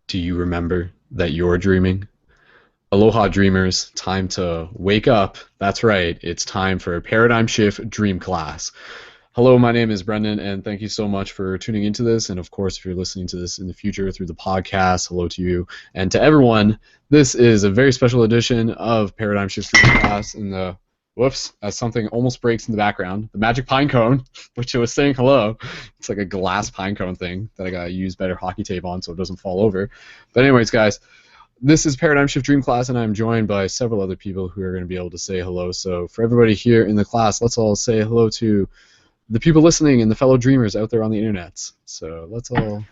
Do you remember that you're dreaming? Aloha dreamers, time to wake up. That's right, it's time for Paradigm Shift Dream Class. Hello, my name is Brendan, and thank you so much for tuning into this. And of course, if you're listening to this in the future through the podcast, hello to you. And to everyone, this is a very special edition of Paradigm Shift Dream Class. And whoops, as something almost breaks in the background, the magic pine cone, which I was saying hello. It's like a glass pine cone thing that I got to use better hockey tape on so it doesn't fall over. But anyways, guys, this is Paradigm Shift Dream Class, and I'm joined by several other people who are going to be able to say hello. So for everybody here in the class, let's all say hello to the people listening and the fellow dreamers out there on the internet. So let's all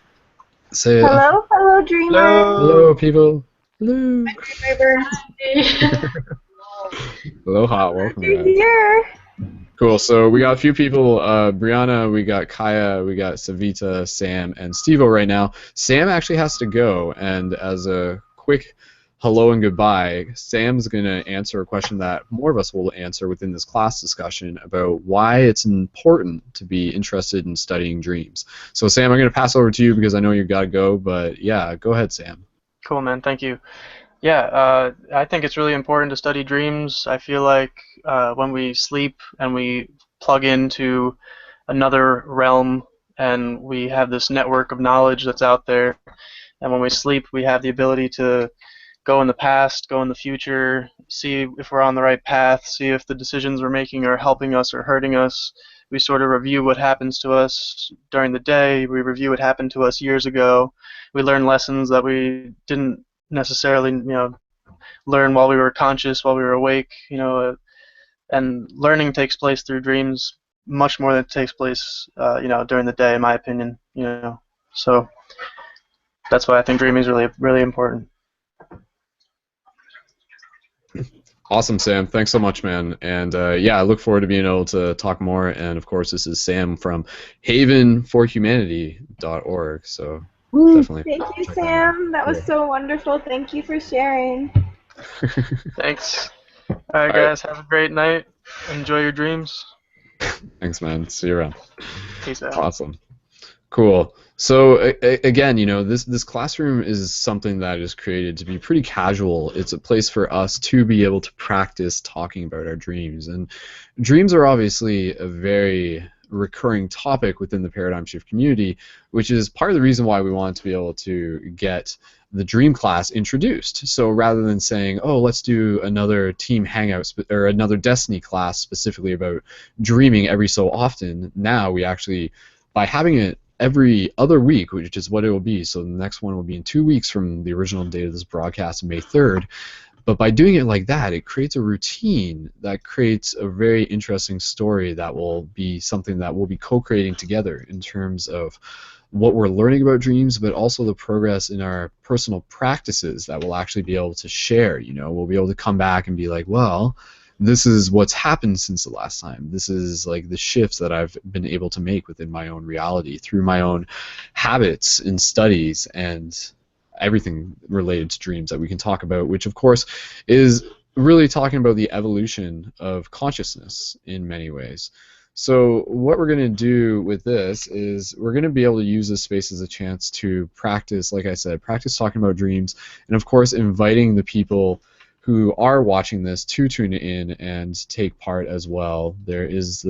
say hello, fellow dreamers. Hello, people. Hello. Dreamer. Aloha, welcome. You're here. Cool. So we got a few people. Brianna, we got Kaya, we got Savita, Sam, and Stevo right now. Sam actually has to go, and as a quick hello and goodbye, Sam's going to answer a question that more of us will answer within this class discussion about why it's important to be interested in studying dreams. So Sam, I'm going to pass over to you because I know you got to go, but yeah, go ahead, Sam. Cool, man. Thank you. Yeah, I think it's really important to study dreams. I feel like when we sleep and we plug into another realm and we have this network of knowledge that's out there, and when we sleep we have the ability to go in the past, go in the future, see if we're on the right path, see if the decisions we're making are helping us or hurting us. We sort of review what happens to us during the day. We review what happened to us years ago. We learn lessons that we didn't necessarily, learn while we were conscious, while we were awake, and learning takes place through dreams much more than it takes place, during the day, in my opinion, So that's why I think dreaming is really, really important. Awesome, Sam. Thanks so much, man. And yeah, I look forward to being able to talk more. And of course, this is Sam from havenforhumanity.org. So definitely. Thank you, Sam. That was so wonderful. Thank you for sharing. Thanks. All right, guys. Have a great night. Enjoy your dreams. Thanks, man. See you around. Peace out. Awesome. Cool. So again, this classroom is something that is created to be pretty casual. It's a place for us to be able to practice talking about our dreams. And dreams are obviously a very recurring topic within the Paradigm Shift community, which is part of the reason why we want to be able to get the dream class introduced. So rather than saying, oh, let's do another team hangout or another Destiny class specifically about dreaming every so often, now we actually, by having it every other week, which is what it will be. So the next one will be in 2 weeks from the original date of this broadcast, May 3rd. But by doing it like that, it creates a routine that creates a very interesting story that will be something that we'll be co-creating together in terms of what we're learning about dreams, but also the progress in our personal practices that we'll actually be able to share. We'll be able to come back and be like, well, this is what's happened since the last time. This is like the shifts that I've been able to make within my own reality through my own habits and studies and everything related to dreams that we can talk about, which of course is really talking about the evolution of consciousness in many ways. So what we're going to do with this is we're going to be able to use this space as a chance to practice, like I said, practice talking about dreams, and of course inviting the people who are watching this to tune in and take part as well. There is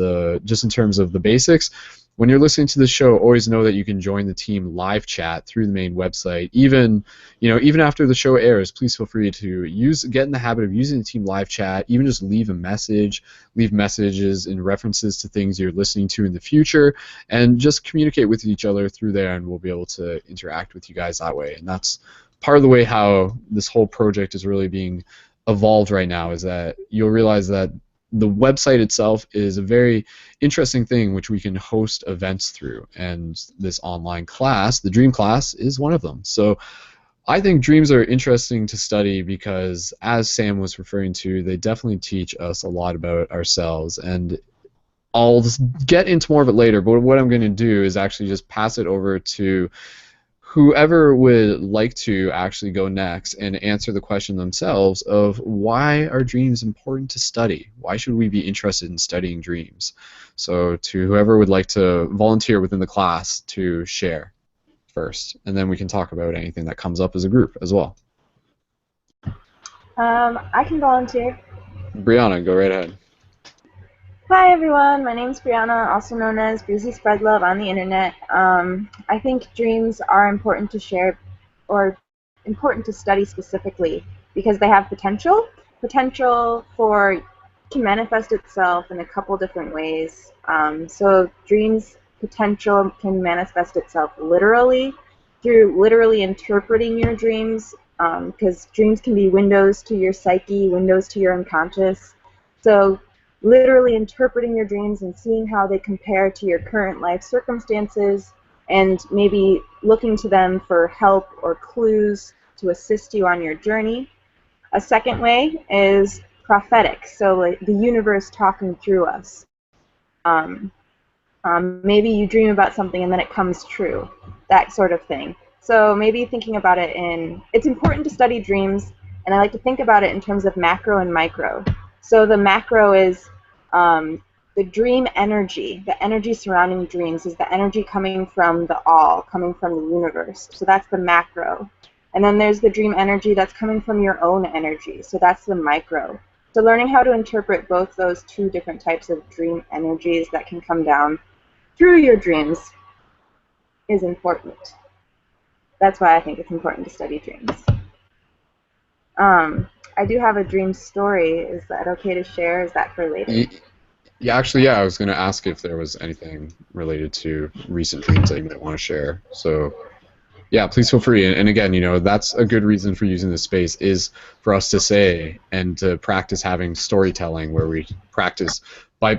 just in terms of the basics, when you're listening to the show, always know that you can join the team live chat through the main website. Even after the show airs, please feel free to get in the habit of using the team live chat. Even just leave messages in references to things you're listening to in the future, and just communicate with each other through there, and we'll be able to interact with you guys that way. And that's part of the way how this whole project is really being evolved right now, is that you'll realize that the website itself is a very interesting thing which we can host events through, and this online class, the Dream class, is one of them. So I think dreams are interesting to study because, as Sam was referring to, they definitely teach us a lot about ourselves, and I'll get into more of it later, but what I'm going to do is actually just pass it over to whoever would like to actually go next and answer the question themselves of why are dreams important to study? Why should we be interested in studying dreams? So to whoever would like to volunteer within the class to share. first, and then we can talk about anything that comes up as a group as well. I can volunteer. Brianna, go right ahead. Hi everyone, my name is Brianna, also known as Breezy Spread Love on the internet. I think dreams are important to share, or important to study specifically, because they have potential for to manifest itself in a couple different ways. So dreams potential can manifest itself literally through literally interpreting your dreams, because dreams can be windows to your psyche, windows to your unconscious. So literally interpreting your dreams and seeing how they compare to your current life circumstances, and maybe looking to them for help or clues to assist you on your journey. A second way is prophetic, so like the universe talking through us. Um, Maybe you dream about something and then it comes true, that sort of thing. So maybe thinking about it it's important to study dreams, and I like to think about it in terms of macro and micro. So the macro is the dream energy. The energy surrounding dreams is the energy coming from the all, coming from the universe. So that's the macro. And then there's the dream energy that's coming from your own energy. So that's the micro. So learning how to interpret both those two different types of dream energies that can come down through your dreams is important. That's why I think it's important to study dreams. I do have a dream story. Is that okay to share? Is that for later? Yeah, actually, yeah, I was going to ask if there was anything related to recent dreams that you might want to share. So, yeah, please feel free. And again, you know, that's a good reason for using this space, is for us to say and to practice having storytelling, where we practice by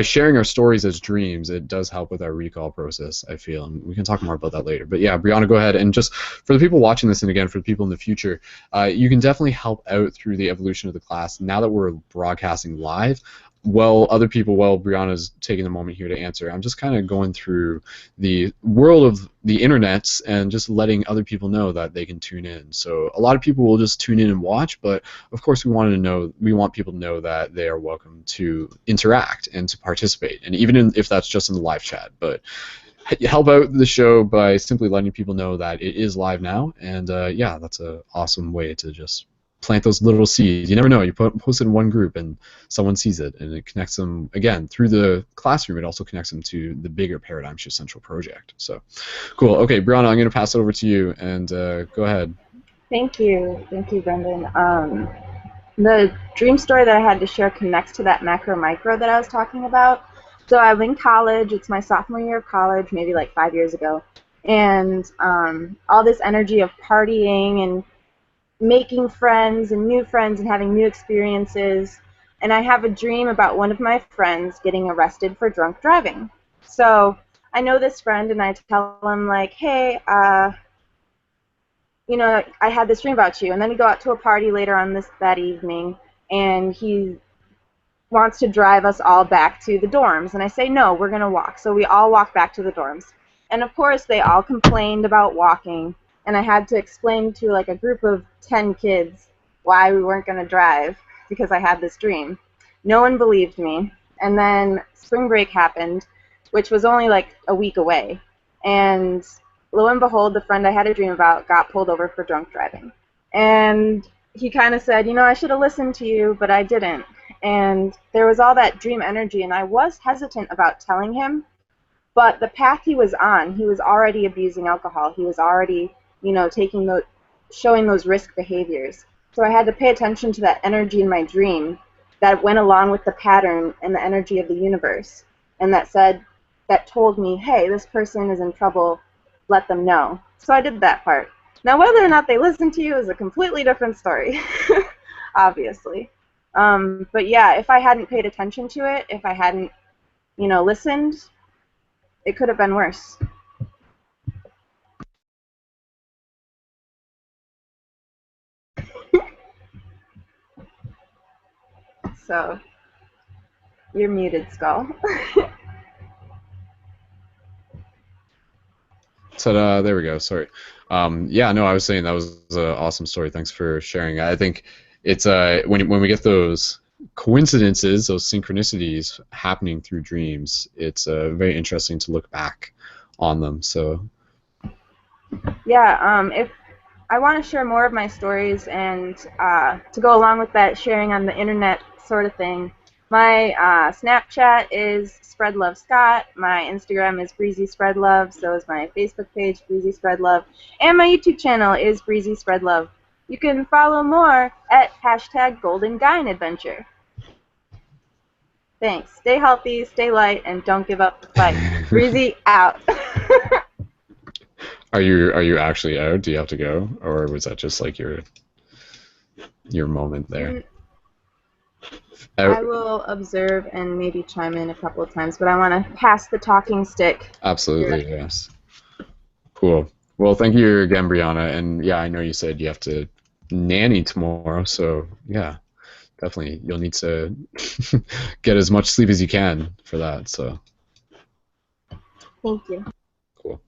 sharing our stories as dreams. It does help with our recall process, I feel, and we can talk more about that later. But yeah, Brianna, go ahead. And just for the people watching this, and again for the people in the future, you can definitely help out through the evolution of the class. Now that we're broadcasting live, while Brianna's taking a moment here to answer, I'm just kind of going through the world of the internets and just letting other people know that they can tune in. So a lot of people will just tune in and watch, but of course we want people to know that they are welcome to interact and to participate, and even if that's just in the live chat. But help out the show by simply letting people know that it is live now, and yeah, that's an awesome way to just plant those little seeds. You never know. You post it in one group and someone sees it, and it connects them, again, through the classroom. It also connects them to the bigger Paradigm Shift Central project. So, cool. Okay, Brianna, I'm going to pass it over to you, and go ahead. Thank you, Brendan. The dream story that I had to share connects to that macro-micro that I was talking about. So I'm in college. It's my sophomore year of college, maybe like 5 years ago. And all this energy of partying and making friends and having new experiences. And I have a dream about one of my friends getting arrested for drunk driving. So I know this friend, and I tell him, like, hey, you know, I had this dream about you. And then we go out to a party later on that evening, and he wants to drive us all back to the dorms. And I say, no, we're going to walk. So we all walk back to the dorms. And of course, they all complained about walking. And I had to explain to like a group of 10 kids why we weren't going to drive, because I had this dream. No one believed me. And then spring break happened, which was only like a week away. And lo and behold, the friend I had a dream about got pulled over for drunk driving. And he kind of said, you know, I should have listened to you, but I didn't. And there was all that dream energy, and I was hesitant about telling him, but the path he was on, he was already abusing alcohol. He was already, you know, showing those risk behaviors. So I had to pay attention to that energy in my dream that went along with the pattern and the energy of the universe, and that told me, hey, this person is in trouble, let them know. So I did that part. Now, whether or not they listen to you is a completely different story, obviously. But yeah, if I hadn't paid attention to it, if I hadn't, you know, listened, it could have been worse. So, you're muted, Skull. Ta-da, there we go. Sorry. Yeah, no, I was saying that was an awesome story. Thanks for sharing. I think it's when we get those coincidences, those synchronicities happening through dreams, it's very interesting to look back on them. So If I want to share more of my stories and to go along with that sharing on the internet sort of thing, my Snapchat is Spread Love Scott. My Instagram is Breezy Spread Love. So is my Facebook page, Breezy Spread Love. And my YouTube channel is Breezy Spread Love. You can follow more at #GoldenGuineAdventure. Thanks. Stay healthy, stay light, and don't give up the fight. Breezy out. Are you actually out? Do you have to go, or was that just like your moment there? I will observe and maybe chime in a couple of times, but I want to pass the talking stick. Absolutely, yes. Cool. Well, thank you again, Brianna. And yeah, I know you said you have to nanny tomorrow, so yeah, definitely you'll need to get as much sleep as you can for that. So. Thank you. Cool.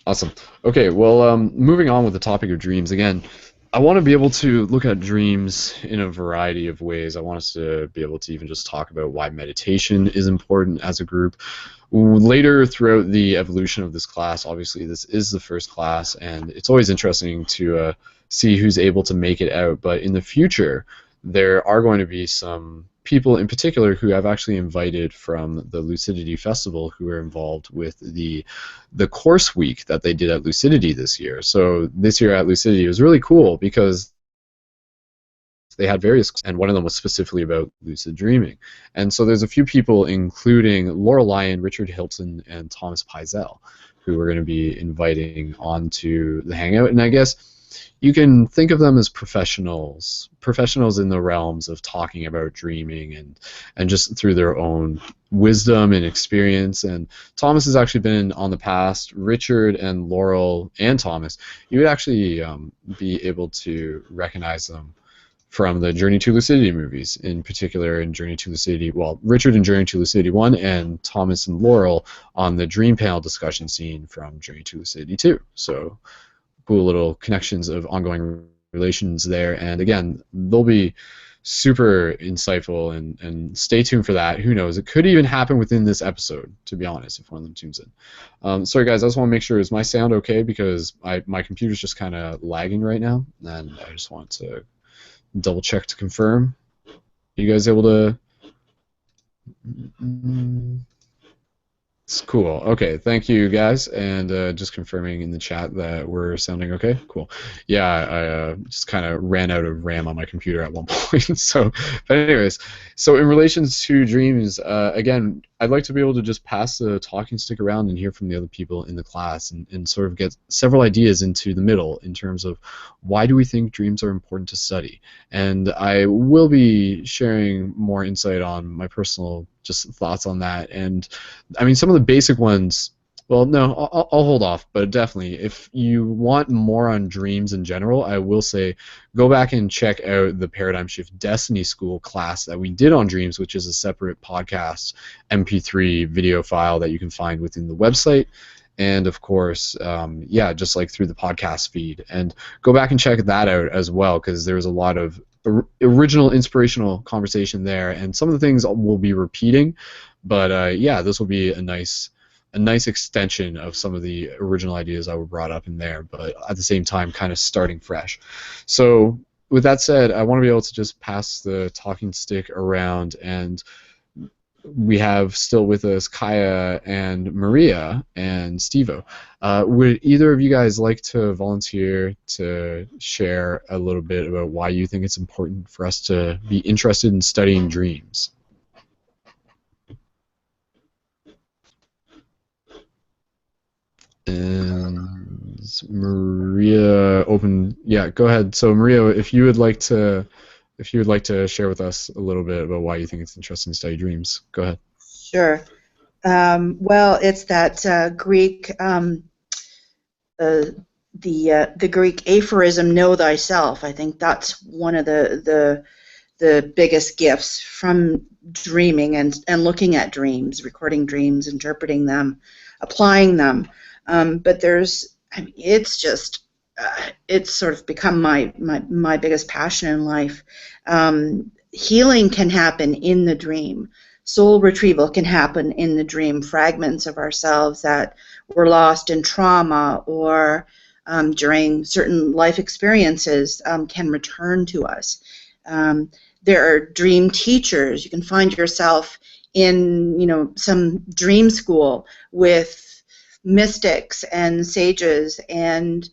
Awesome. Okay, well, moving on with the topic of dreams again. I want to be able to look at dreams in a variety of ways. I want us to be able to even just talk about why meditation is important as a group. Later throughout the evolution of this class, obviously this is the first class, and it's always interesting to see who's able to make it out. But in the future, there are going to be some people in particular who I've actually invited from the Lucidity Festival who are involved with the course week that they did at Lucidity this year. So this year at Lucidity it was really cool because they had various, and one of them was specifically about lucid dreaming. And so there's a few people, including Laurel Lyon, Richard Hilton, and Thomas Piesel, who we're going to be inviting onto the Hangout. And I guess you can think of them as professionals in the realms of talking about dreaming and just through their own wisdom and experience. And Thomas has actually been on the past. Richard and Laurel and Thomas, you would actually be able to recognize them from the Journey to Lucidity movies, in particular in Journey to Lucidity, well, Richard in Journey to Lucidity 1 and Thomas and Laurel on the Dream Panel discussion scene from Journey to Lucidity 2. So cool little connections of ongoing relations there. And again, they'll be super insightful, and stay tuned for that. Who knows? It could even happen within this episode, to be honest, if one of them tunes in. Sorry, guys, I just want to make sure, is my sound okay? Because my computer's just kind of lagging right now, and I just want to double check to confirm. You guys able to? It's cool. Okay, thank you guys, and just confirming in the chat that we're sounding okay. Cool. Yeah, I just kind of ran out of RAM on my computer at one point. So, but anyways, so in relation to dreams, again, I'd like to be able to just pass the talking stick around and hear from the other people in the class, and sort of get several ideas into the middle in terms of why do we think dreams are important to study. And I will be sharing more insight on my personal just thoughts on that. And I mean, some of the basic ones, well, no, I'll hold off, but definitely, if you want more on dreams in general, I will say go back and check out the Paradigm Shift Destiny School class that we did on dreams, which is a separate podcast MP3 video file that you can find within the website. And of course, yeah, just like through the podcast feed. And go back and check that out as well, because there's a lot of original inspirational conversation there, and some of the things we'll be repeating, but yeah, this will be a nice extension of some of the original ideas that were brought up in there, but at the same time kind of starting fresh. So with that said, I want to be able to just pass the talking stick around, and we have still with us Kaya and Maria and Stevo. Would either of you guys like to volunteer to share a little bit about why you think it's important for us to be interested in studying dreams? And Maria, open. Yeah, go ahead. So Maria, if you would like to share with us a little bit about why you think it's interesting to study dreams, go ahead. Sure. Well, it's that Greek, the Greek aphorism, "Know thyself." I think that's one of the biggest gifts from dreaming and looking at dreams, recording dreams, interpreting them, applying them. But it's just it's sort of become my biggest passion in life. Healing can happen in the dream. Soul retrieval can happen in the dream. Fragments of ourselves that were lost in trauma or during certain life experiences can return to us. There are dream teachers. You can find yourself in, some dream school with mystics and sages, and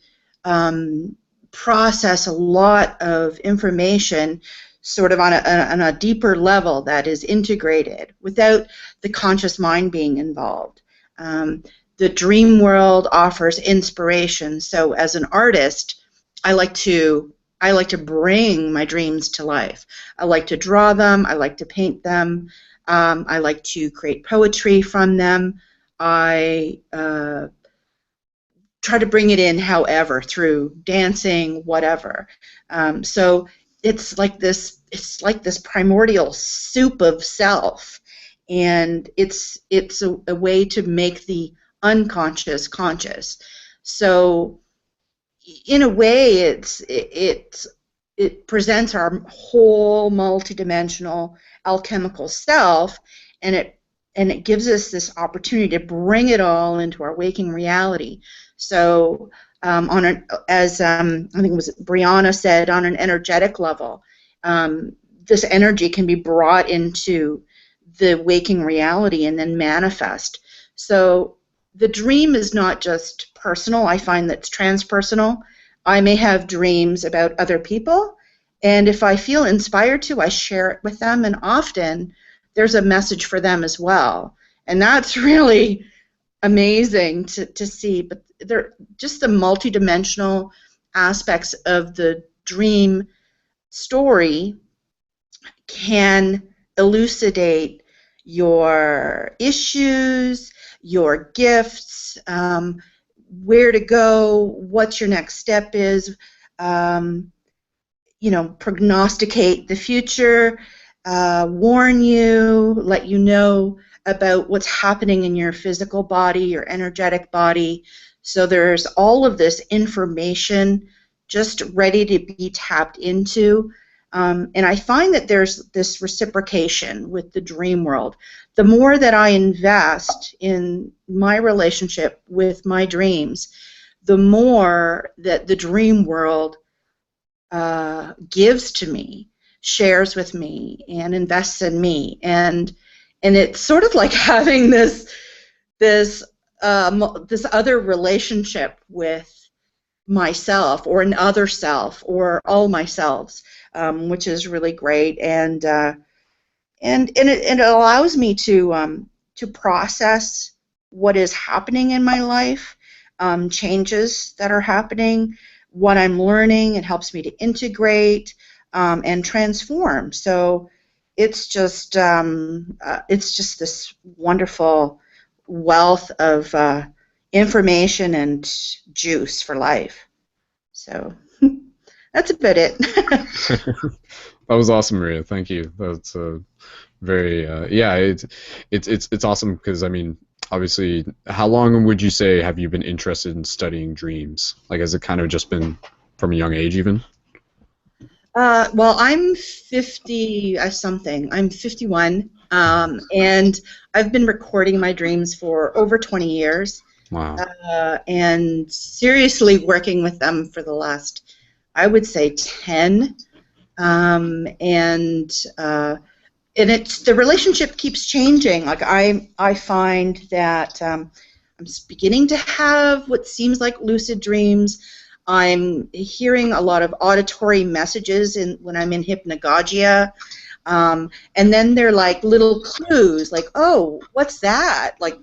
process a lot of information sort of on a deeper level that is integrated without the conscious mind being involved. The dream world offers inspiration. So as an artist, I like to bring my dreams to life. I like to draw them. I like to paint them. I like to create poetry from them. I try to bring it in, however, through dancing, whatever. So it's like this primordial soup of self, and it's a way to make the unconscious conscious. So in a way, it presents our whole multidimensional alchemical self, and it gives us this opportunity to bring it all into our waking reality. So, as I think it was Brianna said, on an energetic level, this energy can be brought into the waking reality and then manifest. So the dream is not just personal. I find that it's transpersonal. I may have dreams about other people, and if I feel inspired to, I share it with them, and often there's a message for them as well. And that's really amazing to see. But they're just the multidimensional aspects of the dream story can elucidate your issues, your gifts, where to go, what your next step is, prognosticate the future, warn you, let you know about what's happening in your physical body, your energetic body. So there's all of this information just ready to be tapped into. And I find that there's this reciprocation with the dream world. The more that I invest in my relationship with my dreams, the more that the dream world gives to me, shares with me, and invests in me. And it's sort of like having this other relationship with myself, or an other self, or all myselves, which is really great. And it allows me to process what is happening in my life, changes that are happening, what I'm learning. It helps me to integrate and transform. So it's just this wonderful wealth of information and juice for life. So that's about it. That was awesome, Maria. Thank you. That's very yeah. It's awesome because, I mean, obviously, how long would you say have you been interested in studying dreams? Like, has it kind of just been from a young age, even? Well, I'm 50 something. I'm 51, and I've been recording my dreams for over 20 years. Wow. And seriously working with them for the last, I would say, 10. And it's the relationship keeps changing. Like I find that I'm beginning to have what seems like lucid dreams. I'm hearing a lot of auditory messages when I'm in hypnagogia, and then they're like little clues, like, oh, what's that? Like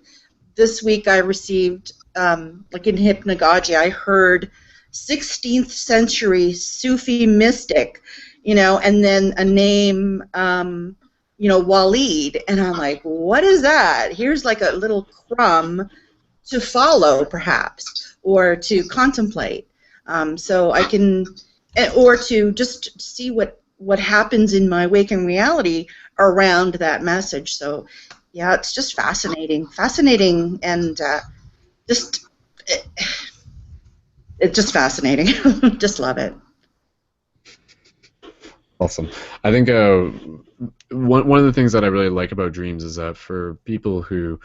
this week I received, like in hypnagogia, I heard 16th century Sufi mystic, and then a name, Walid, and I'm like, what is that? Here's like a little crumb to follow, perhaps, or to contemplate. So I can, or to just see what happens in my waking reality around that message. So, yeah, it's just fascinating, and just it's just fascinating. Just love it. Awesome. I think one of the things that I really like about dreams is that for people who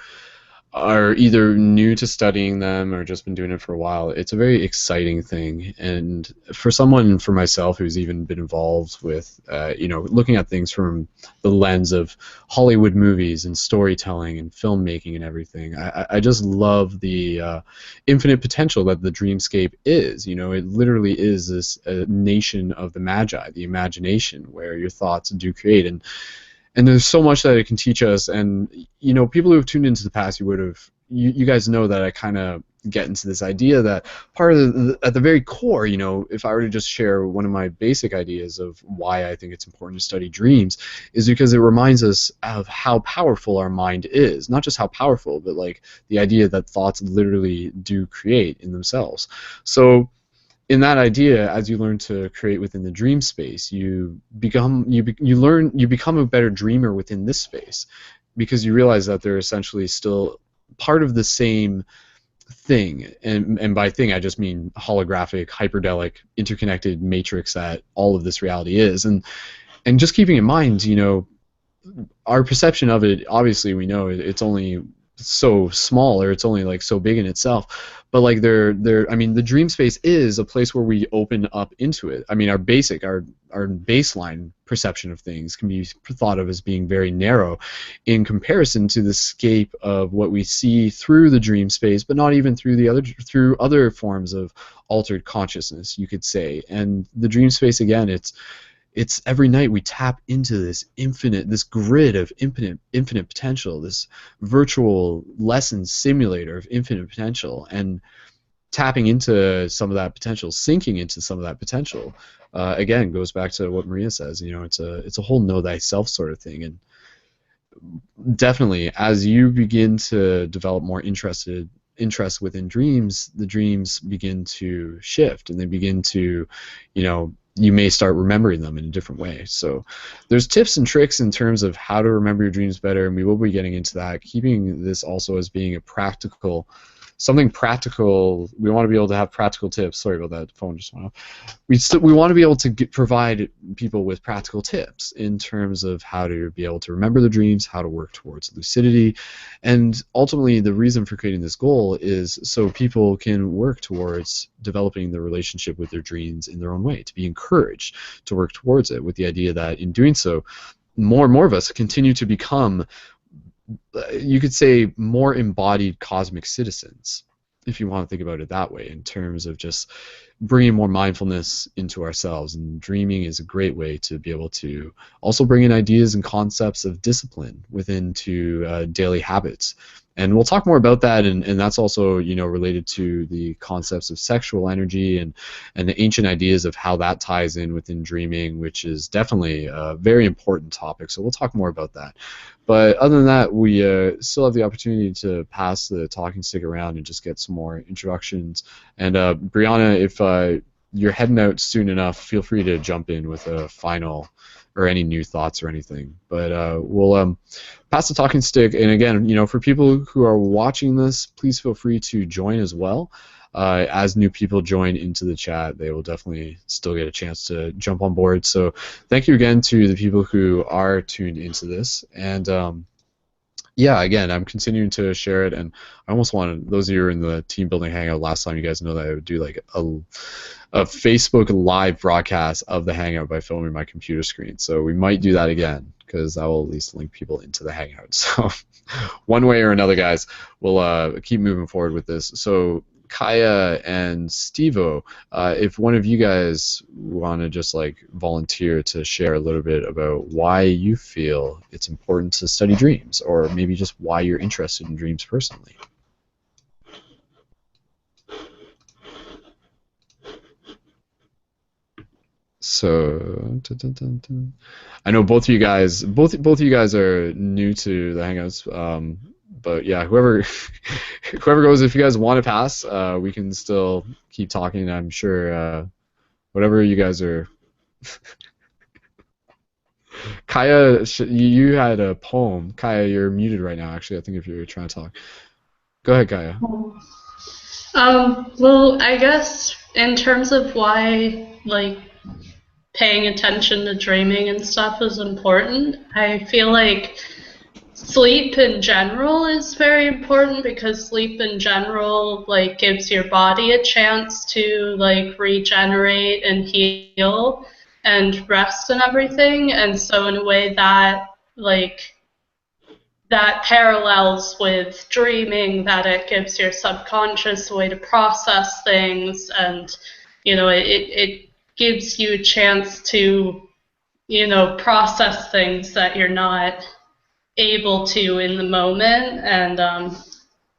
are either new to studying them or just been doing it for a while, it's a very exciting thing. And for someone, for myself, who's even been involved with, looking at things from the lens of Hollywood movies and storytelling and filmmaking and everything, I just love the infinite potential that the dreamscape is. You know, it literally is this nation of the magi, the imagination, where your thoughts do create. And there's so much that it can teach us. And people who have tuned into the past, you guys know that I kind of get into this idea that part of at the very core, if I were to just share one of my basic ideas of why I think it's important to study dreams, is because it reminds us of how powerful our mind is. Not just how powerful, but like the idea that thoughts literally do create in themselves. So in that idea, as you learn to create within the dream space, you become a better dreamer within this space, because you realize that they're essentially still part of the same thing. And by thing, I just mean holographic, hyperdelic, interconnected matrix that all of this reality is. And just keeping in mind, our perception of it, obviously we know it's only so small, or it's only like so big in itself, but like the dream space is a place where we open up into it. I mean, our baseline perception of things can be thought of as being very narrow in comparison to the scape of what we see through the dream space, but not even through other forms of altered consciousness, you could say. And the dream space, again, it's every night we tap into this grid of infinite potential, this virtual lesson simulator of infinite potential, and tapping into some of that potential, sinking into some of that potential, again, goes back to what Maria says. It's a whole know thyself sort of thing. And definitely, as you begin to develop more interest within dreams, the dreams begin to shift, and they begin to, you may start remembering them in a different way. So there's tips and tricks in terms of how to remember your dreams better, and we will be getting into that, keeping this also as being something practical. We want to be able to have practical tips. Sorry about that, the phone just went off. We want to be able to provide people with practical tips in terms of how to be able to remember the dreams, how to work towards lucidity, and ultimately the reason for creating this goal is so people can work towards developing the relationship with their dreams in their own way, to be encouraged to work towards it, with the idea that in doing so, more and more of us continue to become, you could say, more embodied cosmic citizens, if you want to think about it that way, in terms of just bringing more mindfulness into ourselves. And dreaming is a great way to be able to also bring in ideas and concepts of discipline to daily habits. And we'll talk more about that, and that's also, related to the concepts of sexual energy and the ancient ideas of how that ties in within dreaming, which is definitely a very important topic. So we'll talk more about that. But other than that, we still have the opportunity to pass the talking stick around and just get some more introductions. And Brianna, if you're heading out soon enough, feel free to jump in with a final or any new thoughts or anything. But we'll pass the talking stick. And again, for people who are watching this, please feel free to join as well. As new people join into the chat, they will definitely still get a chance to jump on board. So thank you again to the people who are tuned into this. And yeah, again, I'm continuing to share it, and I almost wanted, those of you who were in the team building hangout last time, you guys know that I would do like a Facebook live broadcast of the hangout by filming my computer screen. So we might do that again, because I will at least link people into the hangout. So one way or another, guys, we'll keep moving forward with this. So Kaya and Stevo, if one of you guys want to just like volunteer to share a little bit about why you feel it's important to study dreams, or maybe just why you're interested in dreams personally. So, I know both of you guys are new to the Hangouts, but yeah, whoever goes, if you guys want to pass, we can still keep talking. I'm sure whatever you guys are. Kaya, you had a poem. Kaya, you're muted right now. Actually, I think if you're trying to talk, go ahead, Kaya. Well, I guess in terms of why, like, paying attention to dreaming and stuff is important, I feel like sleep in general is very important, because sleep in general like gives your body a chance to like regenerate and heal and rest and everything. And so in a way that like that parallels with dreaming, that it gives your subconscious a way to process things, and it gives you a chance to process things that you're not able to in the moment. And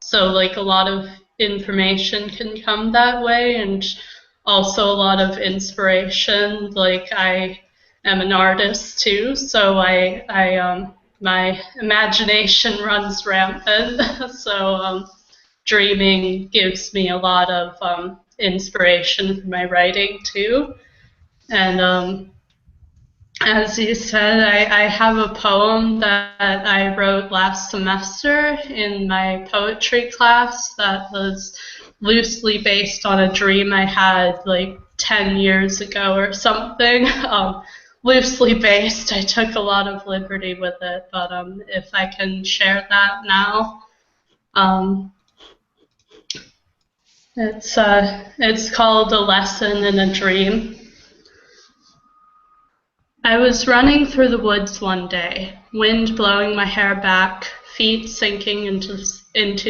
so like a lot of information can come that way, and also a lot of inspiration. Like I am an artist too, so I my imagination runs rampant. So dreaming gives me a lot of inspiration for my writing too. And as you said, I have a poem that I wrote last semester in my poetry class that was loosely based on a dream I had like 10 years ago or something. Loosely based. I took a lot of liberty with it, but if I can share that now. It's called A Lesson in a Dream. I was running through the woods one day, wind blowing my hair back, feet sinking into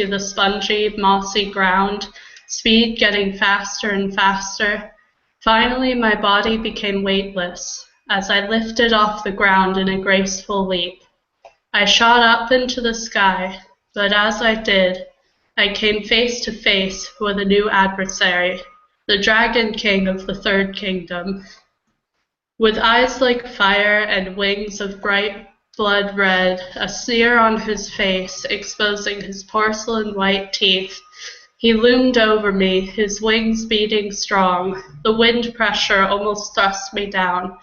the spongy, mossy ground, speed getting faster and faster. Finally, my body became weightless as I lifted off the ground in a graceful leap. I shot up into the sky, but as I did, I came face to face with a new adversary, the Dragon King of the Third Kingdom. With eyes like fire and wings of bright blood red, a sneer on his face exposing his porcelain white teeth, he loomed over me, his wings beating strong. The wind pressure almost thrust me down,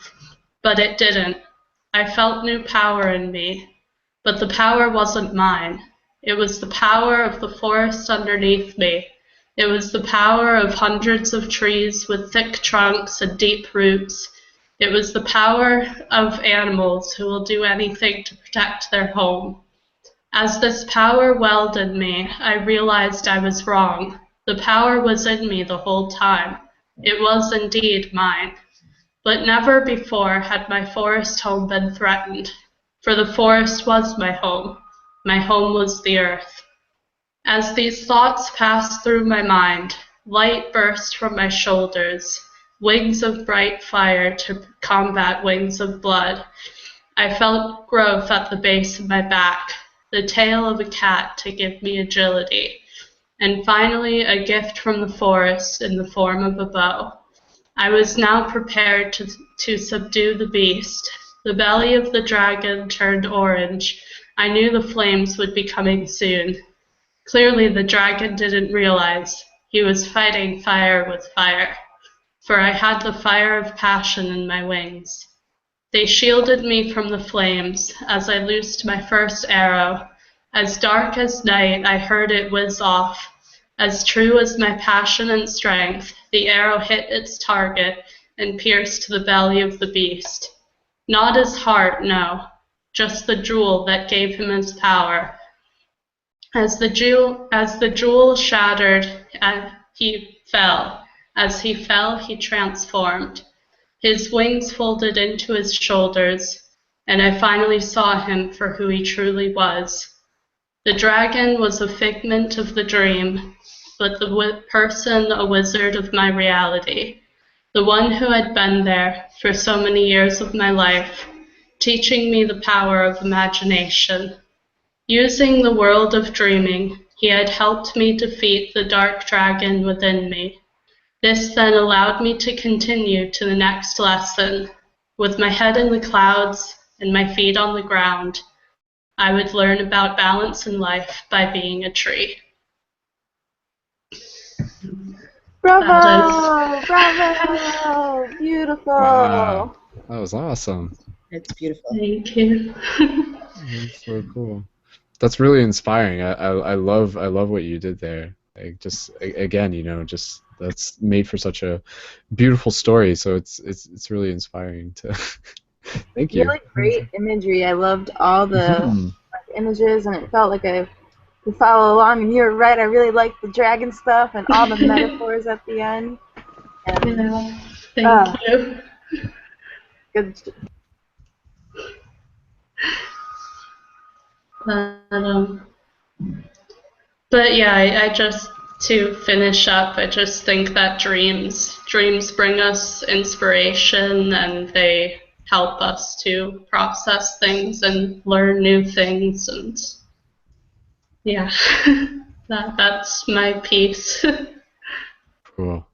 but it didn't. I felt new power in me, but the power wasn't mine. It was the power of the forest underneath me. It was the power of hundreds of trees with thick trunks and deep roots. It was the power of animals who will do anything to protect their home. As this power welled in me, I realized I was wrong. The power was in me the whole time. It was indeed mine. But never before had my forest home been threatened, for the forest was my home. My home was the earth. As these thoughts passed through my mind, light burst from my shoulders, wings of bright fire to combat wings of blood. I felt growth at the base of my back, the tail of a cat to give me agility, and finally a gift from the forest in the form of a bow. I was now prepared to subdue the beast. The belly of the dragon turned orange. I knew the flames would be coming soon. Clearly the dragon didn't realize he was fighting fire with fire, for I had the fire of passion in my wings. They shielded me from the flames as I loosed my first arrow. As dark as night, I heard it whiz off. As true as my passion and strength, the arrow hit its target and pierced the belly of the beast. Not his heart, no, just the jewel that gave him his power. As the jewel shattered, he fell. As he fell, he transformed. His wings folded into his shoulders, and I finally saw him for who he truly was. The dragon was a figment of the dream, but the person a wizard of my reality, the one who had been there for so many years of my life, teaching me the power of imagination. Using the world of dreaming, he had helped me defeat the dark dragon within me. This then allowed me to continue to the next lesson. With my head in the clouds and my feet on the ground, I would learn about balance in life by being a tree. Bravo! Bravo! Beautiful! Wow, that was awesome. It's beautiful. Thank you. That's so cool. That's really inspiring. I love what you did there. Like just again, just that's made for such a beautiful story. So it's really inspiring to. Thank you. Really great imagery. I loved all the images, and it felt like I could follow along. And you're right, I really liked the dragon stuff and all the metaphors at the end. And, Yeah, thank you. good. Um, but yeah, I just, to finish up, I just think that dreams bring us inspiration, and they help us to process things and learn new things, and yeah, that's my piece. Cool.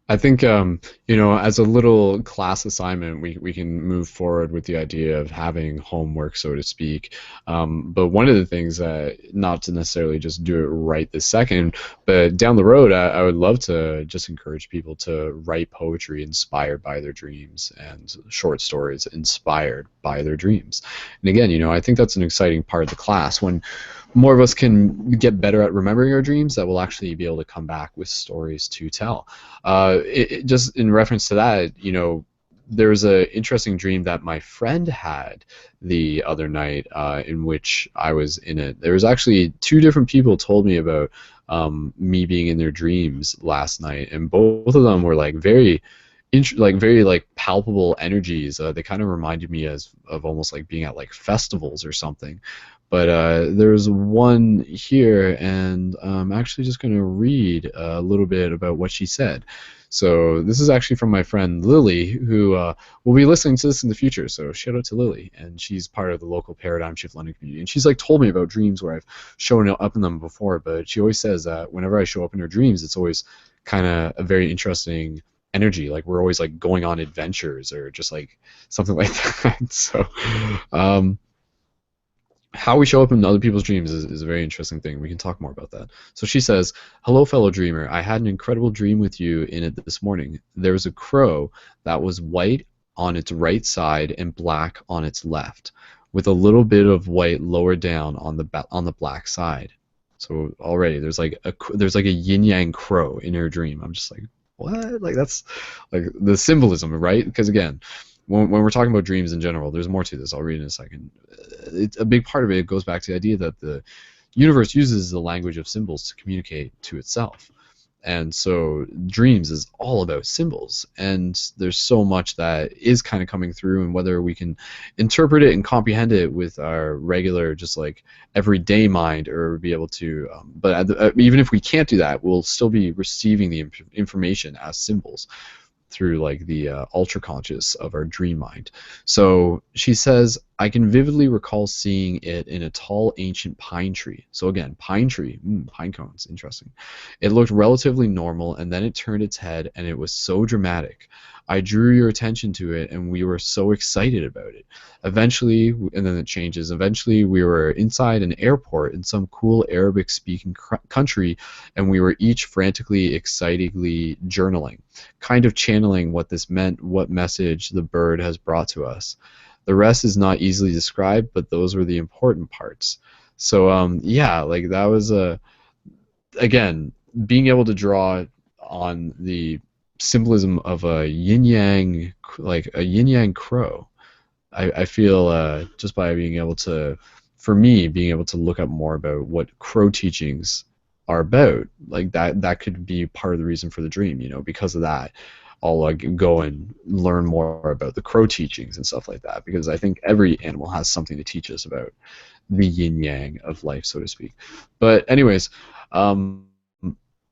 I think as a little class assignment, we can move forward with the idea of having homework, so to speak. But one of the things that, not to necessarily just do it right this second, but down the road, I would love to just encourage people to write poetry inspired by their dreams and short stories inspired by their dreams. And again, I think that's an exciting part of the class when more of us can get better at remembering our dreams, that we'll actually be able to come back with stories to tell. Just in reference to that, there was an interesting dream that my friend had the other night, in which I was in it. There was actually two different people told me about me being in their dreams last night, and both of them were like very palpable energies. They kind of reminded me of almost like being at like festivals or something. But there's one here, and I'm actually just going to read a little bit about what she said. So this is actually from my friend Lily, who will be listening to this in the future. So shout out to Lily, and she's part of the local Paradigm Shift London community. And she's like told me about dreams where I've shown up in them before, but she always says that whenever I show up in her dreams, it's always kind of a very interesting energy. Like we're always like going on adventures or just like something like that. So how we show up in other people's dreams is a very interesting thing. We can talk more about that. So she says, "Hello, fellow dreamer. I had an incredible dream with you in it this morning. There was a crow that was white on its right side and black on its left, with a little bit of white lower down on the black side." So already there's like a yin yang crow in her dream. I'm just like, what? Like that's like the symbolism, right? Because again, when we're talking about dreams in general, there's more to this. I'll read in a second. It's a big part of it. It goes back to the idea that the universe uses the language of symbols to communicate to itself. And so dreams is all about symbols, and there's so much that is kind of coming through, and whether we can interpret it and comprehend it with our regular, just like everyday mind, or be able to, even if we can't do that, we'll still be receiving the information as symbols through like the ultra conscious of our dream mind. So she says, "I can vividly recall seeing it in a tall ancient pine tree." So again, pine tree, pine cones, interesting. "It looked relatively normal, and then it turned its head, and it was so dramatic. I drew your attention to it, and we were so excited about it. Eventually," and then it changes, "eventually we were inside an airport in some cool Arabic-speaking country, and we were each frantically, excitedly journaling, kind of channeling what this meant, what message the bird has brought to us. The rest is not easily described, but those were the important parts." So yeah, like that was again, being able to draw on the symbolism of a yin yang, like a yin yang crow. I feel just by being able to, for me, being able to look up more about what crow teachings are about, like that could be part of the reason for the dream. Because of that, I'll like go and learn more about the crow teachings and stuff like that, because I think every animal has something to teach us about the yin yang of life, so to speak. But anyways,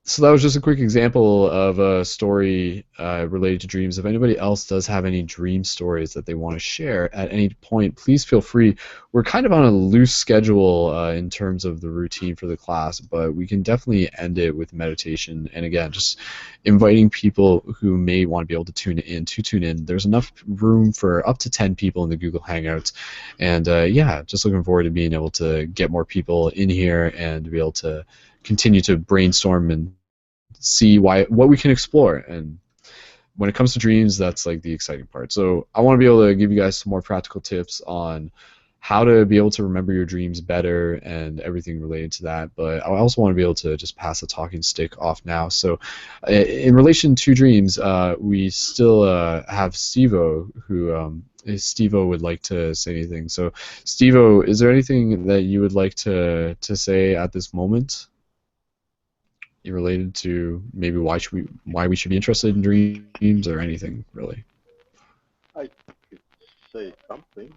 so that was just a quick example of a story related to dreams. If anybody else does have any dream stories that they want to share at any point, please feel free. We're kind of on a loose schedule in terms of the routine for the class, but we can definitely end it with meditation. And again, just inviting people who may want to be able to tune in. There's enough room for up to 10 people in the Google Hangouts. And yeah, just looking forward to being able to get more people in here and to be able to continue to brainstorm and see what we can explore. And when it comes to dreams, that's like the exciting part. So I want to be able to give you guys some more practical tips on how to be able to remember your dreams better and everything related to that. But I also want to be able to just pass the talking stick off now. So in relation to dreams, we still have Stevo, who Stevo would like to say anything. So Stevo, is there anything that you would like to say at this moment related to maybe why we should be interested in dreams or anything really? I could say something.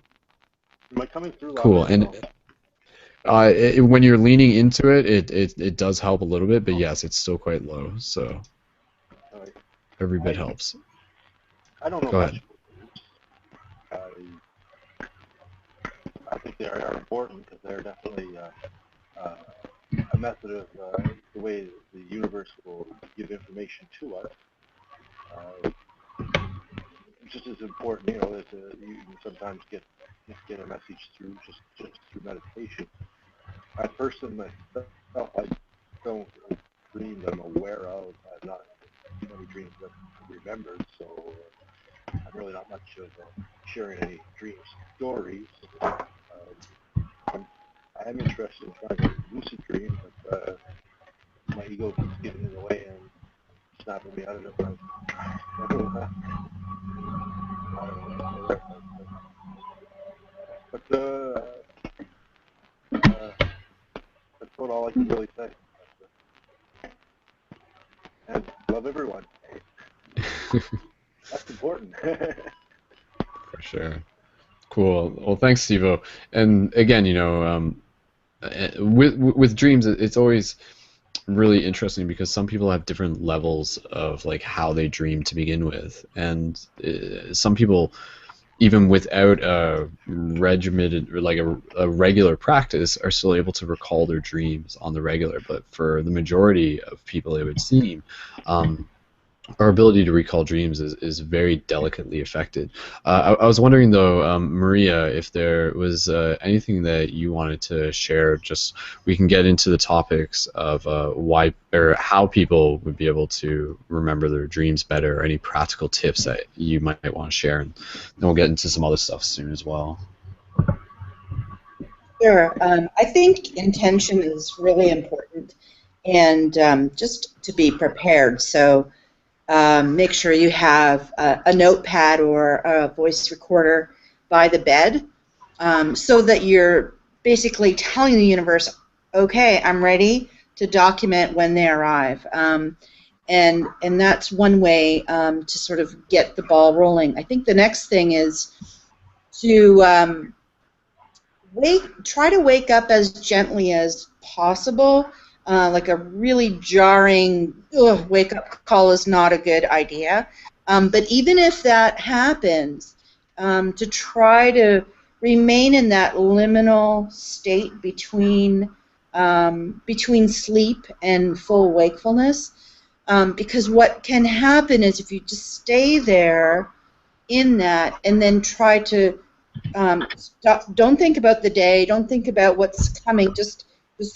Am I coming through loud Cool. enough? And when you're leaning into it does help a little bit, but yes, it's still quite low, so Alright. every bit helps. I don't know Go much. ahead. I think they are important because they're definitely a method of the way the universe will give information to us. Just as important, you know, as you can sometimes get a message through just through meditation. I personally myself, I don't dream that I'm aware of. I've not many dreams that I've remembered, so I'm really not much of sharing any dream stories. I am interested in trying to lucid dream, but my ego keeps getting in the way and snapping me out of it. I don't know. But that's about all I can really say. And love everyone. That's important. For sure. Cool. Well, thanks, Stevo. And again, you know, with dreams, it's always really interesting because some people have different levels of like how they dream to begin with, and some people, even without a regimented or like a regular practice, are still able to recall their dreams on the regular. But for the majority of people, it would seem, our ability to recall dreams is very delicately affected. I was wondering though, Maria, if there was anything that you wanted to share. Just we can get into the topics of why or how people would be able to remember their dreams better, or any practical tips that you might want to share, and then we'll get into some other stuff soon as well. Sure. I think intention is really important, and just to be prepared. So make sure you have a notepad or a voice recorder by the bed, so that you're basically telling the universe, okay, I'm ready to document when they arrive. And that's one way to sort of get the ball rolling. I think the next thing is to try to wake up as gently as possible. Like a really jarring wake-up call is not a good idea. But even if that happens, to try to remain in that liminal state between sleep and full wakefulness. Because what can happen is if you just stay there in that and then try to don't think about the day, don't think about what's coming, just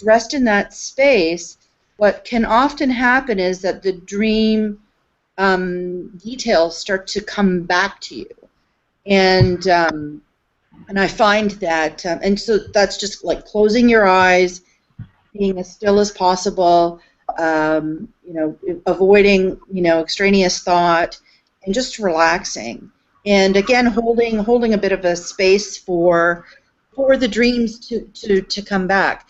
rest in that space. What can often happen is that the dream details start to come back to you, and I find that, and so that's just like closing your eyes, being as still as possible, avoiding extraneous thought, and just relaxing. And again, holding a bit of a space for the dreams to come back.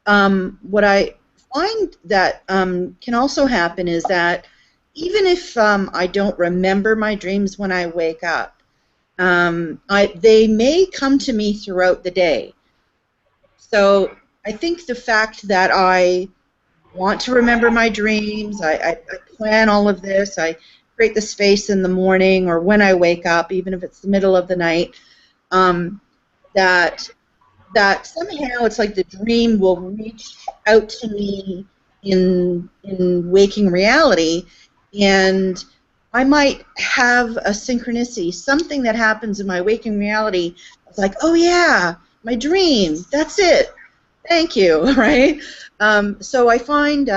What I find that can also happen is that even if I don't remember my dreams when I wake up, they may come to me throughout the day. So I think the fact that I want to remember my dreams, I plan all of this, I create the space in the morning or when I wake up, even if it's the middle of the night, that somehow it's like the dream will reach out to me in waking reality, and I might have a synchronicity, something that happens in my waking reality. It's like, oh yeah, my dream, that's it. Thank you, right? So I find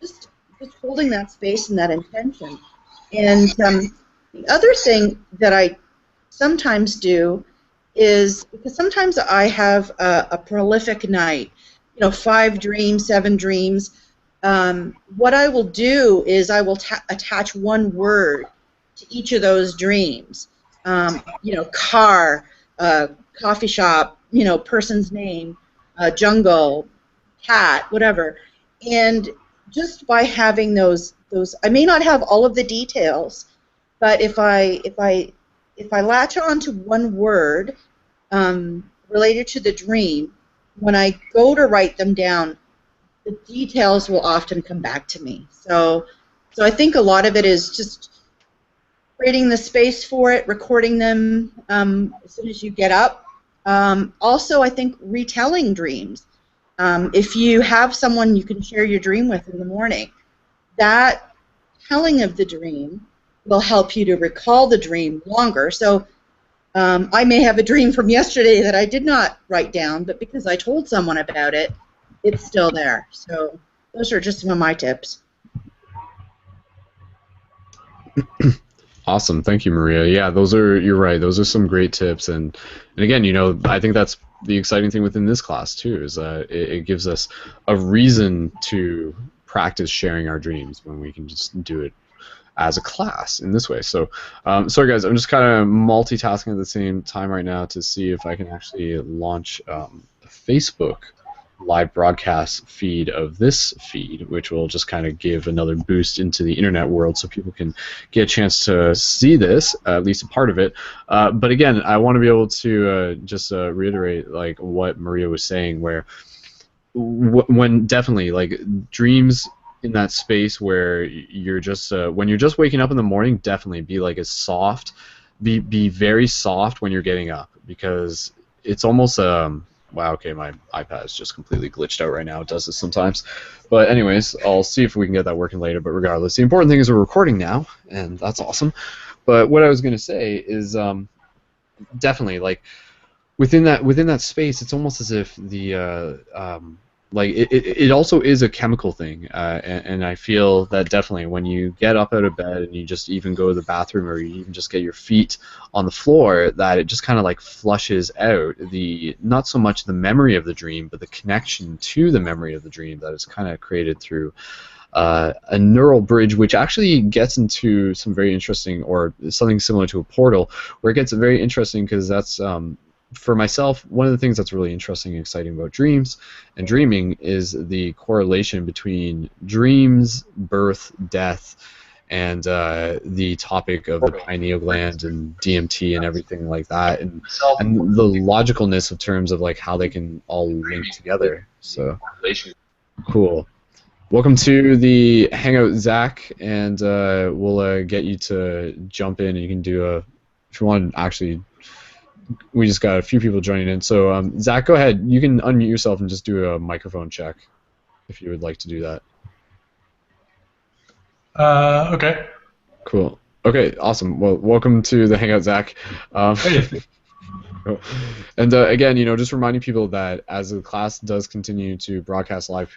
just holding that space and that intention. And the other thing that I sometimes do is because sometimes I have a prolific night, 5 dreams, 7 dreams. What I will do is I will attach one word to each of those dreams. Car, coffee shop, person's name, jungle, cat, whatever. And just by having those, I may not have all of the details, but if I latch on to one word related to the dream, when I go to write them down, the details will often come back to me. So I think a lot of it is just creating the space for it, recording them as soon as you get up. Also, I think retelling dreams. If you have someone you can share your dream with in the morning, that telling of the dream will help you to recall the dream longer. So I may have a dream from yesterday that I did not write down, but because I told someone about it, it's still there. So those are just some of my tips. Awesome, thank you, Maria. Yeah, you're right. Those are some great tips, and again, I think that's the exciting thing within this class too, is that it gives us a reason to practice sharing our dreams when we can just do it as a class in this way. So, sorry guys, I'm just kind of multitasking at the same time right now to see if I can actually launch a Facebook live broadcast feed of this feed, which will just kind of give another boost into the internet world so people can get a chance to see this, at least a part of it. But again, I want to be able to just reiterate like what Maria was saying, where when definitely like dreams in that space where you're just when you're just waking up in the morning, definitely be like as soft, be very soft when you're getting up, because it's almost wow, okay, my iPad is just completely glitched out right now. It does this sometimes. But anyways, I'll see if we can get that working later. But regardless, the important thing is we're recording now, and that's awesome. But what I was going to say is definitely, like, within that space, it's almost as if the like it also is a chemical thing, and I feel that definitely when you get up out of bed and you just even go to the bathroom, or you even just get your feet on the floor, that it just kind of like flushes out the, not so much the memory of the dream, but the connection to the memory of the dream that is kind of created through a neural bridge, which actually gets into some very interesting, or something similar to a portal, where it gets very interesting, because that's for myself, one of the things that's really interesting and exciting about dreams and dreaming is the correlation between dreams, birth, death, and the topic of the pineal gland and DMT and everything like that, and the logicalness of terms of like how they can all link together. So cool. Welcome to the Hangout, Zach, and we'll get you to jump in. And you can do if you want to actually. We just got a few people joining in. So, Zach, go ahead. You can unmute yourself and just do a microphone check if you would like to do that. Okay. Cool. Okay, awesome. Well, welcome to the Hangout, Zach. Hey. And again, just reminding people that as the class does continue to broadcast live,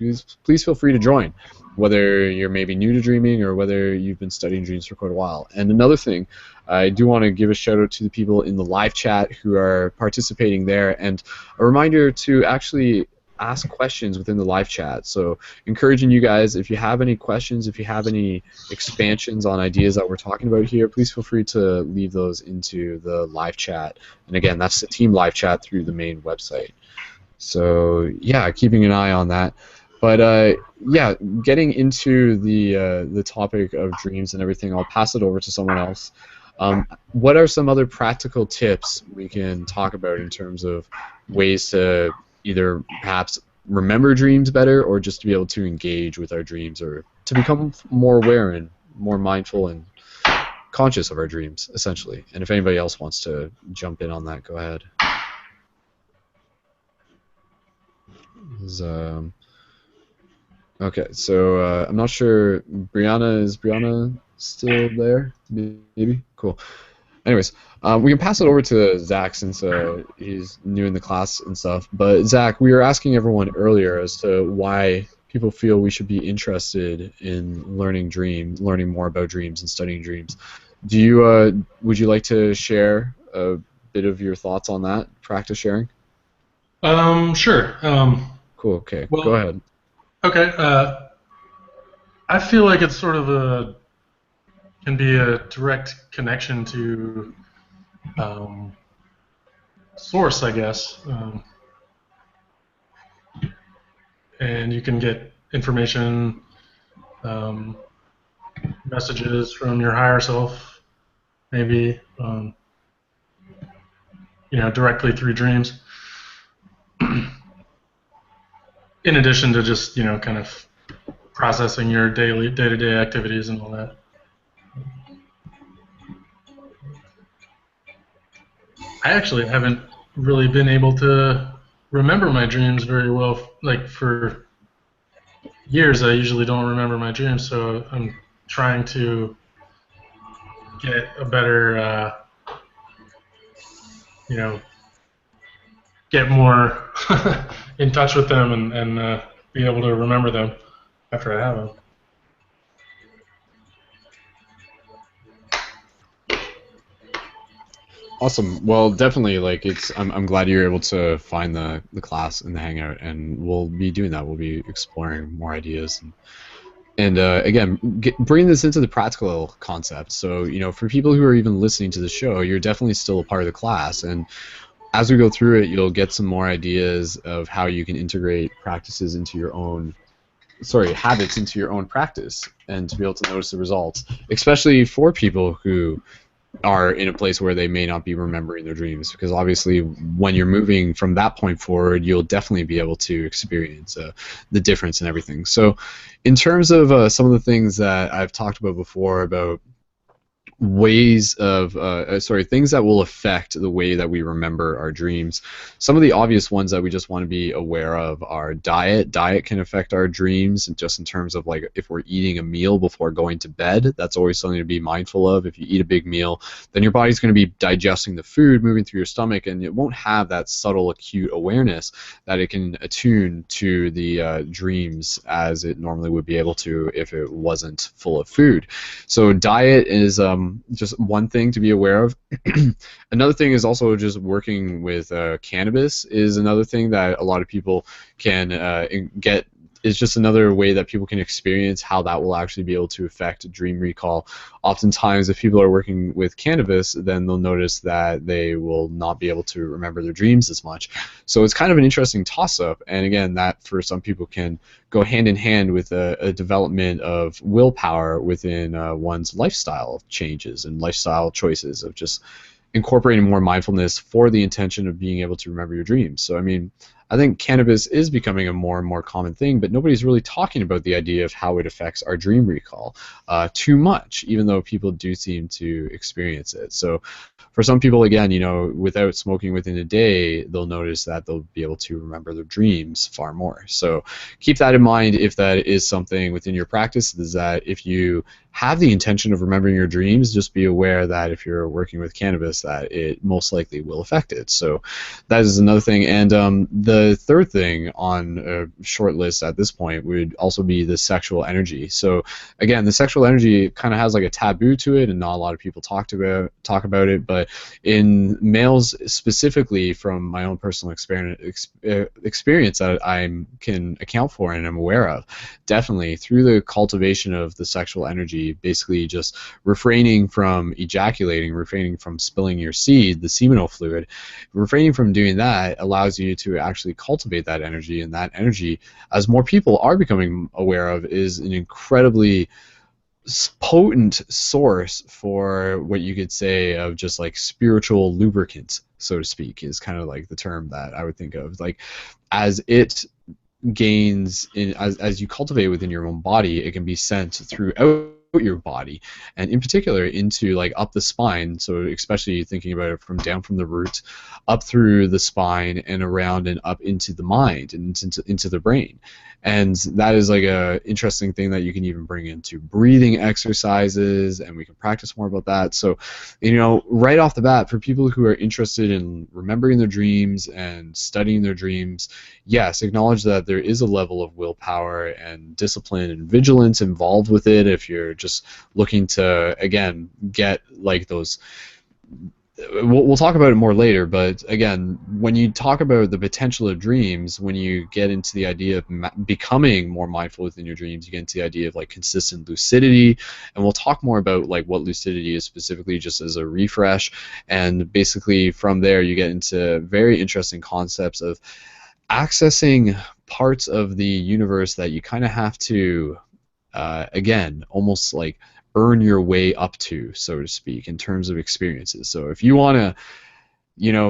please feel free to join, whether you're maybe new to dreaming or whether you've been studying dreams for quite a while. And another thing, I do want to give a shout out to the people in the live chat who are participating there, and a reminder to actually ask questions within the live chat. So encouraging you guys, if you have any questions, if you have any expansions on ideas that we're talking about here, please feel free to leave those into the live chat. And again, that's the team live chat through the main website. So yeah, keeping an eye on that. But yeah, getting into the topic of dreams and everything, I'll pass it over to someone else. What are some other practical tips we can talk about in terms of ways to either perhaps remember dreams better, or just to be able to engage with our dreams, or to become more aware and more mindful and conscious of our dreams, essentially? And if anybody else wants to jump in on that, go ahead. Okay, so I'm not sure. Is Brianna still there? Maybe? Cool. Anyways, we can pass it over to Zach since he's new in the class and stuff. But Zach, we were asking everyone earlier as to why people feel we should be interested in learning more about dreams and studying dreams. Would you like to share bit of your thoughts on that practice sharing? Sure. Cool. Okay. Well, Go ahead. okay. I feel like it's sort of can be a direct connection to source, I guess. And you can get information, messages from your higher self, maybe, directly through dreams. In addition to just, kind of processing your day-to-day activities and all that. I actually haven't really been able to remember my dreams very well. Like for years, I usually don't remember my dreams, so I'm trying to get a better, get more in touch with them and be able to remember them after I have them. Awesome. Well, definitely, like I'm glad you're able to find the class and the hangout, and we'll be doing that. We'll be exploring more ideas and again, bring this into the practical concept. So, for people who are even listening to the show, you're definitely still a part of the class, and as we go through it, you'll get some more ideas of how you can integrate practices into your own, habits into your own practice, and to be able to notice the results, especially for people who are in a place where they may not be remembering their dreams, because obviously when you're moving from that point forward, you'll definitely be able to experience the difference and everything. So in terms of some of the things that I've talked about before about ways of things that will affect the way that we remember our dreams, some of the obvious ones that we just want to be aware of are diet can affect our dreams, just in terms of like if we're eating a meal before going to bed. That's always something to be mindful of. If you eat a big meal, then your body's going to be digesting the food, moving through your stomach, and it won't have that subtle acute awareness that it can attune to the dreams as it normally would be able to if it wasn't full of food. So diet is just one thing to be aware of. Another thing is also just working with cannabis is another thing that a lot of people can get. Is just another way that people can experience how that will actually be able to affect dream recall. Oftentimes, if people are working with cannabis, then they'll notice that they will not be able to remember their dreams as much. So it's kind of an interesting toss-up, and again, that for some people can go hand in hand with a development of willpower within one's lifestyle changes and lifestyle choices of just incorporating more mindfulness for the intention of being able to remember your dreams. So, I mean, I think cannabis is becoming a more and more common thing, but nobody's really talking about the idea of how it affects our dream recall too much, even though people do seem to experience it. So for some people, again, without smoking within a day, they'll notice that they'll be able to remember their dreams far more. So keep that in mind if that is something within your practice, is that if you have the intention of remembering your dreams, just be aware that if you're working with cannabis, that it most likely will affect it. So that is another thing. And the third thing on a short list at this point would also be the sexual energy. So again, the sexual energy kind of has like a taboo to it, and not a lot of people talk about it. But in males specifically, from my own personal experience that I can account for and I'm aware of, definitely through the cultivation of the sexual energy, basically just refraining from ejaculating, refraining from spilling your seed, the seminal fluid, refraining from doing that allows you to actually cultivate that energy, and that energy, as more people are becoming aware of, is an incredibly potent source for what you could say of just like spiritual lubricant, so to speak, is kind of like the term that I would think of. Like as it gains in, as you cultivate within your own body, it can be sent throughout your body, and in particular into like up the spine. So especially thinking about it from down from the root up through the spine and around and up into the mind and into the brain. And that is like a interesting thing that you can even bring into breathing exercises, and we can practice more about that. So right off the bat, for people who are interested in remembering their dreams and studying their dreams, yes, acknowledge that there is a level of willpower and discipline and vigilance involved with it if you're just looking to, again, get like those we'll talk about it more later, but again, when you talk about the potential of dreams, when you get into the idea of becoming more mindful within your dreams, you get into the idea of like consistent lucidity, and we'll talk more about like what lucidity is specifically, just as a refresh, and basically from there you get into very interesting concepts of accessing parts of the universe that you kind of have to again, almost like earn your way up to, so to speak, in terms of experiences. So if you want to,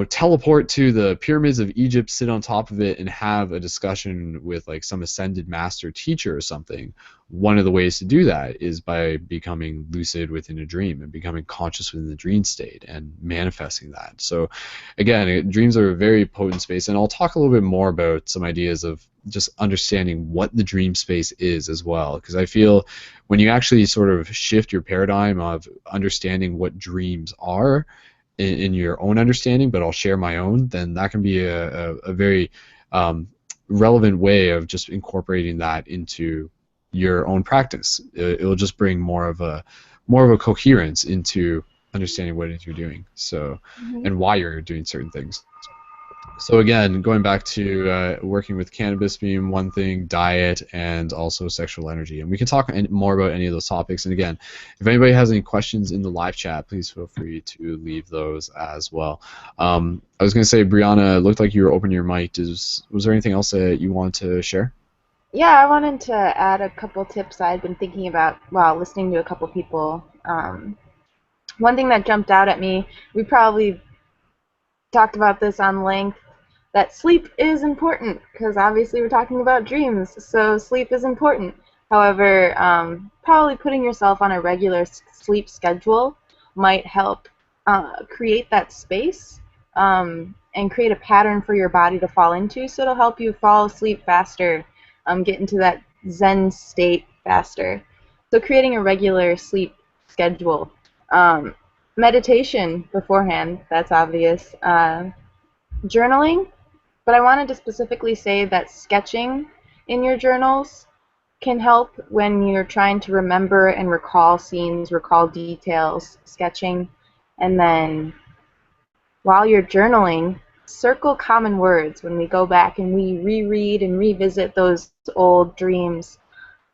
teleport to the pyramids of Egypt, sit on top of it, and have a discussion with like some ascended master teacher or something, one of the ways to do that is by becoming lucid within a dream and becoming conscious within the dream state and manifesting that. So again, dreams are a very potent space, and I'll talk a little bit more about some ideas of just understanding what the dream space is as well, because I feel when you actually sort of shift your paradigm of understanding what dreams are in your own understanding, but I'll share my own, then that can be a very relevant way of just incorporating that into your own practice. It'll just bring more of a coherence into understanding what it is you're doing, so and why you're doing certain things. So again, going back to working with cannabis being one thing, diet, and also sexual energy. And we can talk more about any of those topics. And again, if anybody has any questions in the live chat, please feel free to leave those as well. I was going to say, Brianna, it looked like you were opening your mic. Was there anything else that you wanted to share? Yeah, I wanted to add a couple tips I've been thinking about while listening to a couple people. One thing that jumped out at me, we probably talked about this on length, that sleep is important, because obviously we're talking about dreams, so sleep is important. However, probably putting yourself on a regular sleep schedule might help create that space and create a pattern for your body to fall into, so it'll help you fall asleep faster, get into that Zen state faster. So creating a regular sleep schedule. Meditation beforehand, that's obvious. Journaling, but I wanted to specifically say that sketching in your journals can help when you're trying to remember and recall scenes, recall details, sketching. And then while you're journaling, circle common words. When we go back and we reread and revisit those old dreams,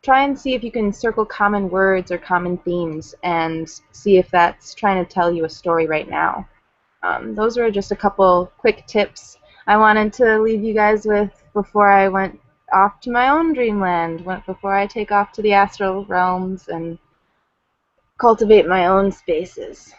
try and see if you can circle common words or common themes and see if that's trying to tell you a story right now. Those were just a couple quick tips I wanted to leave you guys with before I went off to my own dreamland, before I take off to the astral realms and cultivate my own spaces.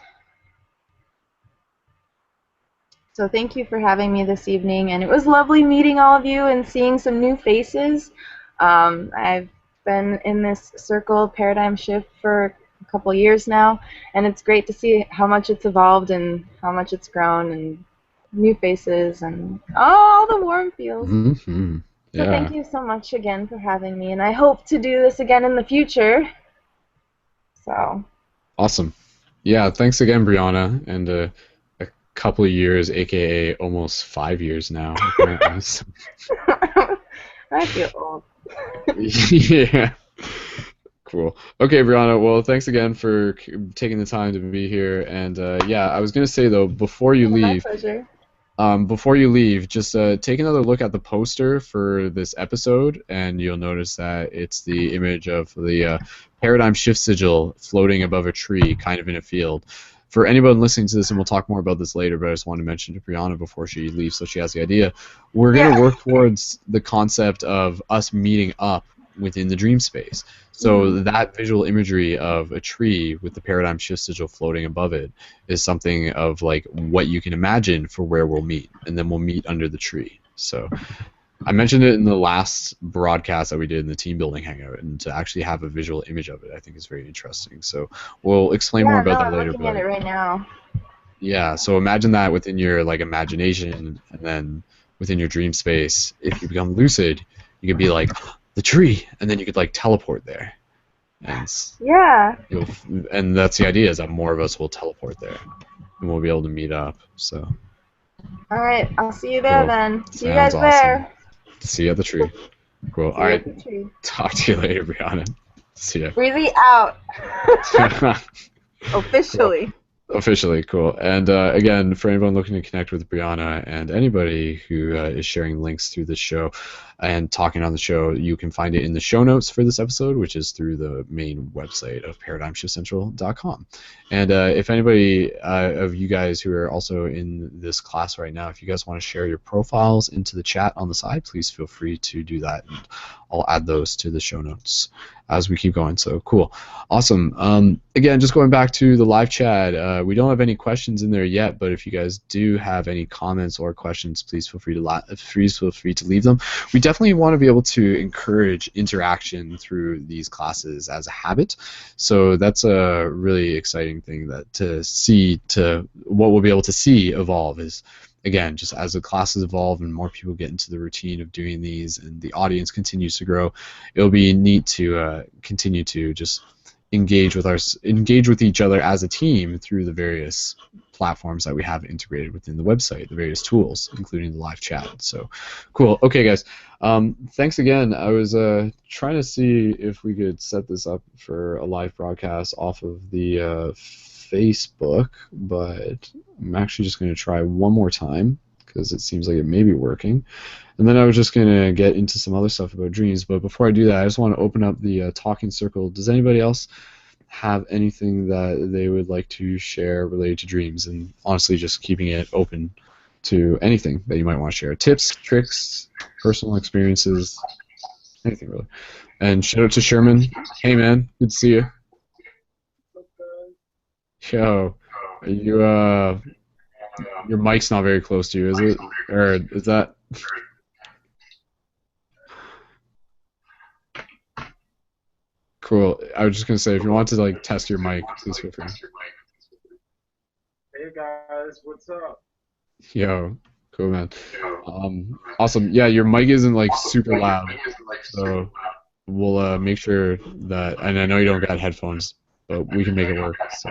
So thank you for having me this evening, and it was lovely meeting all of you and seeing some new faces. I've been in this circle paradigm shift for a couple years now, and it's great to see how much it's evolved and how much it's grown, and new faces and all the warm feels. Mm-hmm. Yeah. So thank you so much again for having me, and I hope to do this again in the future. So awesome. Yeah, thanks again, Brianna, and a couple of years, aka almost 5 years now. I feel old. Yeah. Cool. Okay, Brianna. Well, thanks again for taking the time to be here. And yeah, I was gonna say though, before you leave, my pleasure. Before you leave, just take another look at the poster for this episode, and you'll notice that it's the image of the paradigm shift sigil floating above a tree, kind of in a field. For anyone listening to this, and we'll talk more about this later, but I just wanted to mention to Brianna before she leaves so she has the idea, we're going to work towards the concept of us meeting up within the dream space. So that visual imagery of a tree with the paradigm shift sigil floating above it is something of like what you can imagine for where we'll meet, and then we'll meet under the tree. So I mentioned it in the last broadcast that we did in the team building hangout, and to actually have a visual image of it I think is very interesting. So we'll explain more about that later. I'm looking at it right now. Yeah, so imagine that within your like imagination, and then within your dream space, if you become lucid, you could be like the tree, and then you could like teleport there. And yeah. And that's the idea, is that more of us will teleport there, and we'll be able to meet up. So. All right, I'll see you there then. See you guys awesome. there. See you at the tree. Cool. All right. Talk to you later, Brianna. See ya. Breezy out. Officially. Officially, cool. And again, for anyone looking to connect with Brianna and anybody who is sharing links through this show and talking on the show, you can find it in the show notes for this episode, which is through the main website of paradigmshiftcentral.com. And if anybody of you guys who are also in this class right now, if you guys want to share your profiles into the chat on the side, please feel free to do that. And I'll add those to the show notes as we keep going. So cool. Awesome. Again, just going back to the live chat, we don't have any questions in there yet, but if you guys do have any comments or questions, please feel free to leave them. We definitely want to be able to encourage interaction through these classes as a habit. So that's a really exciting thing to what we'll be able to see evolve is, again, just as the classes evolve and more people get into the routine of doing these and the audience continues to grow, it'll be neat to continue to just engage with each other as a team through the various platforms that we have integrated within the website, the various tools, including the live chat. So cool. Okay, guys. Thanks again. I was trying to see if we could set this up for a live broadcast off of the Facebook, but I'm actually just going to try one more time because it seems like it may be working. And then I was just going to get into some other stuff about dreams, but before I do that, I just want to open up the talking circle. Does anybody else have anything that they would like to share related to dreams? And honestly, just keeping it open to anything that you might want to share. Tips, tricks, personal experiences, anything really. And shout out to Sherman. Hey man, good to see you. Yo, are you your mic's not very close to you, is it? Or is that? Cool. I was just gonna say, if you want to like test your mic, please feel free. Hey guys, what's up? Yo, cool man. Awesome. Yeah, your mic isn't like super loud, so we'll make sure that. And I know you don't got headphones, but we can make it work. So.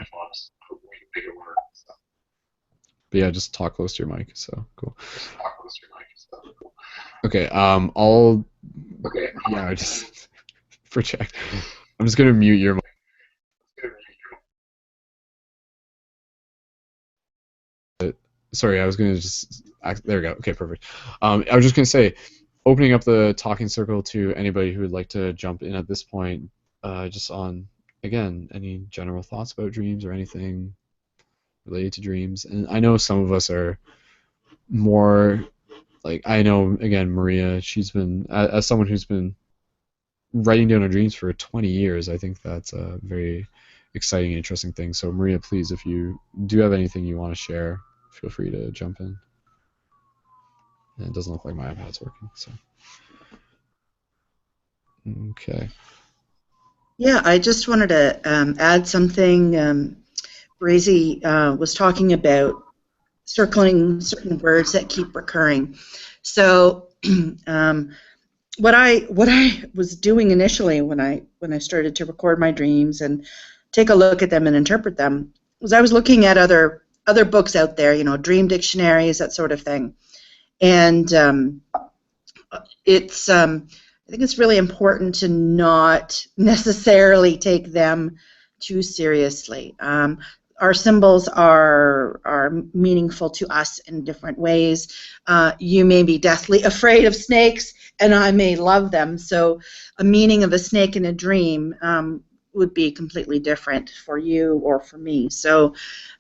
But yeah, just talk close to your mic. So cool. Okay. Yeah, just project. I'm just gonna mute your mic. Sorry, I was gonna just. There we go. Okay, perfect. I was just gonna say, opening up the talking circle to anybody who would like to jump in at this point, just on again any general thoughts about dreams or anything related to dreams. And I know some of us are more like, I know again Maria, she's been as someone who's been writing down her dreams for 20 years. I think that's a very exciting and interesting thing. So Maria, please, if you do have anything you want to share, feel free to jump in. And it doesn't look like my iPad's working, so okay. Yeah, I just wanted to add something. Brazy was talking about circling certain words that keep recurring. So what I was doing initially when I started to record my dreams and take a look at them and interpret them was I was looking at other books out there, you know, dream dictionaries, that sort of thing. And it's I think it's really important to not necessarily take them too seriously. Our symbols are meaningful to us in different ways. You may be deathly afraid of snakes, and I may love them. So a meaning of a snake in a dream would be completely different for you or for me. So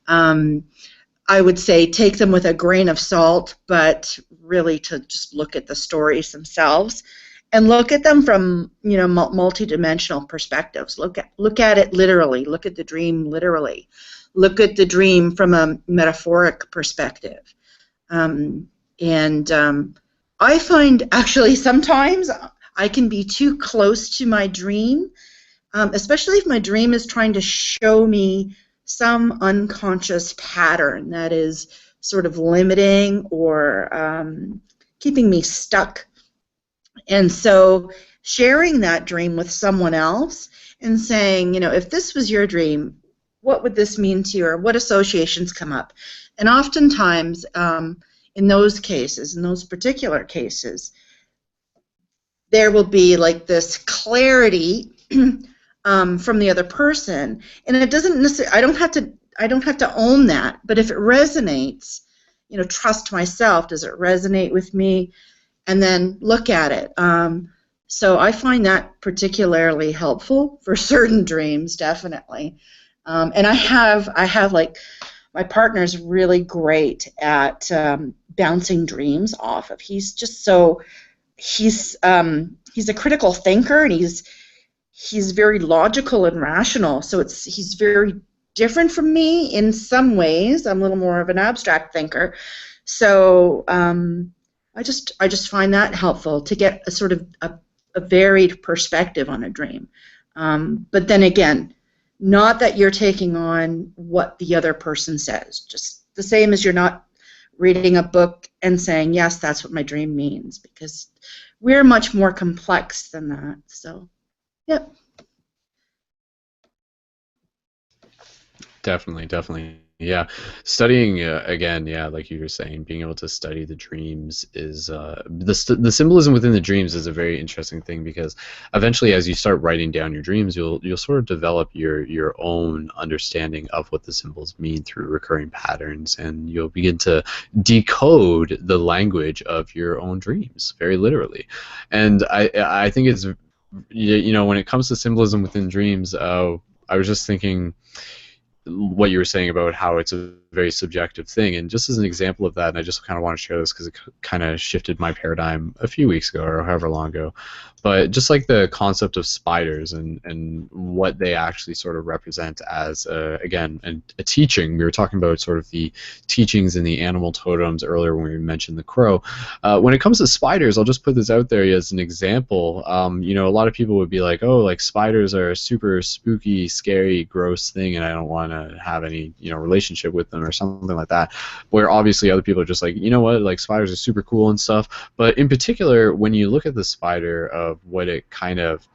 I would say take them with a grain of salt, but really to just look at the stories themselves. And look at them from, you know, multi-dimensional perspectives. Look at it literally. Look at the dream literally. Look at the dream from a metaphoric perspective. I find actually sometimes I can be too close to my dream, especially if my dream is trying to show me some unconscious pattern that is sort of limiting or keeping me stuck. And so sharing that dream with someone else and saying, you know, if this was your dream, what would this mean to you, or what associations come up? And oftentimes in those cases, in those particular cases, there will be like this clarity from the other person. And it doesn't necessarily, I don't have to own that. But if it resonates, trust myself. Does it resonate with me? And then look at it. So I find that particularly helpful for certain dreams, definitely. And I have like, my partner's really great at bouncing dreams off of. He's just so, he's a critical thinker, and he's very logical and rational. So he's very different from me in some ways. I'm a little more of an abstract thinker. So I just find that helpful to get a sort of a varied perspective on a dream. But then again, not that you're taking on what the other person says. Just the same as you're not reading a book and saying, yes, that's what my dream means, because we're much more complex than that. So, yep. Definitely. Yeah. Studying, again, yeah, like you were saying, being able to study the dreams is, the symbolism within the dreams is a very interesting thing, because eventually as you start writing down your dreams, you'll sort of develop your own understanding of what the symbols mean through recurring patterns, and you'll begin to decode the language of your own dreams, very literally. And I think it's, when it comes to symbolism within dreams, I was just thinking what you were saying about how it's a very subjective thing, and just as an example of that, and I just kind of want to share this because it kind of shifted my paradigm a few weeks ago or however long ago, but just like the concept of spiders and what they actually sort of represent as again a teaching. We were talking about sort of the teachings in the animal totems earlier when we mentioned the crow. When it comes to spiders, I'll just put this out there as an example. A lot of people would be like, oh, like spiders are a super spooky, scary, gross thing, and I don't want to have any relationship with them or something like that, where obviously other people are just like, you know what, like spiders are super cool and stuff. But in particular, when you look at the spider of what it kind of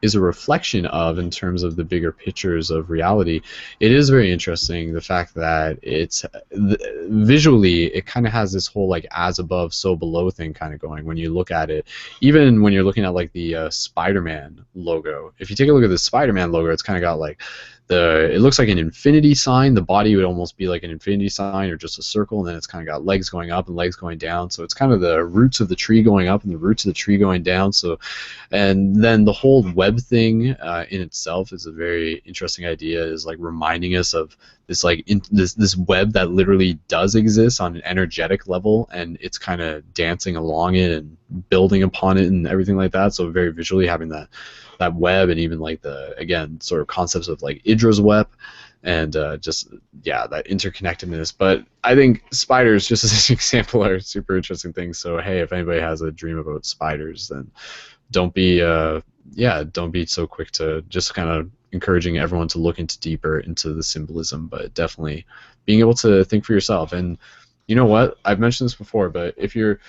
is a reflection of in terms of the bigger pictures of reality, it is very interesting, the fact that it's visually it kind of has this whole like as above so below thing kind of going when you look at it. Even when you're looking at like the Spider-Man logo, if you take a look at the Spider-Man logo, it's kind of got like it looks like an infinity sign. The body would almost be like an infinity sign or just a circle, and then it's kind of got legs going up and legs going down. So it's kind of the roots of the tree going up and the roots of the tree going down. So, and then the whole web thing in itself is a very interesting idea. Is like reminding us of this like this web that literally does exist on an energetic level, and it's kind of dancing along it and building upon it and everything like that. So very visually having that web, and even like the, again, sort of concepts of like Idra's web and just that interconnectedness. But I think spiders, just as an example, are super interesting things. So hey, if anybody has a dream about spiders, then don't be so quick to just kind of encouraging everyone to look deeper into the symbolism, but definitely being able to think for yourself. And you know what, I've mentioned this before, but if you're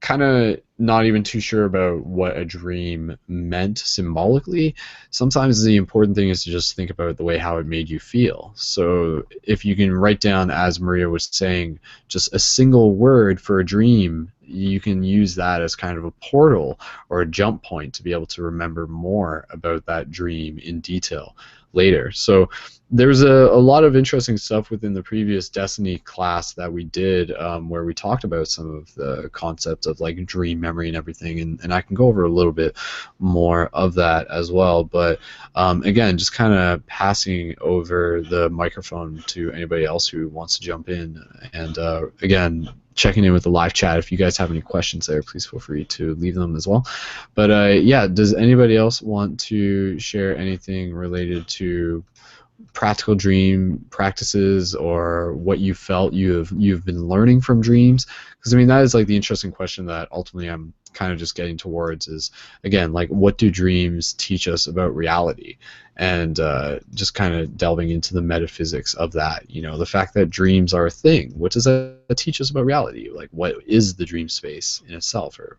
kind of not even too sure about what a dream meant symbolically, sometimes the important thing is to just think about the way how it made you feel. So if you can write down, as Maria was saying, just a single word for a dream, you can use that as kind of a portal or a jump point to be able to remember more about that dream in detail later. So there's a lot of interesting stuff within the previous Destiny class that we did, where we talked about some of the concepts of like dream memory and everything, and I can go over a little bit more of that as well. But again, just kind of passing over the microphone to anybody else who wants to jump in, and again, checking in with the live chat. If you guys have any questions there, please feel free to leave them as well. But does anybody else want to share anything related to practical dream practices, or what you felt you've been learning from dreams? Because I mean, that is like the interesting question that ultimately I'm kind of just getting towards, is again, like, what do dreams teach us about reality? And just kind of delving into the metaphysics of that, the fact that dreams are a thing, what does that teach us about reality? Like, what is the dream space in itself, or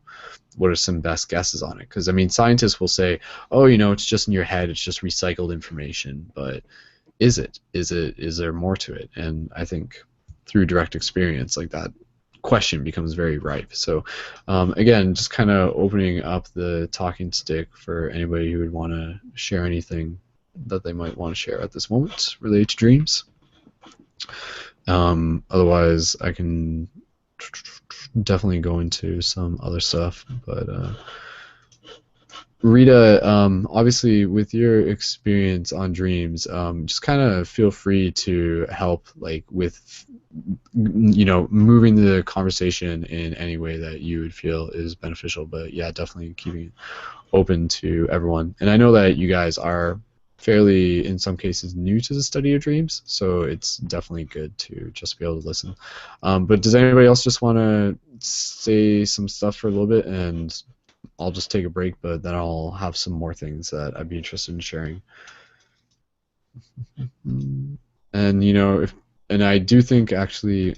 what are some best guesses on it? Because I mean, scientists will say, oh, it's just in your head, it's just recycled information, but is there more to it? And I think through direct experience, like, that question becomes very ripe. So again, just kind of opening up the talking stick for anybody who would want to share anything that they might want to share at this moment related to dreams. Otherwise, I can definitely go into some other stuff. But Rita, obviously, with your experience on dreams, just kind of feel free to help, like with, moving the conversation in any way that you would feel is beneficial. But yeah, definitely keeping it open to everyone. And I know that you guys are fairly, in some cases, new to the study of dreams, so it's definitely good to just be able to listen. But does anybody else just want to say some stuff for a little bit, and I'll just take a break, but then I'll have some more things that I'd be interested in sharing. And and I do think actually,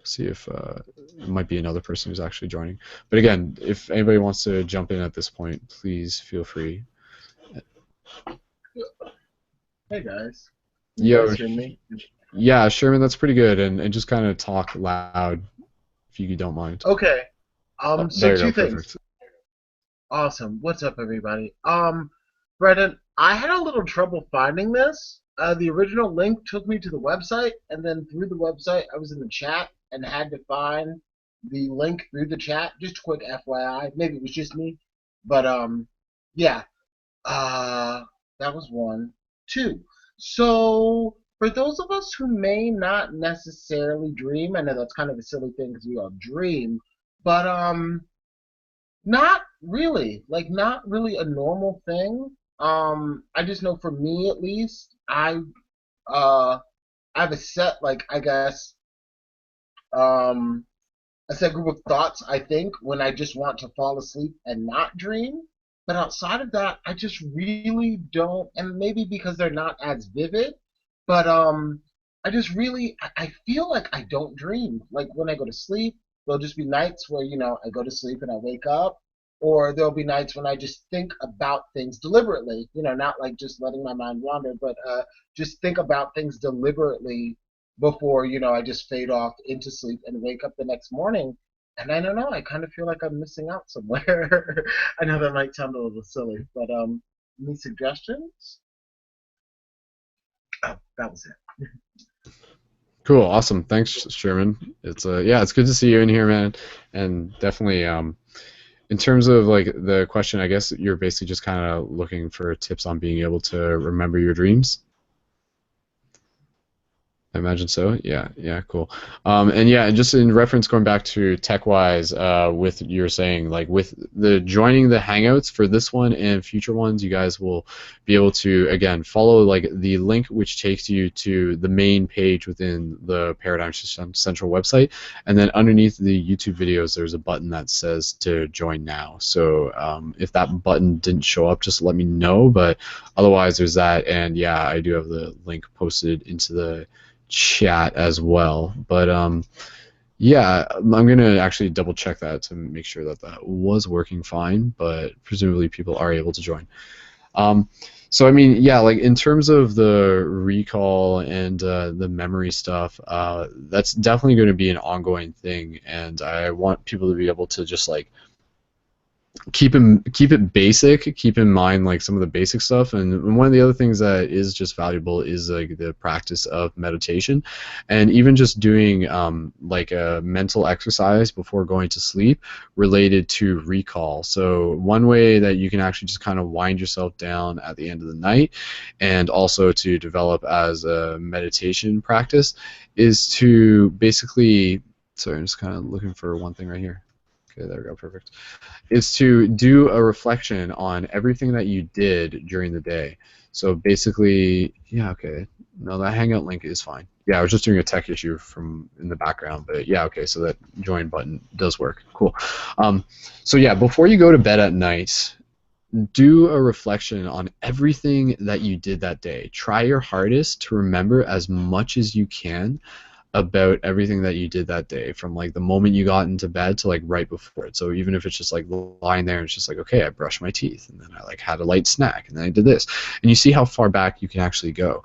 see if it might be another person who's actually joining. But again, if anybody wants to jump in at this point, please feel free. Hey guys. Yo, You hear me? yeah, Sherman, that's pretty good, and just kind of talk loud if you don't mind. Okay. Oh, So there you two go, things. perfect. Awesome. What's up, everybody? Brendan, I had a little trouble finding this. The original link took me to the website, and then through the website, I was in the chat and had to find the link through the chat. Just a quick FYI. Maybe it was just me, but yeah. That was one. Two. So for those of us who may not necessarily dream, I know that's kind of a silly thing because we all dream, but not really. Like not really a normal thing. I just know for me at least, uh I have a set like I guess um a set group of thoughts I think when I just want to fall asleep and not dream. But outside of that, I just really don't, and maybe because they're not as vivid, but I just really I feel like I don't dream. Like when I go to sleep, there'll just be nights where I go to sleep and I wake up, or there'll be nights when I just think about things deliberately. Not like just letting my mind wander, but just think about things deliberately before I just fade off into sleep and wake up the next morning. And I don't know, I kind of feel like I'm missing out somewhere. I know that might sound a little silly, but any suggestions? Oh, that was it. Cool, awesome. Thanks, Sherman. It's it's good to see you in here, man. And definitely, in terms of like the question, I guess you're basically just kind of looking for tips on being able to remember your dreams. I imagine so. Yeah, cool. And just in reference, going back to tech-wise, with you're saying like with the joining the Hangouts for this one and future ones, you guys will be able to again follow like the link which takes you to the main page within the Paradigm Central website, and then underneath the YouTube videos, there's a button that says to join now. So if that button didn't show up, just let me know. But otherwise, there's that, and yeah, I do have the link posted into the chat as well. But yeah, I'm gonna actually double check that to make sure that that was working fine, but presumably people are able to join. So I mean, yeah, like in terms of the recall and the memory stuff, that's definitely going to be an ongoing thing, and I want people to be able to just like keep it basic, keep in mind like some of the basic stuff. And one of the other things that is just valuable is like the practice of meditation, and even just doing like a mental exercise before going to sleep related to recall. So one way that you can actually just kind of wind yourself down at the end of the night, and also to develop as a meditation practice, is to basically, sorry, I'm just kind of looking for one thing right here. Okay, there we go, perfect. Is to do a reflection on everything that you did during the day. So basically, yeah, okay. No, that Hangout link is fine. Yeah, I was just doing a tech issue from in the background, but yeah, okay, so that join button does work. Cool. So yeah, before you go to bed at night, do a reflection on everything that you did that day. Try your hardest to remember as much as you can about everything that you did that day, from like the moment you got into bed to like right before it. So even if it's just like lying there and it's just like, okay, I brushed my teeth and then I like had a light snack and then I did this, and you see how far back you can actually go.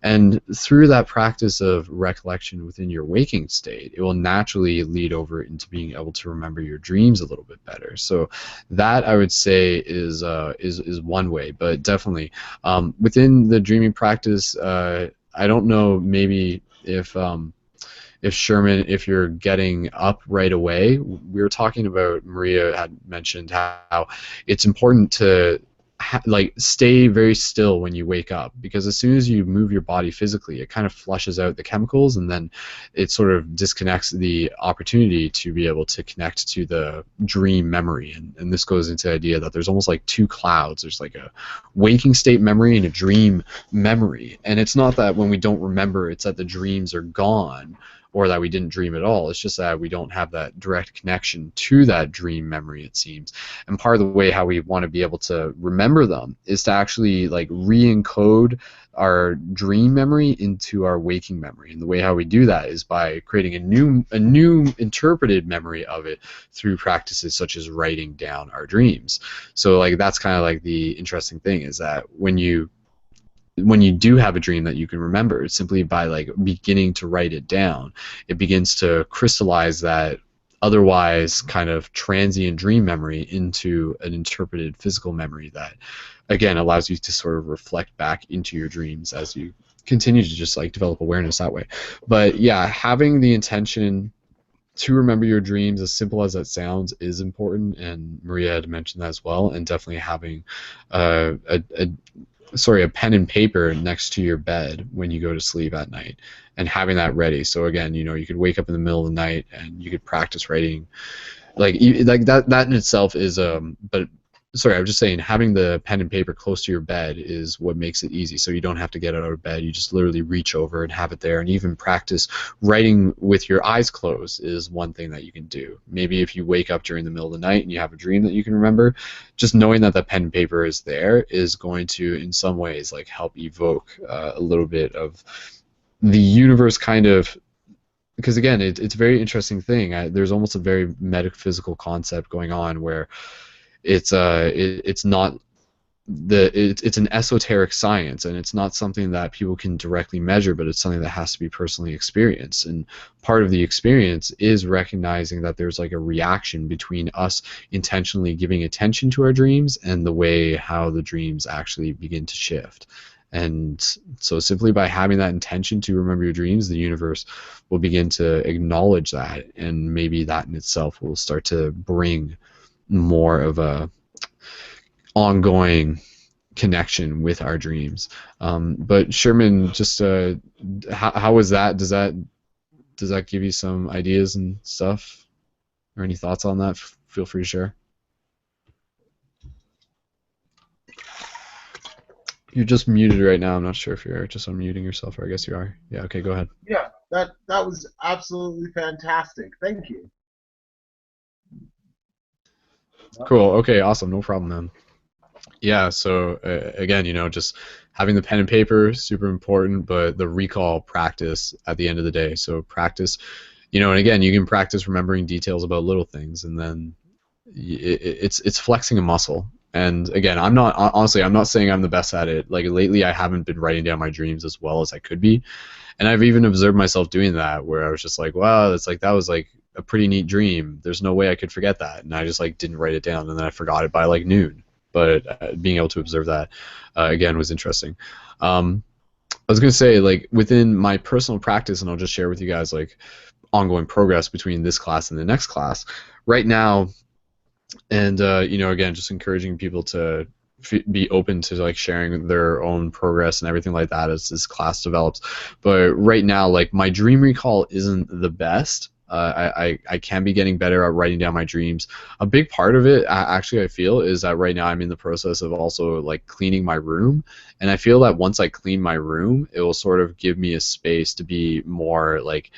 And through that practice of recollection within your waking state, it will naturally lead over into being able to remember your dreams a little bit better. So that, I would say, is one way. But definitely within the dreaming practice, I don't know, maybe if Sherman, if you're getting up right away, we were talking about, Maria had mentioned how it's important to like stay very still when you wake up, because as soon as you move your body physically, it kind of flushes out the chemicals, and then it sort of disconnects the opportunity to be able to connect to the dream memory. And this goes into the idea that there's almost like two clouds. There's like a waking state memory and a dream memory. And it's not that when we don't remember, it's that the dreams are gone or that we didn't dream at all. It's just that we don't have that direct connection to that dream memory, it seems. And part of the way how we want to be able to remember them is to actually like re-encode our dream memory into our waking memory. And the way how we do that is by creating a new interpreted memory of it through practices such as writing down our dreams. So like that's kind of like the interesting thing, is that when you do have a dream that you can remember, simply by like beginning to write it down, it begins to crystallize that otherwise kind of transient dream memory into an interpreted physical memory that, again, allows you to sort of reflect back into your dreams as you continue to just like develop awareness that way. But yeah, having the intention to remember your dreams, as simple as that sounds, is important, and Maria had mentioned that as well. And definitely having a pen and paper next to your bed when you go to sleep at night, and having that ready. So again, you could wake up in the middle of the night and you could practice writing, like that in itself is but sorry, I was just saying, having the pen and paper close to your bed is what makes it easy. So you don't have to get out of bed. You just literally reach over and have it there. And even practice writing with your eyes closed is one thing that you can do. Maybe if you wake up during the middle of the night and you have a dream that you can remember, just knowing that the pen and paper is there is going to, in some ways, like help evoke a little bit of the universe kind of, because again, it's a very interesting thing. There's almost a very metaphysical concept going on where it's not it's an esoteric science, and it's not something that people can directly measure, but it's something that has to be personally experienced. And part of the experience is recognizing that there's like a reaction between us intentionally giving attention to our dreams and the way how the dreams actually begin to shift. And so simply by having that intention to remember your dreams, the universe will begin to acknowledge that, and maybe that in itself will start to bring more of a ongoing connection with our dreams. But Sherman, just how was that? Does that give you some ideas and stuff, or any thoughts on that? Feel free to share. You're just muted right now. I'm not sure if you're just unmuting yourself, or I guess you are. Yeah. Okay. Go ahead. Yeah, that was absolutely fantastic. Thank you. Cool. Okay. Awesome. No problem, man. Yeah. So again, just having the pen and paper, super important, but the recall practice at the end of the day. So practice, and again, you can practice remembering details about little things, and then it's flexing a muscle. And again, I'm not saying I'm the best at it. Like lately, I haven't been writing down my dreams as well as I could be, and I've even observed myself doing that, where I was just like, wow, that was like a pretty neat dream. There's no way I could forget that, and I just like didn't write it down, and then I forgot it by like noon. But being able to observe that again was interesting. I was gonna say, like, within my personal practice, and I'll just share with you guys like ongoing progress between this class and the next class right now. And again, just encouraging people to be open to like sharing their own progress and everything like that as this class develops. But right now, like, my dream recall isn't the best. I can be getting better at writing down my dreams. A big part of it, actually, I feel, is that right now I'm in the process of also like cleaning my room, and I feel that once I clean my room, it will sort of give me a space to be more like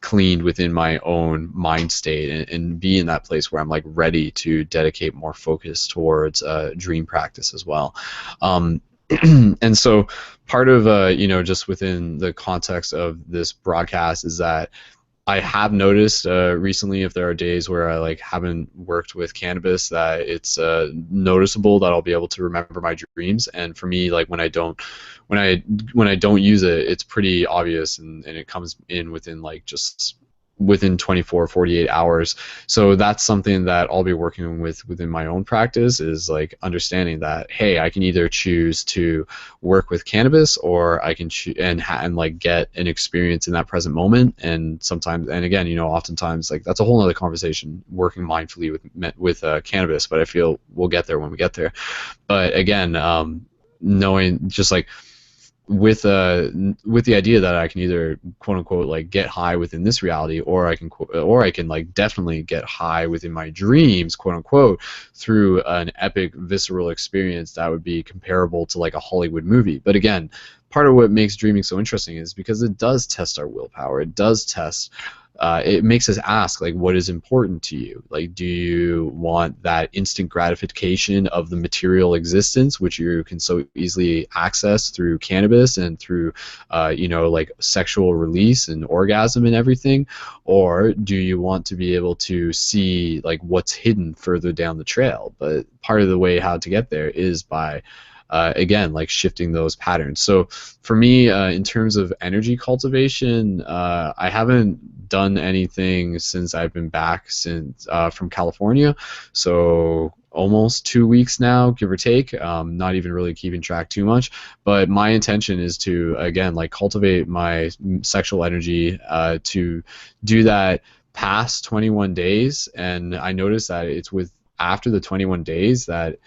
cleaned within my own mind state, and be in that place where I'm like ready to dedicate more focus towards dream practice as well. And so part of just within the context of this broadcast is that I have noticed recently, if there are days where I like haven't worked with cannabis, that it's noticeable that I'll be able to remember my dreams. And for me, like when I don't use it, it's pretty obvious, and it comes in within like just within 24, 48 hours. So that's something that I'll be working with within my own practice, is like understanding that, hey, I can either choose to work with cannabis, or I can and like get an experience in that present moment. And sometimes, and again, oftentimes, like that's a whole other conversation, working mindfully with cannabis, but I feel we'll get there when we get there. But again, knowing just like with the idea that I can either quote unquote like get high within this reality, or I can like definitely get high within my dreams, quote unquote, through an epic visceral experience that would be comparable to like a Hollywood movie. But again, part of what makes dreaming so interesting is because it does test our willpower. It does test it makes us ask, like, what is important to you? Like, do you want that instant gratification of the material existence, which you can so easily access through cannabis and through, like sexual release and orgasm and everything? Or do you want to be able to see, like, what's hidden further down the trail? But part of the way how to get there is by again, like shifting those patterns. So for me, in terms of energy cultivation, I haven't done anything since I've been back from California. So almost 2 weeks now, give or take. Not even really keeping track too much. But my intention is to, again, like cultivate my sexual energy, to do that past 21 days. And I noticed that it's after the 21 days that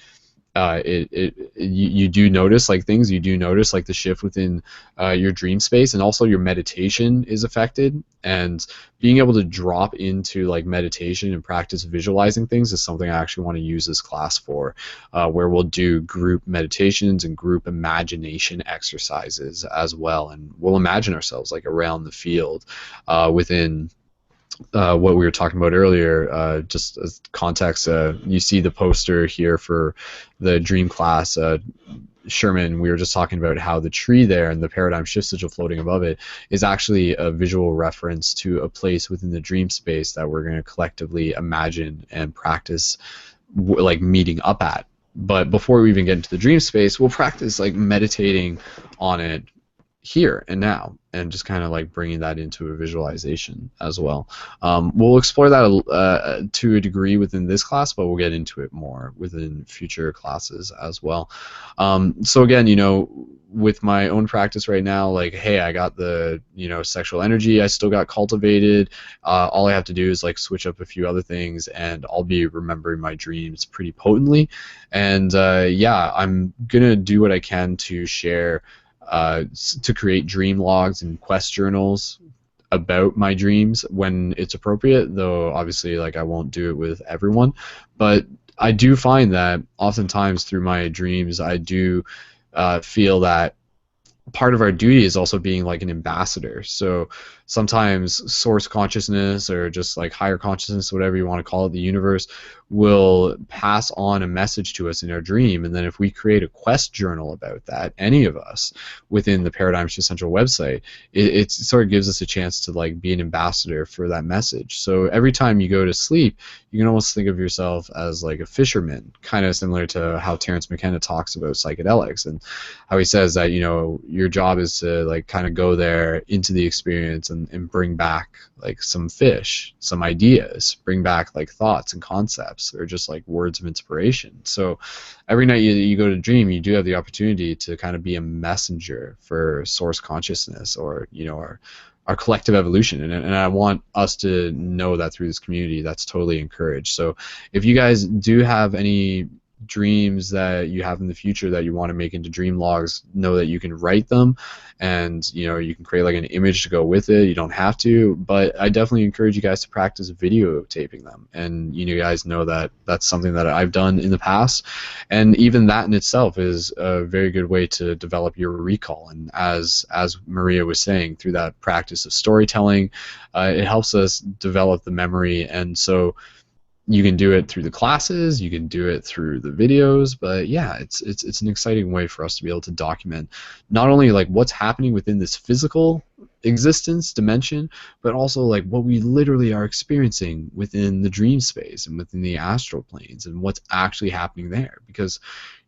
you do notice like things. You do notice like the shift within your dream space, and also your meditation is affected. And being able to drop into like meditation and practice visualizing things is something I actually want to use this class for, where we'll do group meditations and group imagination exercises as well, and we'll imagine ourselves like around the field within what we were talking about earlier. Just as context, you see the poster here for the dream class. Sherman, we were just talking about how the tree there and the paradigm shift sigil floating above it is actually a visual reference to a place within the dream space that we're going to collectively imagine and practice like meeting up at. But before we even get into the dream space, we'll practice like meditating on it here and now, and just kind of like bringing that into a visualization as well. We'll explore that to a degree within this class, but we'll get into it more within future classes as well. So again, with my own practice right now, like, hey, I got the sexual energy, I still got cultivated. All I have to do is like switch up a few other things, and I'll be remembering my dreams pretty potently. And yeah, I'm gonna do what I can to share, to create dream logs and quest journals about my dreams when it's appropriate, though obviously like I won't do it with everyone. But I do find that oftentimes through my dreams I do feel that part of our duty is also being like an ambassador. So sometimes source consciousness, or just like higher consciousness, whatever you want to call it, the universe will pass on a message to us in our dream. And then if we create a quest journal about that, any of us within the Paradigm Shift Central website, it sort of gives us a chance to like be an ambassador for that message. So every time you go to sleep, you can almost think of yourself as like a fisherman, kind of similar to how Terence McKenna talks about psychedelics, and how he says that your job is to like kind of go there into the experience and bring back like some fish, some ideas, bring back like thoughts and concepts, or just like words of inspiration. So every night you go to dream, you do have the opportunity to kind of be a messenger for source consciousness, or our collective evolution. And I want us to know that through this community, that's totally encouraged. So if you guys do have any dreams that you have in the future that you want to make into dream logs, know that you can write them, and you can create like an image to go with it. You don't have to, but I definitely encourage you guys to practice videotaping them. And you guys know that that's something that I've done in the past, and even that in itself is a very good way to develop your recall. And as Maria was saying, through that practice of storytelling, it helps us develop the memory. And so you can do it through the classes, you can do it through the videos, but yeah, it's an exciting way for us to be able to document not only like what's happening within this physical existence dimension, but also like what we literally are experiencing within the dream space and within the astral planes, and what's actually happening there. Because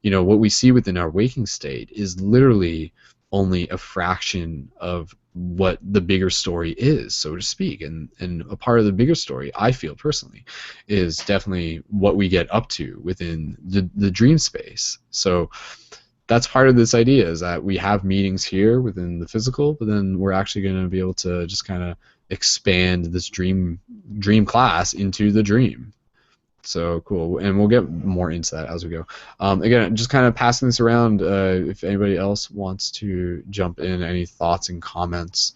what we see within our waking state is literally only a fraction of what the bigger story is, so to speak. And a part of the bigger story, I feel personally, is definitely what we get up to within the dream space. So that's part of this idea, is that we have meetings here within the physical, but then we're actually going to be able to just kind of expand this dream class into the dream. So cool, and we'll get more into that as we go. Again, just kind of passing this around. If anybody else wants to jump in, any thoughts and comments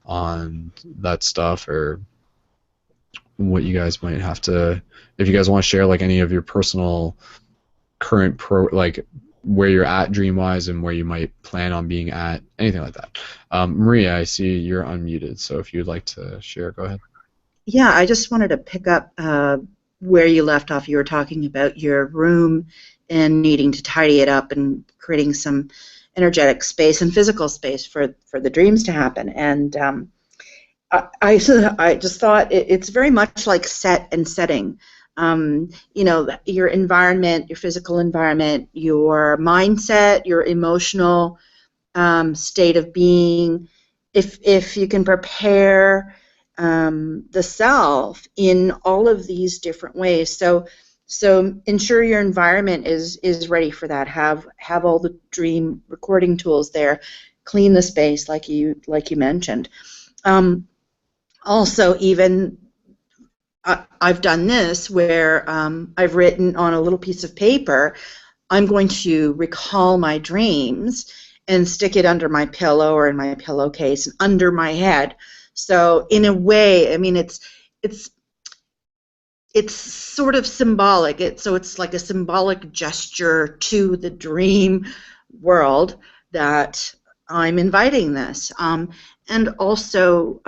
on that stuff, or what you guys might have to, if you guys want to share like any of your personal current like where you're at dream-wise and where you might plan on being at, anything like that. Maria, I see you're unmuted, so if you'd like to share, go ahead. Yeah, I just wanted to pick up where you left off. You were talking about your room and needing to tidy it up and creating some energetic space and physical space for the dreams to happen. And I just thought it's very much like set and setting. You know, your environment, your physical environment, your mindset, your emotional state of being. If you can prepare the self in all of these different ways, so ensure your environment is ready for that. Have all the dream recording tools there. Clean the space, like you mentioned. Also, even I've done this where I've written on a little piece of paper, I'm going to recall my dreams and stick it under my pillow or in my pillowcase and under my head. So in a way, I mean, it's sort of symbolic. So it's like a symbolic gesture to the dream world that I'm inviting this. And also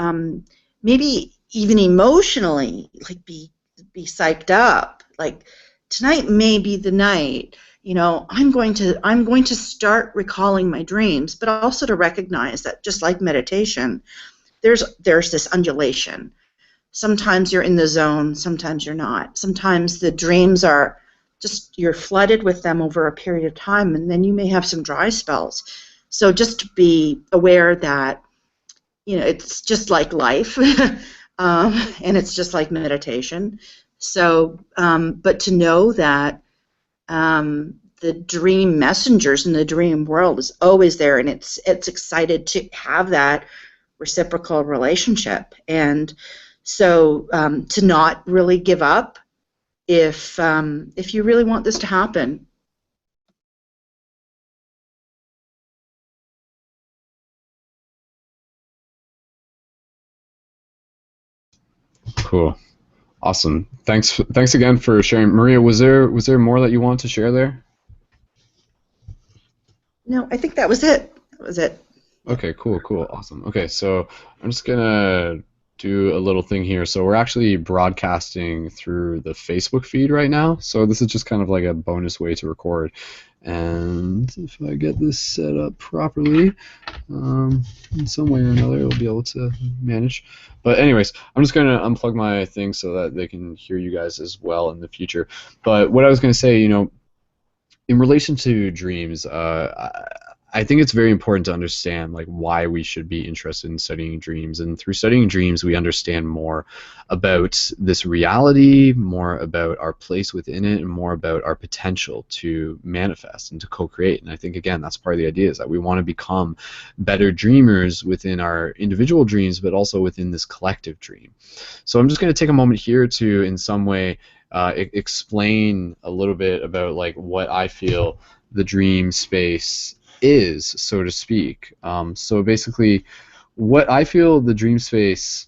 maybe even emotionally, like be psyched up. Like tonight may be the night. You know, I'm going to start recalling my dreams, but also to recognize that just like meditation, there's this undulation. Sometimes you're in the zone, sometimes you're not. Sometimes the dreams are just, you're flooded with them over a period of time, and then you may have some dry spells. So just to be aware that, you know, it's just like life, and it's just like meditation. So, but to know that the dream messengers in the dream world is always there, and it's excited to have that reciprocal relationship. And so to not really give up if you really want this to happen. Cool. Awesome. Thanks again for sharing. Maria, was there more that you wanted to share there? No, I think that was it. That was it. Okay, cool, awesome. Okay, so I'm just gonna do a little thing here. So we're actually broadcasting through the Facebook feed right now. So this is just kind of like a bonus way to record. And if I get this set up properly, in some way or another, it'll be able to manage. But anyways, I'm just going to unplug my thing so that they can hear you guys as well in the future. But what I was going to say, you know, in relation to dreams, I think it's very important to understand like why we should be interested in studying dreams, and through studying dreams we understand more about this reality, more about our place within it, and more about our potential to manifest and to co-create. And I think again that's part of the idea, is that we want to become better dreamers within our individual dreams, but also within this collective dream. So I'm just going to take a moment here to in some way explain a little bit about like what I feel the dream space is, so to speak. So basically, what I feel the dream space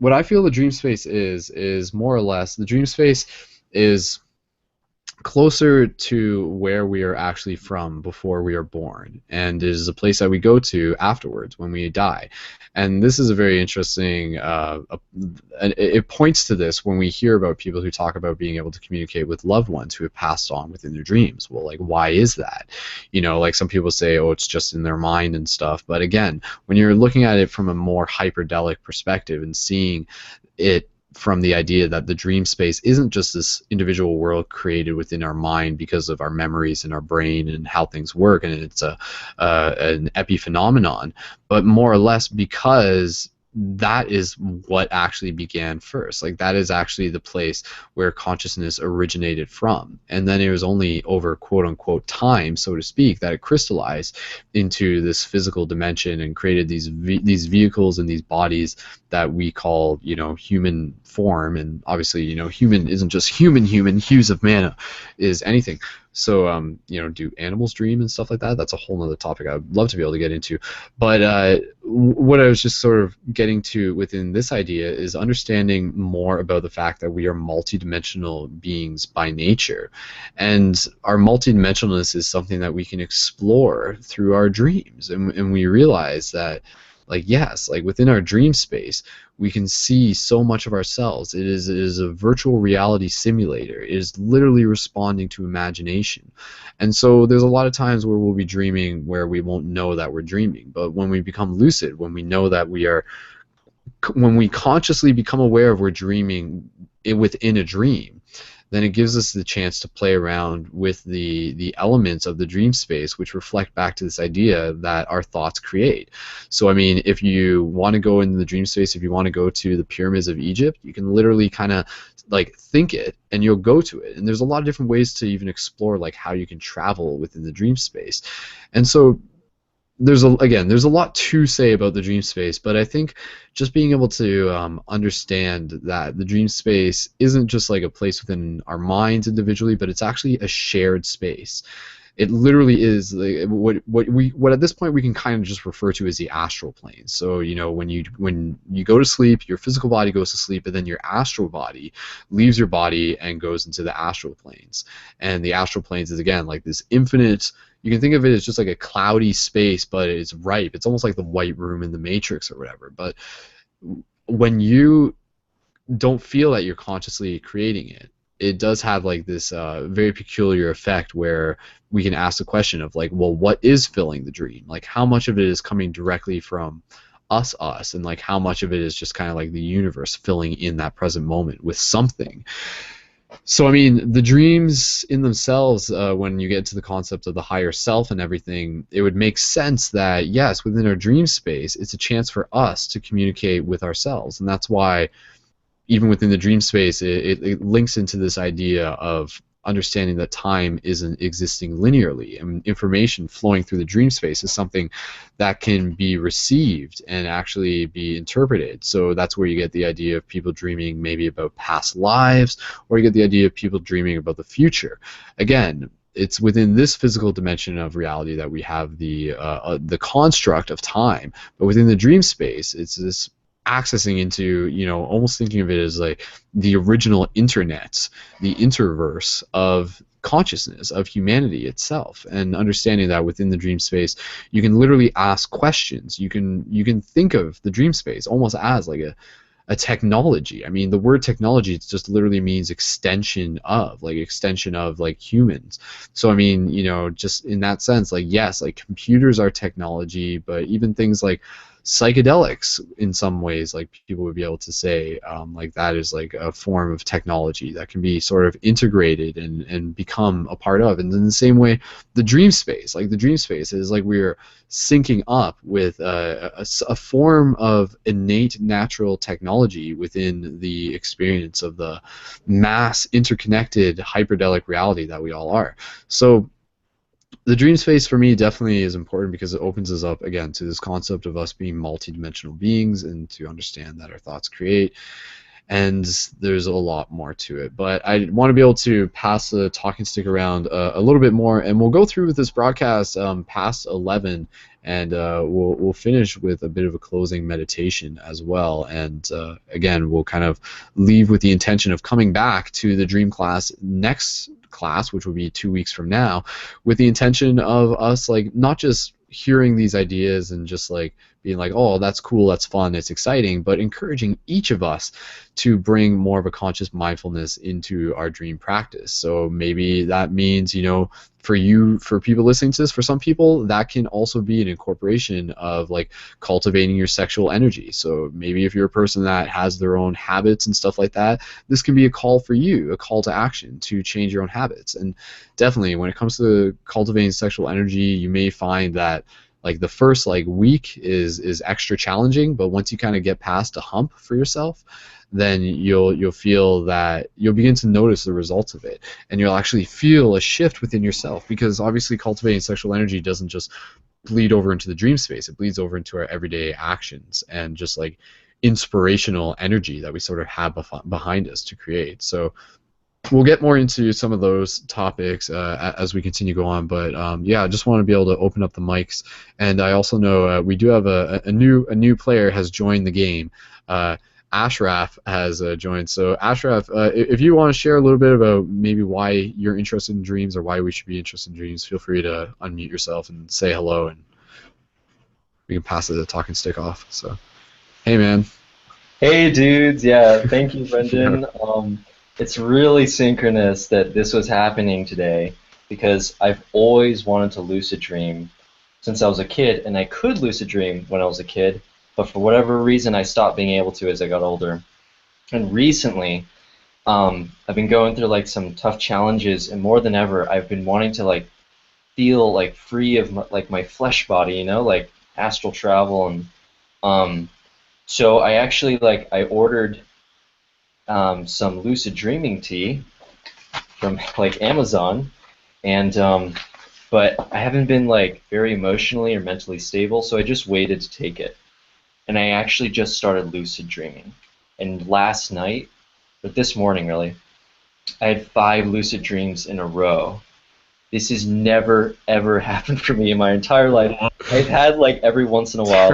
is more or less, the dream space is closer to where we are actually from before we are born, and is a place that we go to afterwards when we die. And this is a very interesting, it points to this when we hear about people who talk about being able to communicate with loved ones who have passed on within their dreams. Well, like, why is that? You know, like some people say, oh, it's just in their mind and stuff. But again, when you're looking at it from a more hyperdelic perspective and seeing it from the idea that the dream space isn't just this individual world created within our mind because of our memories and our brain and how things work, and it's an epiphenomenon, but more or less because that is what actually began first. Like, that is actually the place where consciousness originated from, and then it was only over quote-unquote time, so to speak, that it crystallized into this physical dimension and created these vehicles and these bodies that we call, you know, human form. And obviously, you know, human isn't just human. Hues of mana is anything. So, you know, do animals dream and stuff like that? That's a whole other topic I'd love to be able to get into. But what I was just sort of getting to within this idea is understanding more about the fact that we are multidimensional beings by nature. And our multidimensionalness is something that we can explore through our dreams. And we realize that, like, yes, like within our dream space, we can see so much of ourselves. It is a virtual reality simulator. It is literally responding to imagination. And so there's a lot of times where we'll be dreaming where we won't know that we're dreaming. But when we become lucid, when we know that when we consciously become aware of we're dreaming within a dream, then it gives us the chance to play around with the elements of the dream space, which reflect back to this idea that our thoughts create. So, I mean, if you want to go into the dream space, if you want to go to the pyramids of Egypt, you can literally kind of like think it and you'll go to it. And there's a lot of different ways to even explore like how you can travel within the dream space. And so there's a lot to say about the dream space, but I think just being able to understand that the dream space isn't just like a place within our minds individually, but it's actually a shared space. It literally is like, what at this point we can kind of just refer to as the astral plane. So, you know, when you go to sleep, your physical body goes to sleep, and then your astral body leaves your body and goes into the astral planes. And the astral planes is, again, like this infinite. You can think of it as just like a cloudy space, but it's ripe. It's almost like the white room in the Matrix or whatever. But when you don't feel that you're consciously creating it, it does have like this very peculiar effect where we can ask the question of like, well, what is filling the dream? Like, how much of it is coming directly from us, and like how much of it is just kind of like the universe filling in that present moment with something. So, I mean, the dreams in themselves, when you get to the concept of the higher self and everything, it would make sense that, yes, within our dream space, it's a chance for us to communicate with ourselves. And that's why, even within the dream space, it links into this idea of understanding that time isn't existing linearly, and information flowing through the dream space is something that can be received and actually be interpreted. So that's where you get the idea of people dreaming maybe about past lives, or you get the idea of people dreaming about the future. Again, it's within this physical dimension of reality that we have the construct of time, but within the dream space, it's this accessing into, you know, almost thinking of it as like the original internet, the interverse of consciousness, of humanity itself, and understanding that within the dream space you can literally ask questions. You can think of the dream space almost as like a technology. I mean, the word technology, it just literally means extension of like humans. So, I mean, you know, just in that sense, like, yes, like computers are technology, but even things like psychedelics, in some ways, like people would be able to say, like that is like a form of technology that can be sort of integrated and become a part of. And in the same way, the dream space is like we're syncing up with a form of innate natural technology within the experience of the mass interconnected hyperdelic reality that we all are. So the dream space for me definitely is important because it opens us up again to this concept of us being multidimensional beings and to understand that our thoughts create. And there's a lot more to it, but I want to be able to pass the talking stick around a little bit more, and we'll go through with this broadcast past 11, and we'll finish with a bit of a closing meditation as well. And again, we'll kind of leave with the intention of coming back to the dream class next class, which will be 2 weeks from now, with the intention of us like not just hearing these ideas and just like being like, oh, that's cool, that's fun, it's exciting, but encouraging each of us to bring more of a conscious mindfulness into our dream practice. So maybe that means, for people listening to this, for some people, that can also be an incorporation of like cultivating your sexual energy. So maybe if you're a person that has their own habits and stuff like that, this can be a call for you, a call to action to change your own habits. And definitely when it comes to cultivating sexual energy, you may find that like the first like week is extra challenging, but once you kind of get past a hump for yourself, then you'll feel that you'll begin to notice the results of it, and you'll actually feel a shift within yourself, because obviously cultivating sexual energy doesn't just bleed over into the dream space, it bleeds over into our everyday actions and just like inspirational energy that we sort of have behind us to create. So we'll get more into some of those topics as we continue to go on, but yeah, I just want to be able to open up the mics. And I also know we do have a new player has joined the game. Ashraf has joined. So Ashraf, if you want to share a little bit about maybe why you're interested in dreams or why we should be interested in dreams, feel free to unmute yourself and say hello, and we can pass the talking stick off. So, hey man. Hey dudes, yeah, thank you, Brendan. It's really synchronous that this was happening today, because I've always wanted to lucid dream since I was a kid, and I could lucid dream when I was a kid, but for whatever reason I stopped being able to as I got older. And recently, I've been going through like some tough challenges, and more than ever, I've been wanting to like feel like free of my flesh body, like astral travel. And so I actually I ordered some lucid dreaming tea from like Amazon, and but I haven't been like very emotionally or mentally stable, so I just waited to take it. And I actually just started lucid dreaming. And last night, or this morning really, I had 5 lucid dreams in a row. This has never ever happened for me in my entire life. I've had like every once in a while,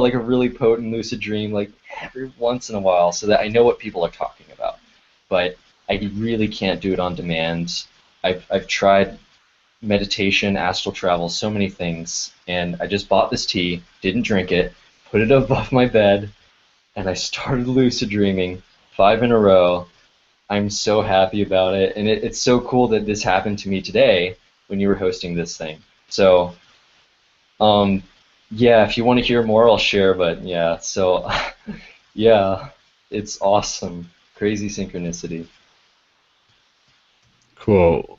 like a really potent lucid dream, like every once in a while, so that I know what people are talking about. But I really can't do it on demand. I've tried meditation, astral travel, so many things, and I just bought this tea, didn't drink it, put it above my bed, and I started lucid dreaming 5 in a row. I'm so happy about it, and it's so cool that this happened to me today when you were hosting this thing. So, yeah, if you want to hear more, I'll share, but yeah, so, yeah, it's awesome. Crazy synchronicity. Cool.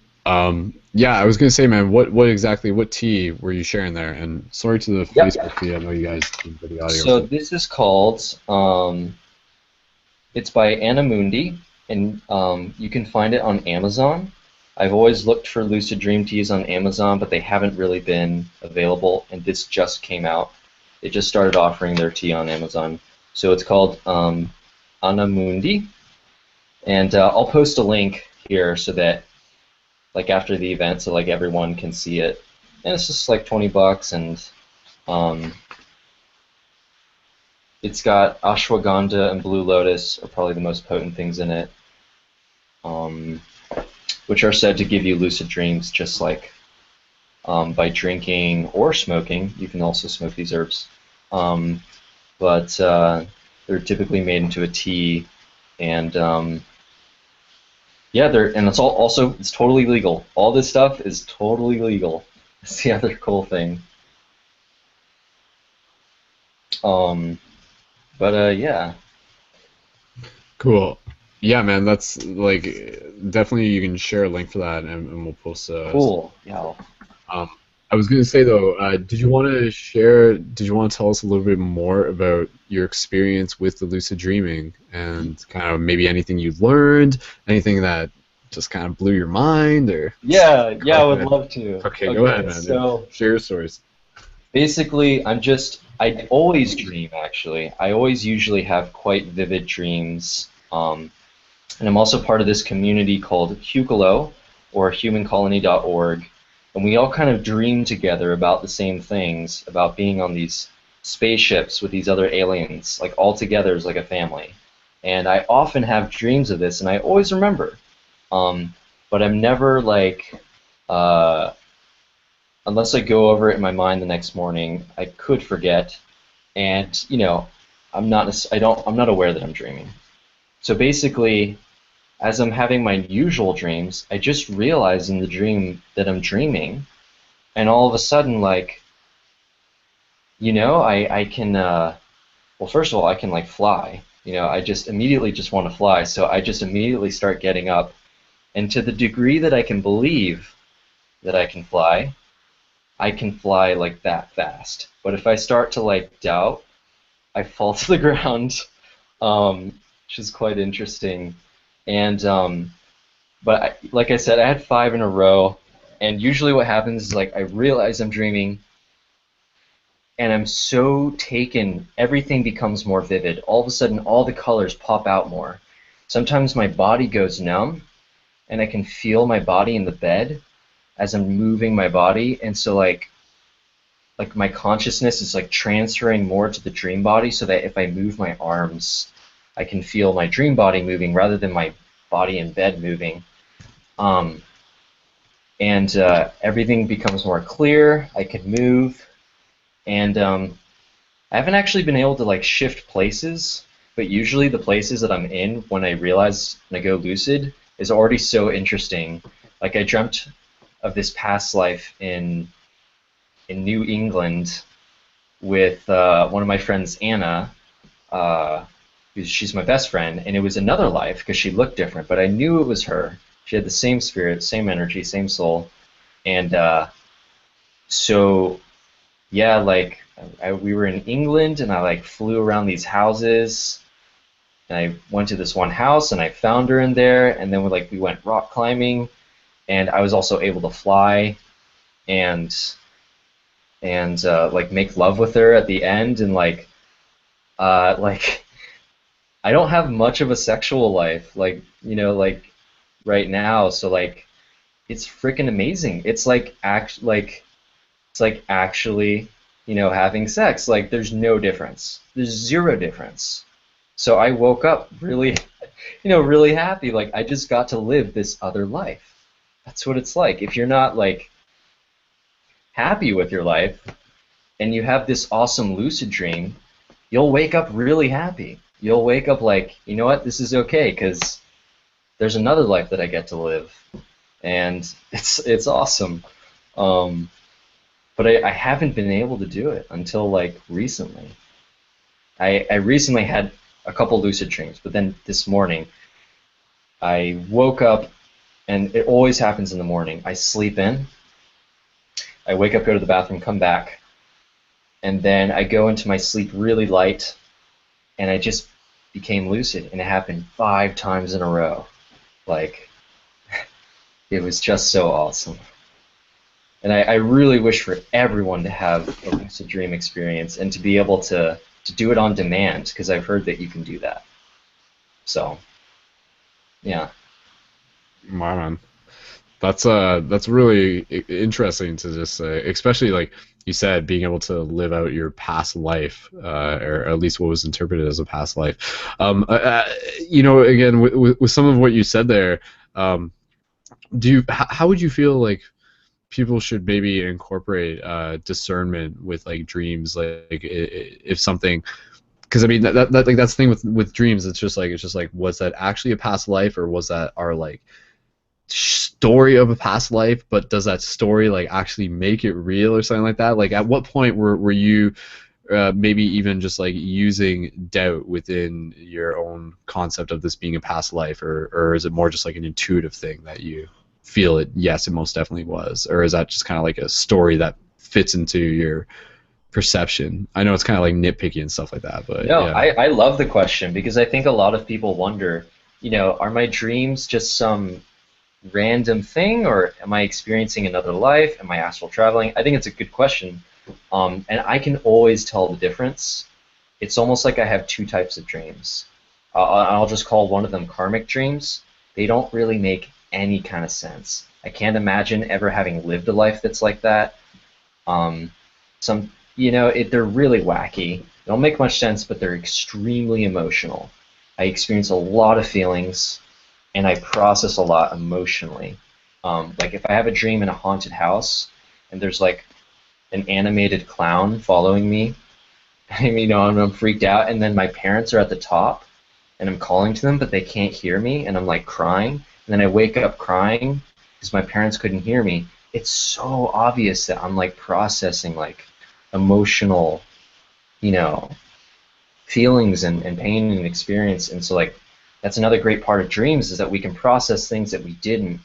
Yeah, I was gonna say, man, what tea were you sharing there? And sorry to the Facebook feed, I know you guys did the audio. So this is called, it's by Anna Mundi, and you can find it on Amazon. I've always looked for lucid dream teas on Amazon, but they haven't really been available, and this just came out. They just started offering their tea on Amazon. So it's called Anna Mundi, and I'll post a link here so that like after the event, so like everyone can see it. And it's just like $20, and it's got ashwagandha and blue lotus are probably the most potent things in it, which are said to give you lucid dreams, just like by drinking or smoking. You can also smoke these herbs, but they're typically made into a tea, and yeah, it's totally legal. All this stuff is totally legal. That's the other cool thing. But yeah. Cool. Yeah, man, that's like definitely you can share a link for that, and we'll post. Cool. Yeah. I was gonna say though, did you want to tell us a little bit more about your experience with the lucid dreaming, and kind of maybe anything you learned, anything that just kind of blew your mind, or? Yeah, I would love to. Okay, go ahead, man. So, share your stories. Basically, I always dream, actually. I always usually have quite vivid dreams. And I'm also part of this community called Hucolo, or humancolony.org. And we all kind of dream together about the same things, about being on these spaceships with these other aliens, like all together as like a family. And I often have dreams of this, and I always remember. But I'm never like, unless I go over it in my mind the next morning, I could forget, and I'm not aware that I'm dreaming. So basically, as I'm having my usual dreams, I just realize in the dream that I'm dreaming, and all of a sudden, like, I can, well, first of all, I can like fly. I just immediately just want to fly, so I just immediately start getting up, and to the degree that I can believe that I can fly like that fast. But if I start to like doubt, I fall to the ground, which is quite interesting. And but like I said, I had 5 in a row, and usually what happens is like I realize I'm dreaming, and I'm so taken, everything becomes more vivid. All of a sudden, all the colors pop out more. Sometimes my body goes numb, and I can feel my body in the bed as I'm moving my body, and so like my consciousness is like transferring more to the dream body, so that if I move my arms, I can feel my dream body moving rather than my body in bed moving. Um, and everything becomes more clear. I can move, and I haven't actually been able to like shift places, but usually the places that I'm in when I go lucid is already so interesting. Like I dreamt of this past life in New England with one of my friends, Anna. Uh, she's my best friend, and it was another life because she looked different, but I knew it was her. She had the same spirit, same energy, same soul, and so yeah, like we were in England, and I like flew around these houses, and I went to this one house, and I found her in there, and then we went rock climbing, and I was also able to fly, and like make love with her at the end, and like I don't have much of a sexual life, like like right now, so like it's freaking amazing. It's like actually, having sex. Like there's no difference. There's zero difference. So I woke up really, really happy. Like I just got to live this other life. That's what it's like. If you're not like happy with your life and you have this awesome lucid dream, you'll wake up really happy. You'll wake up like, you know what, this is okay because there's another life that I get to live, and it's awesome. Um, but I haven't been able to do it until like recently. I recently had a couple lucid dreams, but then this morning I woke up, and it always happens in the morning. I sleep in, I wake up, go to the bathroom, come back, and then I go into my sleep really light, and I just became lucid, and it happened 5 times in a row. Like, it was just so awesome. And I really wish for everyone to have a lucid dream experience and to be able to do it on demand, because I've heard that you can do that. So, yeah. Wow, man. That's really interesting to just say, especially like you said, being able to live out your past life, or at least what was interpreted as a past life. Again, with some of what you said there, how would you feel like people should maybe incorporate discernment with like dreams, like if something, because I mean that like that's the thing with dreams, it's just like was that actually a past life, or was that our like story of a past life, but does that story like actually make it real or something like that? Like at what point were you maybe even just like using doubt within your own concept of this being a past life, or is it more just like an intuitive thing that you feel it, yes, it most definitely was, or is that just kind of like a story that fits into your perception? I know it's kind of like nitpicky and stuff like that, but No, yeah. I love the question, because I think a lot of people wonder, are my dreams just some random thing, or am I experiencing another life? Am I astral traveling? I think it's a good question. And I can always tell the difference. It's almost like I have 2 types of dreams. I'll just call one of them karmic dreams. They don't really make any kind of sense. I can't imagine ever having lived a life that's like that. Um, they're really wacky. They don't make much sense, but they're extremely emotional. I experience a lot of feelings, and I process a lot emotionally. Like if I have a dream in a haunted house, and there's like an animated clown following me. I mean, I'm freaked out, and then my parents are at the top, and I'm calling to them, but they can't hear me, and I'm like crying, and then I wake up crying because my parents couldn't hear me. It's so obvious that I'm like processing like emotional, you know, feelings and pain and experience, and so like that's another great part of dreams is that we can process things that we didn't,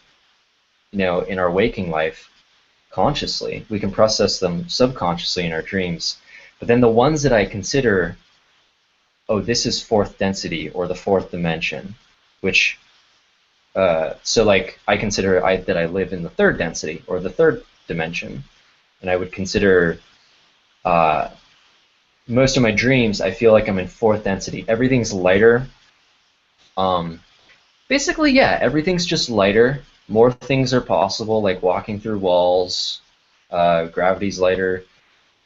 in our waking life consciously. We can process them subconsciously in our dreams. But then the ones that I consider, oh, this is fourth density or the fourth dimension, which, so like I consider that I live in the third density or the third dimension, and I would consider most of my dreams, I feel like I'm in fourth density. Everything's lighter. Basically, yeah, everything's just lighter. More things are possible, like walking through walls, gravity's lighter,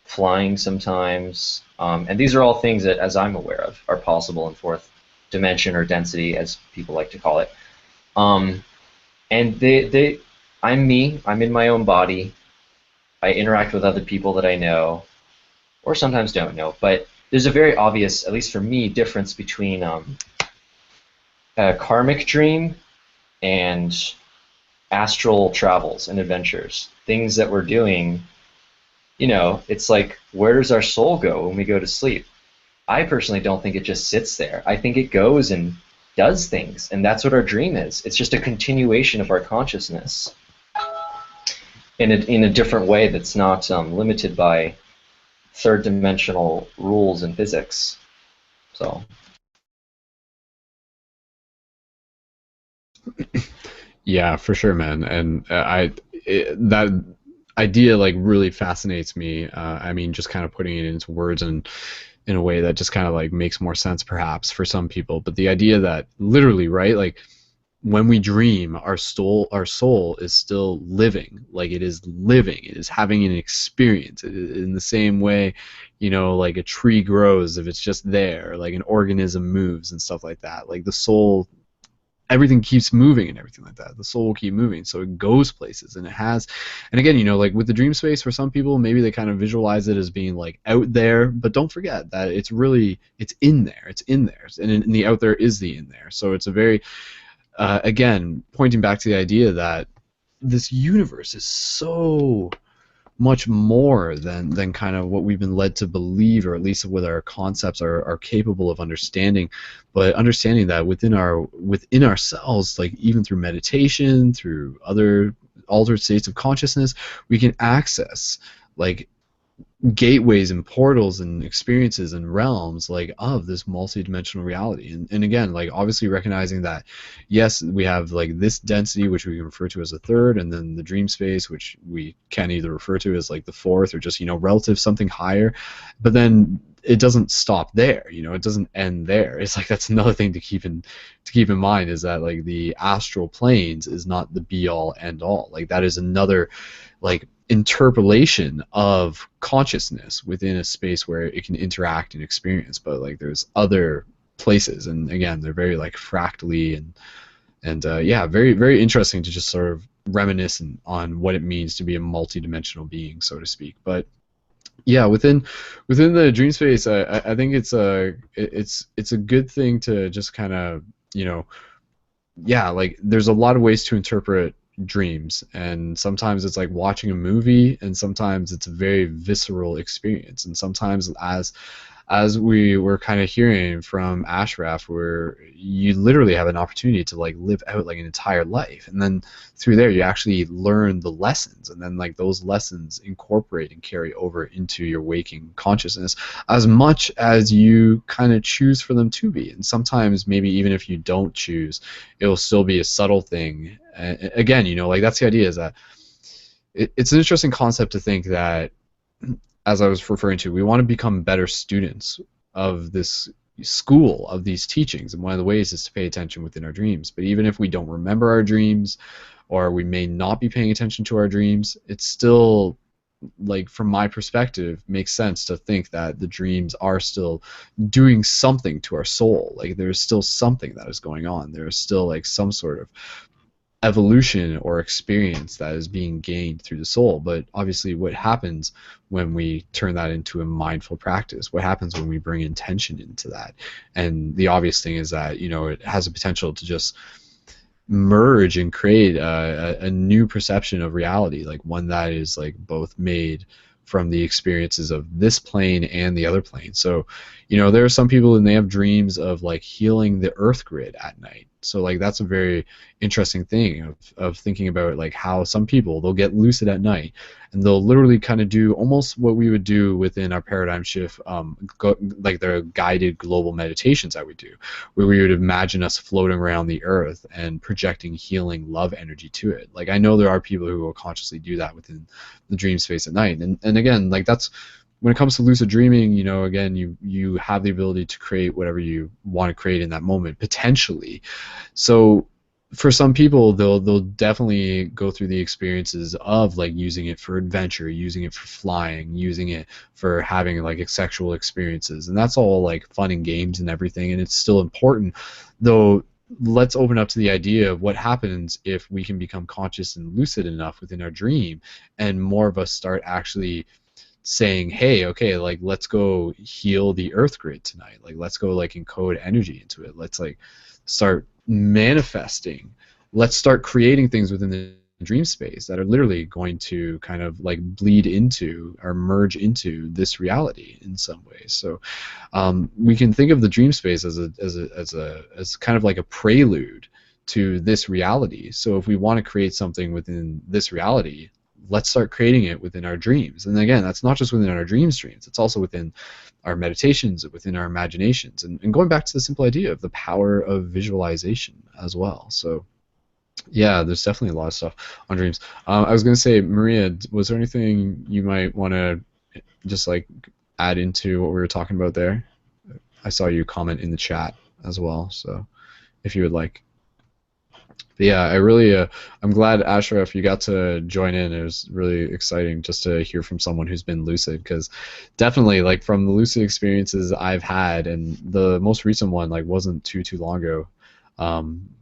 flying sometimes, and these are all things that, as I'm aware of, are possible in fourth dimension or density, as people like to call it. And I'm me. I'm in my own body. I interact with other people that I know, or sometimes don't know. But there's a very obvious, at least for me, difference between a karmic dream and astral travels and adventures. Things that we're doing. It's like, where does our soul go when we go to sleep? I personally don't think it just sits there. I think it goes and does things, and that's what our dream is. It's just a continuation of our consciousness in a different way that's not limited by third-dimensional rules in physics. So. Yeah, for sure, man. And that idea like really fascinates me. I mean, just kind of putting it into words and in a way that just kind of like makes more sense perhaps for some people. But the idea that literally, right, like when we dream, our soul is still living. Like it is living. It is having an experience in the same way, like a tree grows if it's just there, like an organism moves and stuff like that. Like the soul, everything keeps moving and everything like that. The soul will keep moving, so it goes places, and it has. And again, like with the dream space, for some people, maybe they kind of visualize it as being like out there, but don't forget that it's in there. It's in there, and in the out there is the in there. So it's a very, again, pointing back to the idea that this universe is so much more than kind of what we've been led to believe, or at least what our concepts are capable of understanding. But understanding that within ourselves, like even through meditation, through other altered states of consciousness, we can access like gateways and portals and experiences and realms like of this multi-dimensional reality. And again, like obviously recognizing that yes, we have like this density which we can refer to as a third, and then the dream space which we can either refer to as like the fourth, or just relative something higher. But then it doesn't stop there, it doesn't end there. It's like that's another thing to keep in mind, is that like the astral planes is not the be all end all. Like that is another like interpolation of consciousness within a space where it can interact and experience. But like there's other places, and again, they're very like fractally and yeah, very, very interesting to just sort of reminisce on what it means to be a multi-dimensional being, so to speak. But yeah, within the dream space, I think it's a good thing to just kind of yeah, like there's a lot of ways to interpret dreams, and sometimes it's like watching a movie, and sometimes it's a very visceral experience, and sometimes as we were kind of hearing from Ashraf, where you literally have an opportunity to like live out like an entire life, and then through there you actually learn the lessons, and then like those lessons incorporate and carry over into your waking consciousness as much as you kind of choose for them to be. And sometimes maybe even if you don't choose, it'll still be a subtle thing. And again, like that's the idea, is that it's an interesting concept to think that, as I was referring to, we want to become better students of this school, of these teachings, and one of the ways is to pay attention within our dreams. But even if we don't remember our dreams, or we may not be paying attention to our dreams, it's still, like from my perspective, makes sense to think that the dreams are still doing something to our soul. Like there's still something that is going on. There's still like some sort of evolution or experience that is being gained through the soul. But obviously, what happens when we turn that into a mindful practice? What happens when we bring intention into that? And the obvious thing is that, you know, it has a potential to just merge and create a new perception of reality, like one that is like both made from the experiences of this plane and the other plane. So, you know, there are some people and they have dreams of like healing the earth grid at night. So like that's a very interesting thing of thinking about like how some people, they'll get lucid at night and they'll literally kind of do almost what we would do within our paradigm shift, like the guided global meditations that we do, where we would imagine us floating around the earth and projecting healing love energy to it. Like I know there are people who will consciously do that within the dream space at night. And again, like that's when it comes to lucid dreaming, you know, again, you have the ability to create whatever you want to create in that moment, potentially. So for some people, they'll definitely go through the experiences of like using it for adventure, using it for flying, using it for having like sexual experiences, and that's all like fun and games and everything, and it's still important. Though let's open up to the idea of what happens if we can become conscious and lucid enough within our dream, and more of us start actually saying, hey, okay, like let's go heal the earth grid tonight, like let's go like encode energy into it, let's like start manifesting, let's start creating things within the dream space that are literally going to kind of like bleed into or merge into this reality in some ways. So we can think of the dream space as kind of like a prelude to this reality. So if we want to create something within this reality, let's start creating it within our dreams. And again, that's not just within our dreams, it's also within our meditations, within our imaginations, and going back to the simple idea of the power of visualization as well. So yeah, there's definitely a lot of stuff on dreams. I was going to say, Maria, was there anything you might want to just like add into what we were talking about there? I saw you comment in the chat as well, so if you would like. But yeah, I really, I'm glad, Ashraf, you got to join in. It was really exciting just to hear from someone who's been lucid, because definitely, like, from the lucid experiences I've had, and the most recent one, like, wasn't too long ago.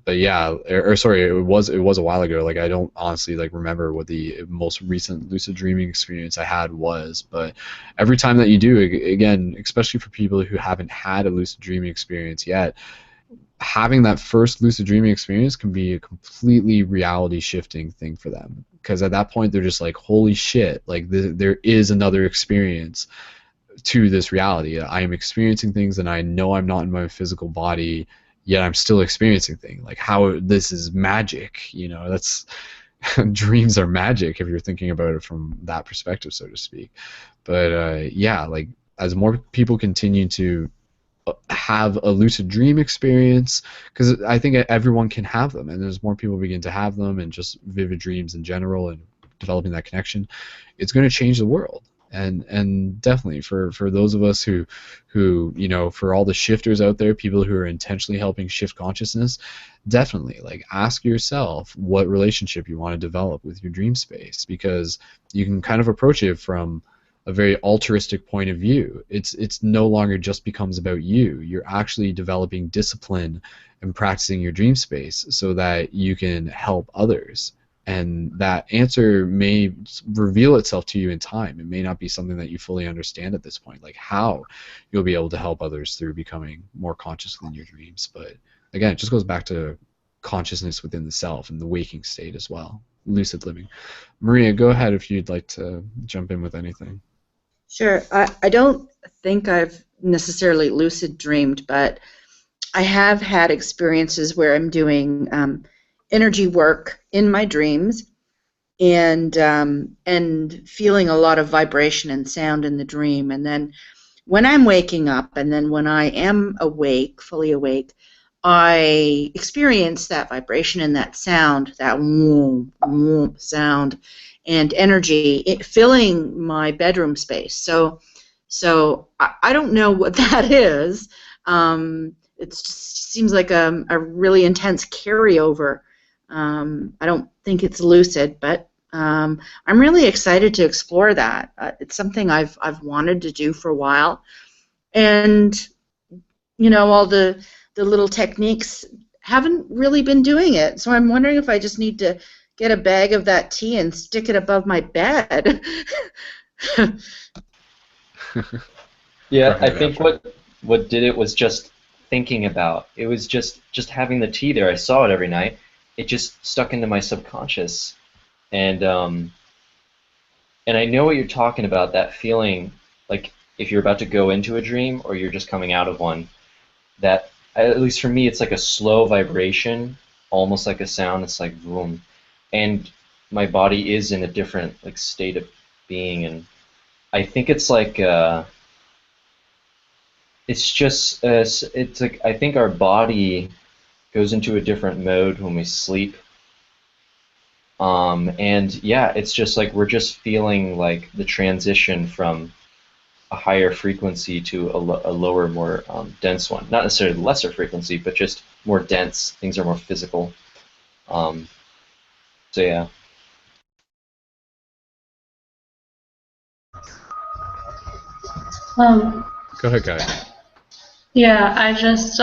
But yeah, or sorry, it was a while ago. Like, I don't honestly like remember what the most recent lucid dreaming experience I had was. But every time that you do, again, especially for people who haven't had a lucid dreaming experience yet, having that first lucid dreaming experience can be a completely reality shifting thing for them, because at that point they're just like, holy shit, like there is another experience to this reality. I am experiencing things and I know I'm not in my physical body, yet I'm still experiencing things. Like, how this is magic, you know, that's dreams are magic if you're thinking about it from that perspective, so to speak. But yeah, like as more people continue to have a lucid dream experience, because I think everyone can have them, and as more people begin to have them and just vivid dreams in general and developing that connection, it's going to change the world. And definitely for those of us who you know, for all the shifters out there, people who are intentionally helping shift consciousness, definitely like ask yourself what relationship you want to develop with your dream space, because you can kind of approach it from a very altruistic point of view. It's no longer just becomes about you. You're actually developing discipline and practicing your dream space so that you can help others. And that answer may reveal itself to you in time. It may not be something that you fully understand at this point, like how you'll be able to help others through becoming more conscious within your dreams. But again, it just goes back to consciousness within the self and the waking state as well, lucid living. Maria, go ahead if you'd like to jump in with anything. Sure. I don't think I've necessarily lucid dreamed, but I have had experiences where I'm doing energy work in my dreams and feeling a lot of vibration and sound in the dream. And then when I'm waking up, and then when I am awake, fully awake, I experience that vibration and that sound, that whoom, whoom sound and energy filling my bedroom space. So I don't know what that is. It just seems like a really intense carryover. I don't think it's lucid, but I'm really excited to explore that. It's something I've wanted to do for a while, and you know, all the little techniques haven't really been doing it. So I'm wondering if I just need to get a bag of that tea and stick it above my bed. Yeah, I think what did it was just thinking about. It was just having the tea there. I saw it every night. It just stuck into my subconscious, and I know what you're talking about. That feeling, like if you're about to go into a dream or you're just coming out of one. That, at least for me, it's like a slow vibration, almost like a sound. It's like boom, and my body is in a different like state of being, and I think it's like. It's just it's like I think our body goes into a different mode when we sleep. And yeah, it's just like we're just feeling like the transition from a higher frequency to a lower, more dense one. Not necessarily lesser frequency, but just more dense. Things are more physical. Um, so yeah. Go ahead, Guy. Yeah, I just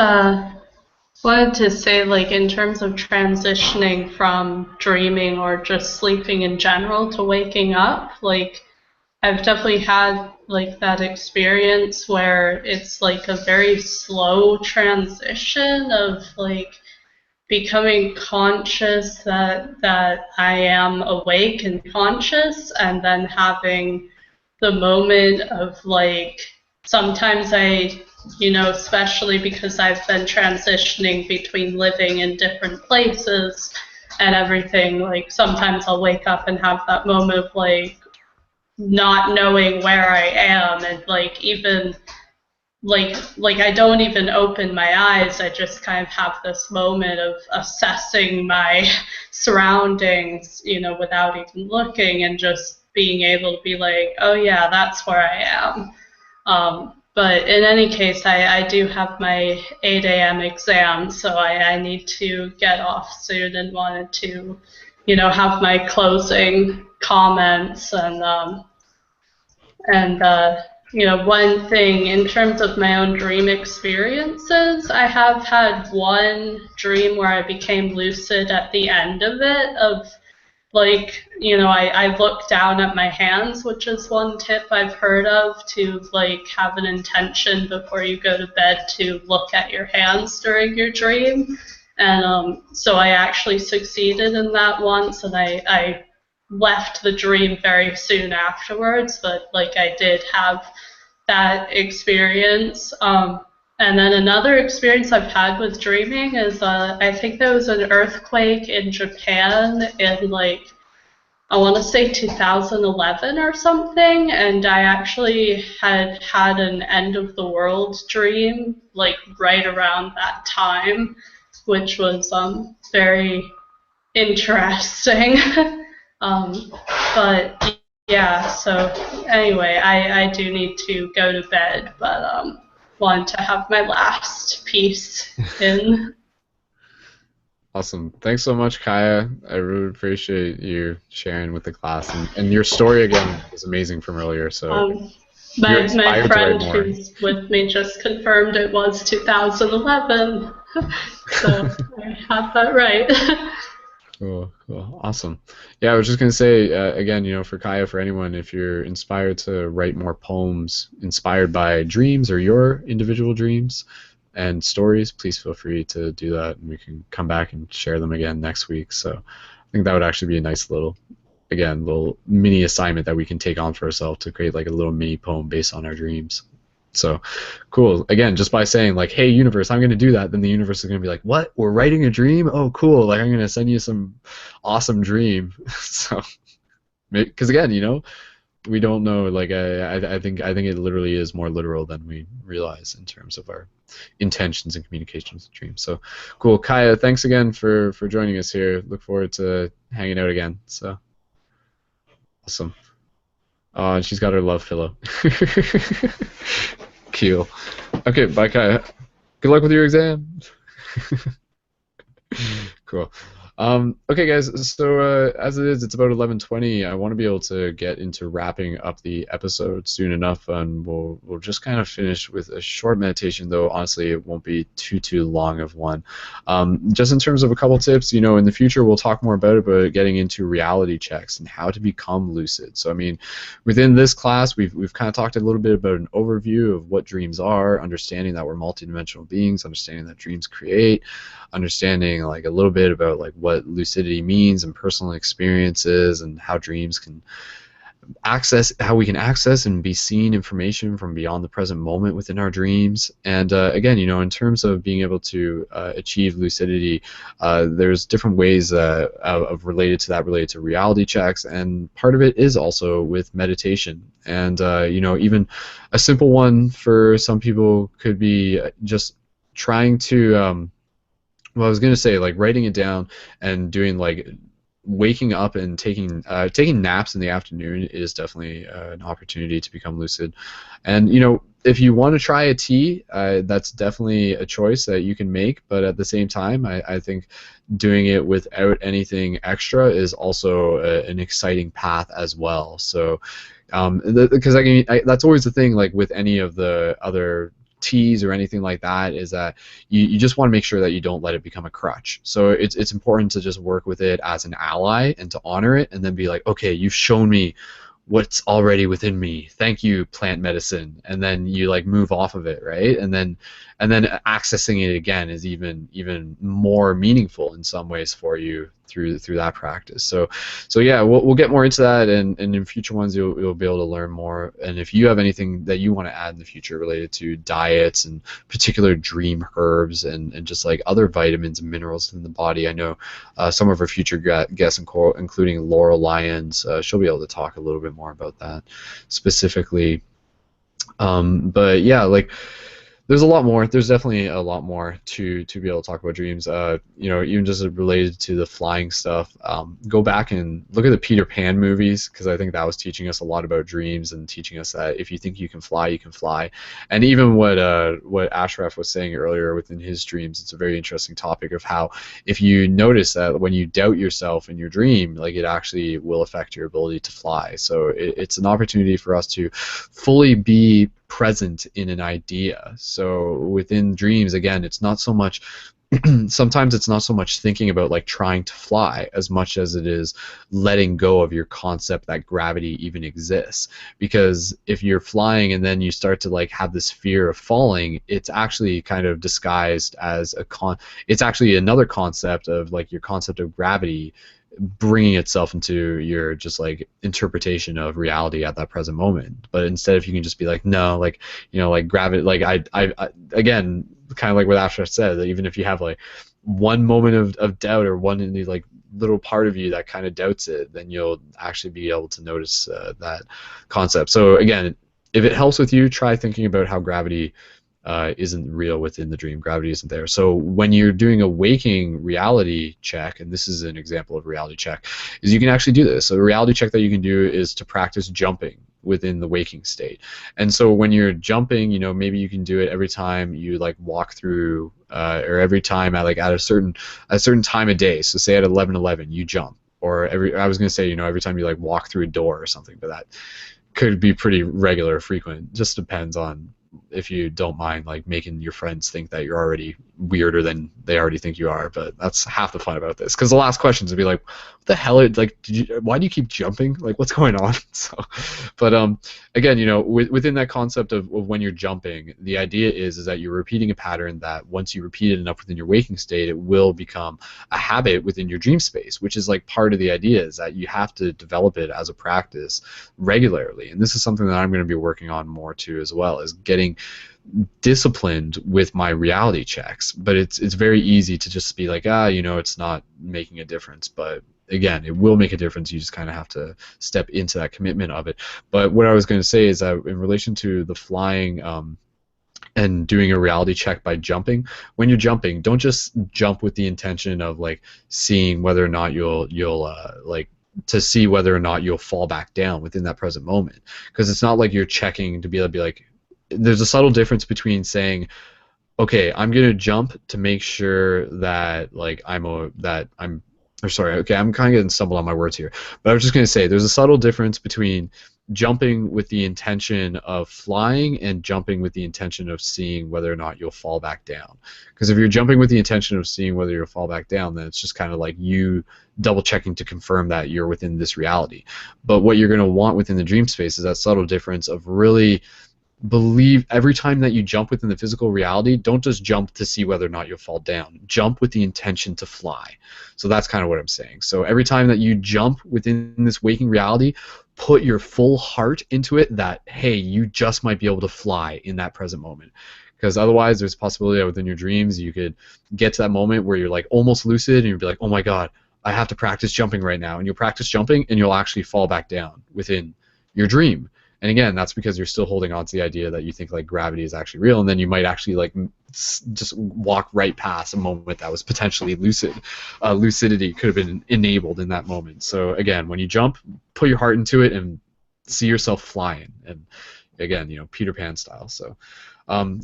wanted to say, like, in terms of transitioning from dreaming or just sleeping in general to waking up, like, I've definitely had, like, that experience where it's, like, a very slow transition of, like, becoming conscious that I am awake and conscious, and then having the moment of, like, sometimes especially because I've been transitioning between living in different places and everything, like sometimes I'll wake up and have that moment of like not knowing where I am, and like even like I don't even open my eyes. I just kind of have this moment of assessing my surroundings, without even looking, and just being able to be like, oh yeah, that's where I am. But in any case, I do have my 8 a.m. exam, so I need to get off soon and wanted to, have my closing comments and one thing in terms of my own dream experiences, I have had one dream where I became lucid at the end of it, of like, I look down at my hands, which is one tip I've heard of, to like have an intention before you go to bed to look at your hands during your dream. And so I actually succeeded in that once, and I left the dream very soon afterwards, but like I did have that experience. And then another experience I've had with dreaming is I think there was an earthquake in Japan in like, I want to say 2011 or something, and I actually had an end of the world dream like right around that time, which was very interesting. But yeah, so anyway, I do need to go to bed, but want to have my last piece in. Awesome. Thanks so much, Kaya. I really appreciate you sharing with the class. And your story, again, was amazing from earlier. So you're My inspired to write friend more. who's with me just confirmed it was 2011. So I have that right. Cool, cool, awesome. Yeah, I was just gonna say again, for Kaya, for anyone, if you're inspired to write more poems inspired by dreams or your individual dreams and stories, please feel free to do that, and we can come back and share them again next week. So I think that would actually be a nice little mini assignment that we can take on for ourselves to create like a little mini poem based on our dreams. So cool. Again, just by saying like, hey universe, I'm going to do that, then the universe is going to be like, what? We're writing a dream? Oh cool. Like I'm going to send you some awesome dream. So because again, we don't know, like I think it literally is more literal than we realize in terms of our intentions and communications with dreams. So cool. Kaya, thanks again for joining us here. Look forward to hanging out again. So awesome. Oh, and she's got her love pillow. Cool. Okay, bye, Kaya. Good luck with your exam. Cool. Okay, guys. So as it is, it's about 11:20. I want to be able to get into wrapping up the episode soon enough, and we'll just kind of finish with a short meditation. Though honestly, it won't be too long of one. Just in terms of a couple tips, in the future we'll talk more about it, but getting into reality checks and how to become lucid. So I mean, within this class, we've kind of talked a little bit about an overview of what dreams are, understanding that we're multidimensional beings, understanding that dreams create, understanding like a little bit about like what lucidity means and personal experiences and how dreams can how we can access and be seeing information from beyond the present moment within our dreams. And again, in terms of being able to achieve lucidity, there's different ways of related to reality checks, and part of it is also with meditation. And even a simple one for some people could be just trying to well, I was gonna say like writing it down and doing like waking up and taking naps in the afternoon is definitely an opportunity to become lucid. And if you want to try a tea, that's definitely a choice that you can make. But at the same time, I think doing it without anything extra is also an exciting path as well. So because that's always the thing, like with any of the other teas or anything like that, is that you just want to make sure that you don't let it become a crutch. So it's important to just work with it as an ally and to honor it, and then be like, okay, you've shown me what's already within me. Thank you, plant medicine. And then you like move off of it, right? And then accessing it again is even more meaningful in some ways for you through that practice. So yeah, we'll get more into that, and in future ones you'll be able to learn more. And if you have anything that you want to add in the future related to diets and particular dream herbs and just like other vitamins and minerals in the body, I know some of our future guests, including Laurel Lyons, she'll be able to talk a little bit more about that specifically. But yeah, like there's a lot more. There's definitely a lot more to be able to talk about dreams. Even just related to the flying stuff. Go back and look at the Peter Pan movies, because I think that was teaching us a lot about dreams and teaching us that if you think you can fly, you can fly. And even what Ashraf was saying earlier within his dreams, it's a very interesting topic of how if you notice that when you doubt yourself in your dream, like it actually will affect your ability to fly. So it's an opportunity for us to fully be present in an idea. So within dreams, again, it's not so much sometimes it's not so much thinking about like trying to fly as much as it is letting go of your concept that gravity even exists. Because if you're flying and then you start to like have this fear of falling, it's actually kind of disguised as it's actually another concept of like your concept of gravity bringing itself into your just like interpretation of reality at that present moment. But instead, if you can just be like, no, like like gravity, like I again, kind of like what Asher said, that even if you have like one moment of doubt or one in the like little part of you that kind of doubts it, then you'll actually be able to notice that concept. So again, if it helps with you, try thinking about how gravity isn't real within the dream. Gravity isn't there. So when you're doing a waking reality check, and this is an example of reality check, is you can actually do this. So a reality check that you can do is to practice jumping within the waking state. And so when you're jumping, maybe you can do it every time you like walk through, or every time at a certain time of day. So say at 11:11 you jump, or I was gonna say every time you like walk through a door or something, but that could be pretty regular or frequent. Just depends on if you don't mind like making your friends think that you're already weirder than they already think you are. But that's half the fun about this, because the last questions would be like, what the hell, like why do you keep jumping, like what's going on? So but again, within that concept of when you're jumping, the idea is that you're repeating a pattern that once you repeat it enough within your waking state, it will become a habit within your dream space, which is like part of the idea, is that you have to develop it as a practice regularly. And this is something that I'm going to be working on more too, as well, as getting disciplined with my reality checks. But it's very easy to just be like, it's not making a difference. But again, it will make a difference. You just kind of have to step into that commitment of it. But what I was going to say is that in relation to the flying and doing a reality check by jumping, when you're jumping, don't just jump with the intention of like seeing whether or not you'll like to see whether or not you'll fall back down within that present moment. Because it's not like you're checking to be like, there's a subtle difference between saying, okay, I'm gonna jump to make sure that like I'm or sorry, okay, I'm kind of getting stumbled on my words here, but I was just going to say there's a subtle difference between jumping with the intention of flying and jumping with the intention of seeing whether or not you'll fall back down. Because if you're jumping with the intention of seeing whether you'll fall back down, then it's just kind of like you double checking to confirm that you're within this reality. But what you're going to want within the dream space is that subtle difference of really believe every time that you jump within the physical reality, don't just jump to see whether or not you'll fall down. Jump with the intention to fly. So that's kind of what I'm saying. So every time that you jump within this waking reality, put your full heart into it that, hey, you just might be able to fly in that present moment. Because otherwise, there's a possibility that within your dreams, you could get to that moment where you're like almost lucid and you'll be like, oh my God, I have to practice jumping right now. And you'll practice jumping and you'll actually fall back down within your dream. And again, that's because you're still holding on to the idea that you think like gravity is actually real, and then you might actually like just walk right past a moment that was potentially lucid. Lucidity could have been enabled in that moment. So again, when you jump, put your heart into it and see yourself flying. And again, you know, Peter Pan style. So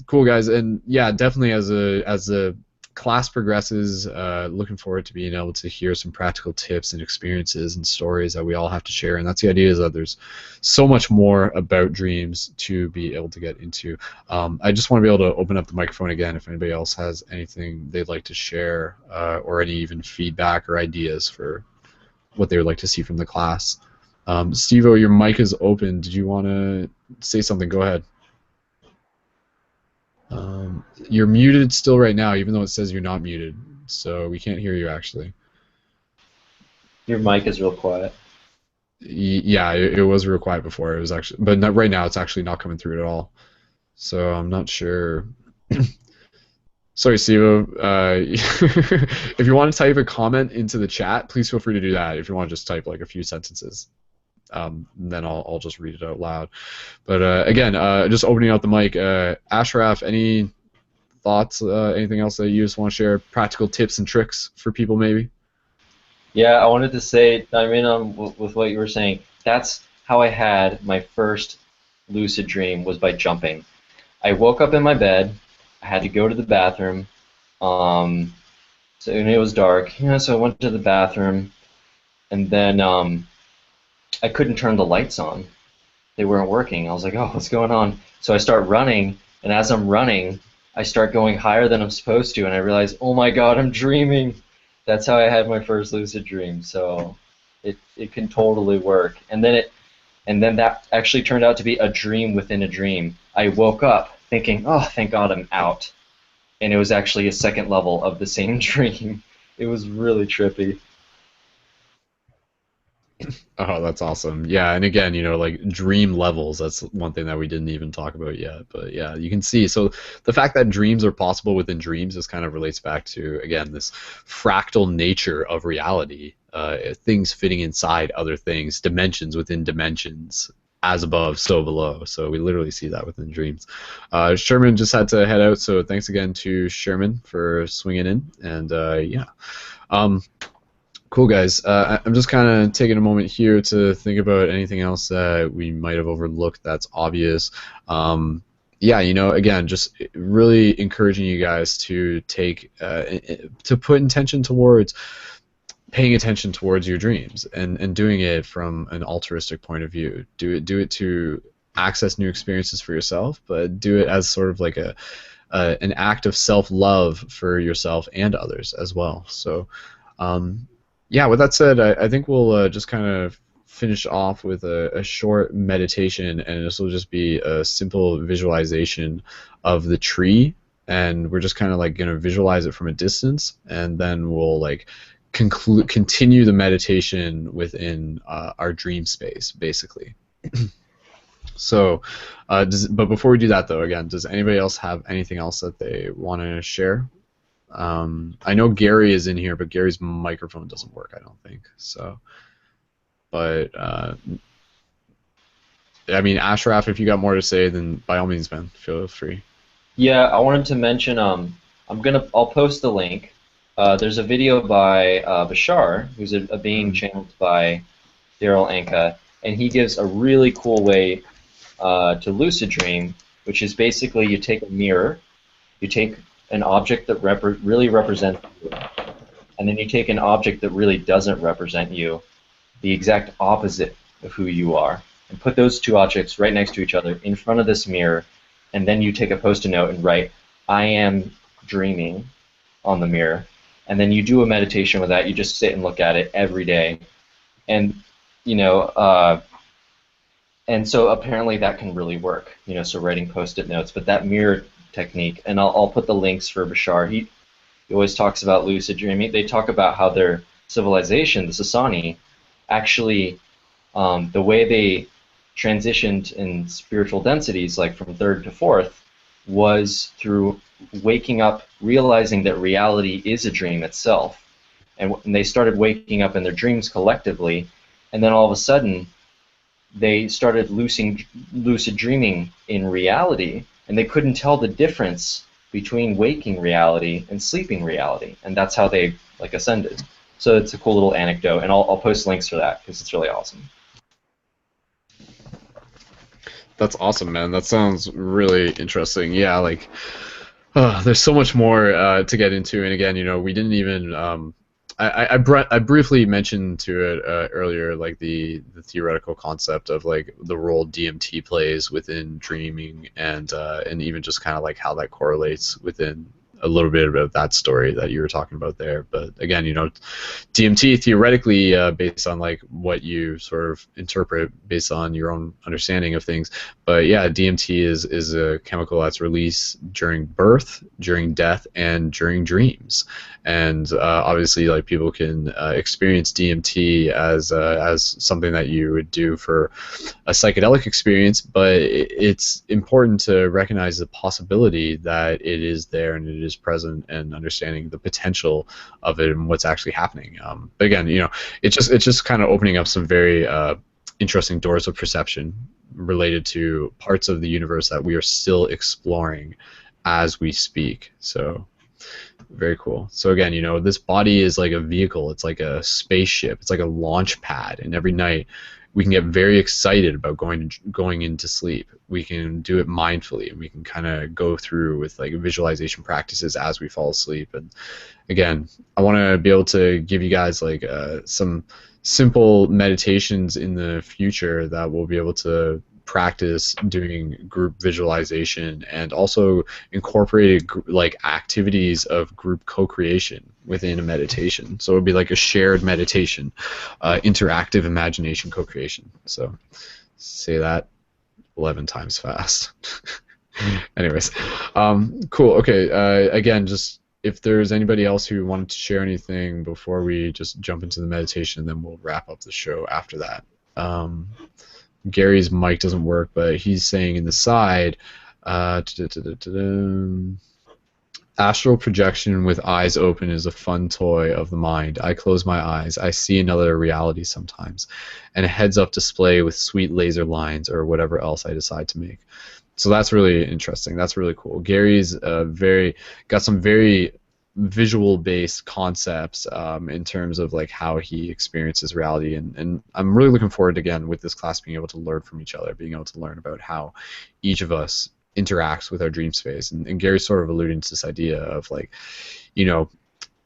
cool, guys. And yeah, definitely as a class progresses, looking forward to being able to hear some practical tips and experiences and stories that we all have to share. And that's the idea, is that there's so much more about dreams to be able to get into. I just want to be able to open up the microphone again if anybody else has anything they'd like to share, or any even feedback or ideas for what they would like to see from the class. Steve-O, your mic is open. Did you want to say something? Go ahead. You're muted still right now, even though it says you're not muted, so we can't hear you actually. Your mic is real quiet. Yeah, it was real quiet before. It was actually, but not, right now it's actually not coming through at all. So I'm not sure. Sorry, Steve. If you want to type a comment into the chat, please feel free to do that. If you want to just type like a few sentences. Then I'll just read it out loud. But again, just opening up the mic. Ashraf, any thoughts? Anything else that you just want to share? Practical tips and tricks for people, maybe? Yeah, I wanted to say, I mean, with what you were saying, that's how I had my first lucid dream, was by jumping. I woke up in my bed. I had to go to the bathroom. So and it was dark, you know, so I went to the bathroom, and then I couldn't turn the lights on. They weren't working. I was like, oh, what's going on? So I start running, and as I'm running, I start going higher than I'm supposed to, and I realize, oh my God, I'm dreaming. That's how I had my first lucid dream. So it can totally work. And then that actually turned out to be a dream within a dream. I woke up thinking, oh, thank God I'm out. And it was actually a second level of the same dream. It was really trippy. Oh, that's awesome. Yeah, and again, you know, like dream levels, that's one thing that we didn't even talk about yet. But yeah, you can see. So the fact that dreams are possible within dreams, this kind of relates back to, again, this fractal nature of reality, things fitting inside other things, dimensions within dimensions, as above, so below. So we literally see that within dreams. Sherman just had to head out, so thanks again to Sherman for swinging in. And yeah. Cool, guys. I'm just kind of taking a moment here to think about anything else that we might have overlooked that's obvious. Yeah, you know, again, just really encouraging you guys to take, to put intention towards paying attention towards your dreams and doing it from an altruistic point of view. Do it to access new experiences for yourself, but do it as sort of like an act of self-love for yourself and others as well. So. Yeah, with that said, I think we'll just kind of finish off with a short meditation, and this will just be a simple visualization of the tree, and we're just kind of like going to visualize it from a distance, and then we'll like continue the meditation within our dream space, basically. So, but before we do that, though, again, does anybody else have anything else that they want to share? I know Gary is in here, but Gary's microphone doesn't work, I don't think. So, but I mean, Ashraf, if you got more to say, then by all means, man, feel free. Yeah, I wanted to mention. I'll post the link. There's a video by Bashar, who's a being channeled by Daryl Anka, and he gives a really cool way to lucid dream, which is basically you take a mirror, you take an object that really represents you, and then you take an object that really doesn't represent you, the exact opposite of who you are, and put those two objects right next to each other in front of this mirror, and then you take a post-it note and write, "I am dreaming," on the mirror, and then you do a meditation with that. You just sit and look at it every day, and you know, and so apparently that can really work. So writing post-it notes, but that mirror technique, and I'll put the links for Bashar. He always talks about lucid dreaming. They talk about how their civilization, the Sasani, actually, the way they transitioned in spiritual densities, like from third to fourth, was through waking up, realizing that reality is a dream itself. And they started waking up in their dreams collectively, and then all of a sudden, they started lucid dreaming in reality, and they couldn't tell the difference between waking reality and sleeping reality, and that's how they ascended. So it's a cool little anecdote, and I'll post links for that because it's really awesome. That's awesome, man. That sounds really interesting. Yeah, there's so much more to get into, and again, we didn't even. I briefly mentioned to it earlier, the theoretical concept of the role DMT plays within dreaming, and even just kind of how that correlates within a little bit about that story that you were talking about there. But again, DMT theoretically, based on what you sort of interpret based on your own understanding of things. But yeah, DMT is a chemical that's released during birth, during death, and during dreams. And obviously, people can experience DMT as something that you would do for a psychedelic experience, but it's important to recognize the possibility that it is there and it is present, and understanding the potential of it and what's actually happening. But again, it's just kind of opening up some very interesting doors of perception related to parts of the universe that we are still exploring as we speak. So very cool. So again, this body is like a vehicle. It's like a spaceship. It's like a launch pad, and every night we can get very excited about going into sleep. We can do it mindfully, and we can kind of go through with visualization practices as we fall asleep. And again, I want to be able to give you guys some simple meditations in the future that we'll be able to practice doing group visualization, and also incorporated activities of group co-creation within a meditation. So it would be like a shared meditation, interactive imagination co-creation. So say that 11 times fast. Anyways, cool. Okay, again, just if there's anybody else who wanted to share anything before we just jump into the meditation, then we'll wrap up the show after that. Gary's mic doesn't work, but he's saying in the side, astral projection with eyes open is a fun toy of the mind. I close my eyes. I see another reality sometimes, and a heads-up display with sweet laser lines or whatever else I decide to make. So that's really interesting. That's really cool. Gary's got some very visual-based concepts in terms of how he experiences reality, and I'm really looking forward to, again, with this class, being able to learn from each other, being able to learn about how each of us interacts with our dream space. And Gary's sort of alluding to this idea of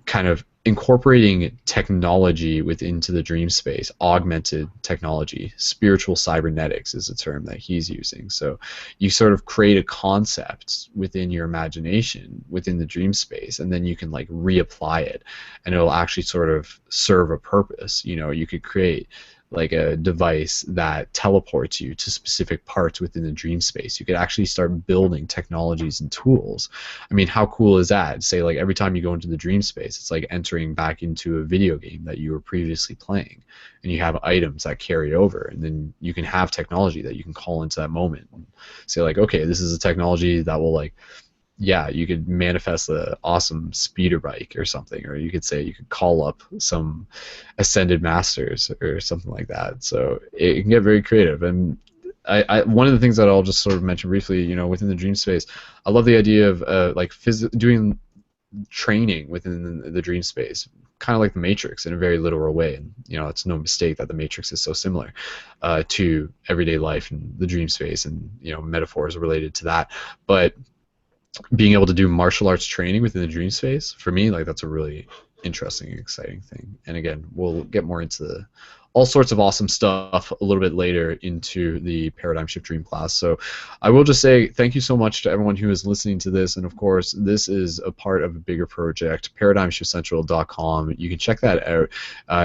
kind of incorporating technology into the dream space, augmented technology. Spiritual cybernetics is a term that he's using. So you sort of create a concept within your imagination, within the dream space, and then you can reapply it, and it'll actually sort of serve a purpose. You could create a device that teleports you to specific parts within the dream space. You could actually start building technologies and tools. I mean, how cool is that? Say every time you go into the dream space, it's like entering back into a video game that you were previously playing, and you have items that carry over, and then you can have technology that you can call into that moment and say okay, this is a technology that will yeah, you could manifest an awesome speeder bike or something, or you could say you could call up some ascended masters or something like that. So it can get very creative. And one of the things that I'll just sort of mention briefly, within the dream space, I love the idea of doing training within the dream space, kind of like the Matrix in a very literal way. And it's no mistake that the Matrix is so similar to everyday life and the dream space, and metaphors related to that. But being able to do martial arts training within the dream space, for me, that's a really interesting and exciting thing. And again, we'll get more into all sorts of awesome stuff a little bit later into the Paradigm Shift Dream class. So I will just say thank you so much to everyone who is listening to this. And of course, this is a part of a bigger project, paradigmshiftcentral.com. You can check that out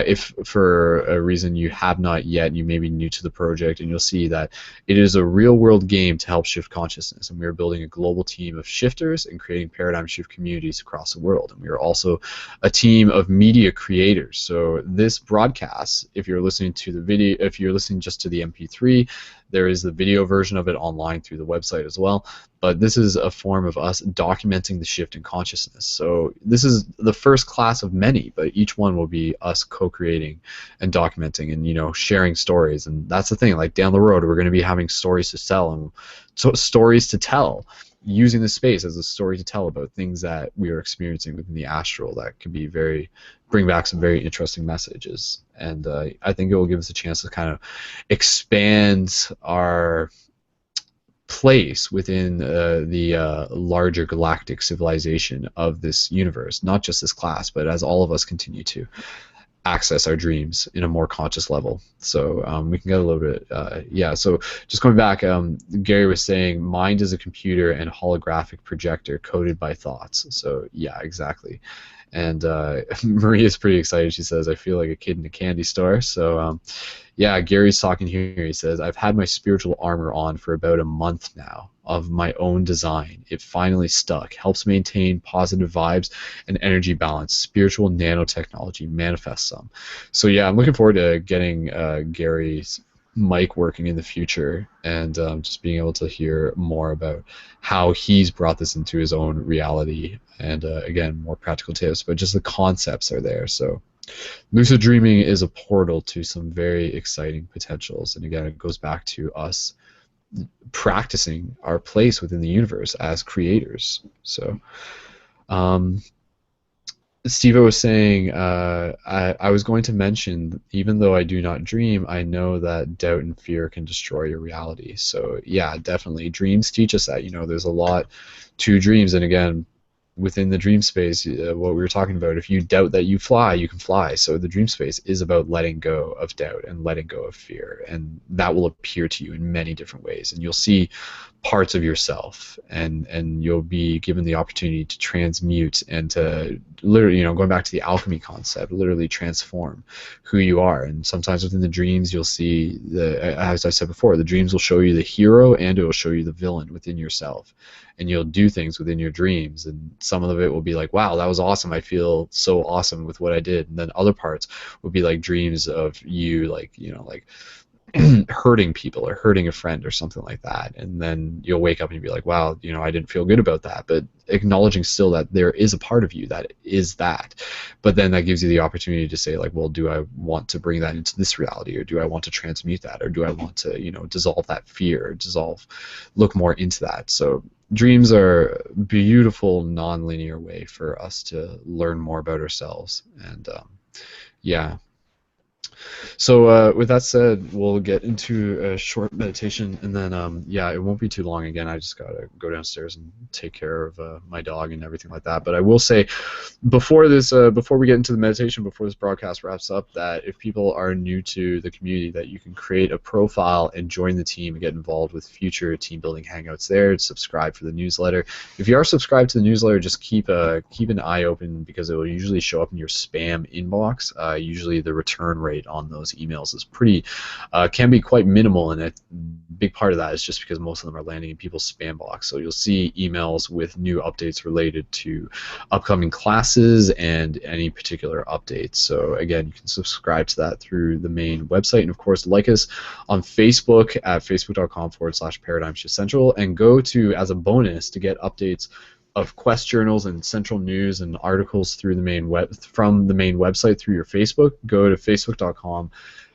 if for a reason you have not yet, you may be new to the project, and you'll see that it is a real world game to help shift consciousness. And we are building a global team of shifters and creating paradigm shift communities across the world. And we are also a team of media creators. So this broadcast, if you're listening to the video, if you're listening just to the MP3, there is the video version of it online through the website as well. But this is a form of us documenting the shift in consciousness. So this is the first class of many, but each one will be us co-creating and documenting and, you know, sharing stories. And that's the thing, like down the road, we're going to be having stories to sell and stories to tell, using the space as a story to tell about things that we are experiencing within the astral that could be bring back some very interesting messages. And I think it will give us a chance to kind of expand our place within the larger galactic civilization of this universe, not just this class, but as all of us continue to access our dreams in a more conscious level. So we can get a little bit, yeah, so just going back, Gary was saying mind is a computer and holographic projector coded by thoughts. So yeah, exactly. And Maria's pretty excited. She says, I feel like a kid in a candy store. So yeah, Gary's talking here. He says, I've had my spiritual armor on for about a month now of my own design. It finally stuck. Helps maintain positive vibes and energy balance. Spiritual nanotechnology manifests some. So yeah, I'm looking forward to getting Gary's mic working in the future and just being able to hear more about how he's brought this into his own reality. And again, more practical tips, but just the concepts are there. So lucid dreaming is a portal to some very exciting potentials. And again, it goes back to us practicing our place within the universe as creators. So Steve was saying, I was going to mention, even though I do not dream, I know that doubt and fear can destroy your reality. So yeah, definitely. Dreams teach us that. You know, there's a lot to dreams. And again, within the dream space, what we were talking about, if you doubt that you fly, you can fly. So the dream space is about letting go of doubt and letting go of fear, and that will appear to you in many different ways, and you'll see parts of yourself, and you'll be given the opportunity to transmute and to literally, you know, going back to the alchemy concept, literally transform who you are. And sometimes within the dreams, you'll see as I said before, the dreams will show you the hero and it will show you the villain within yourself, and you'll do things within your dreams, and some of it will be like, wow, that was awesome, I feel so awesome with what I did. And then other parts will be like dreams of you, like, you know, like hurting people or hurting a friend or something like that, and then you'll wake up and you'll be like, wow, you know, I didn't feel good about that, but acknowledging still that there is a part of you that is that. But then that gives you the opportunity to say, like, well, do I want to bring that into this reality, or do I want to transmute that, or do I want to, you know, dissolve that fear, or look more into that. So dreams are a beautiful non-linear way for us to learn more about ourselves. And yeah. So with that said, we'll get into a short meditation, and then yeah, it won't be too long. Again, I just gotta go downstairs and take care of my dog and everything like that. But I will say, before we get into the meditation, before this broadcast wraps up, that if people are new to the community, that you can create a profile and join the team and get involved with future team building hangouts there. Subscribe for the newsletter. If you are subscribed to the newsletter, just keep an eye open, because it will usually show up in your spam inbox. Usually the return rate on those emails is can be quite minimal, and a big part of that is just because most of them are landing in people's spam box. So you'll see emails with new updates related to upcoming classes and any particular updates. So again, you can subscribe to that through the main website, and of course like us on Facebook at facebook.com/Paradigm Shift Central, and go to, as a bonus, to get updates of quest journals and central news and articles through the main from the main website through your Facebook. Go to facebook.com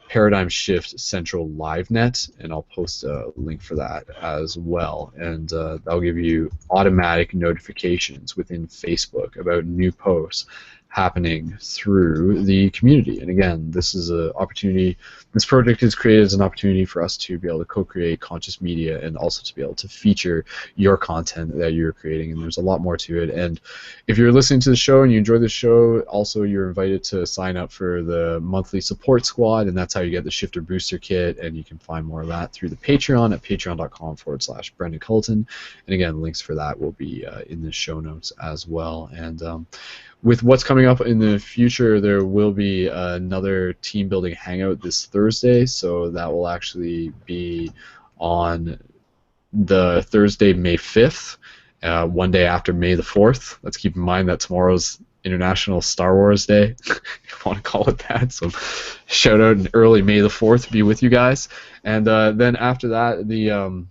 Paradigm Shift Central LiveNet, and I'll post a link for that as well, and that'll give you automatic notifications within Facebook about new posts happening through the community. And again, this is an opportunity, this project is created as an opportunity for us to be able to co-create conscious media and also to be able to feature your content that you're creating, and there's a lot more to it. And if you're listening to the show and you enjoy the show, also you're invited to sign up for the monthly support squad, and that's how you get the Shifter Booster Kit, and you can find more of that through the Patreon at patreon.com/Brendan Colton. And again, links for that will be in the show notes as well. And with what's coming up in the future, there will be another team building hangout this Thursday, so that will actually be on the Thursday, May 5th, one day after May the 4th. Let's keep in mind that tomorrow's International Star Wars Day, if you want to call it that. So shout out an early May the 4th be with you guys. And then after that, the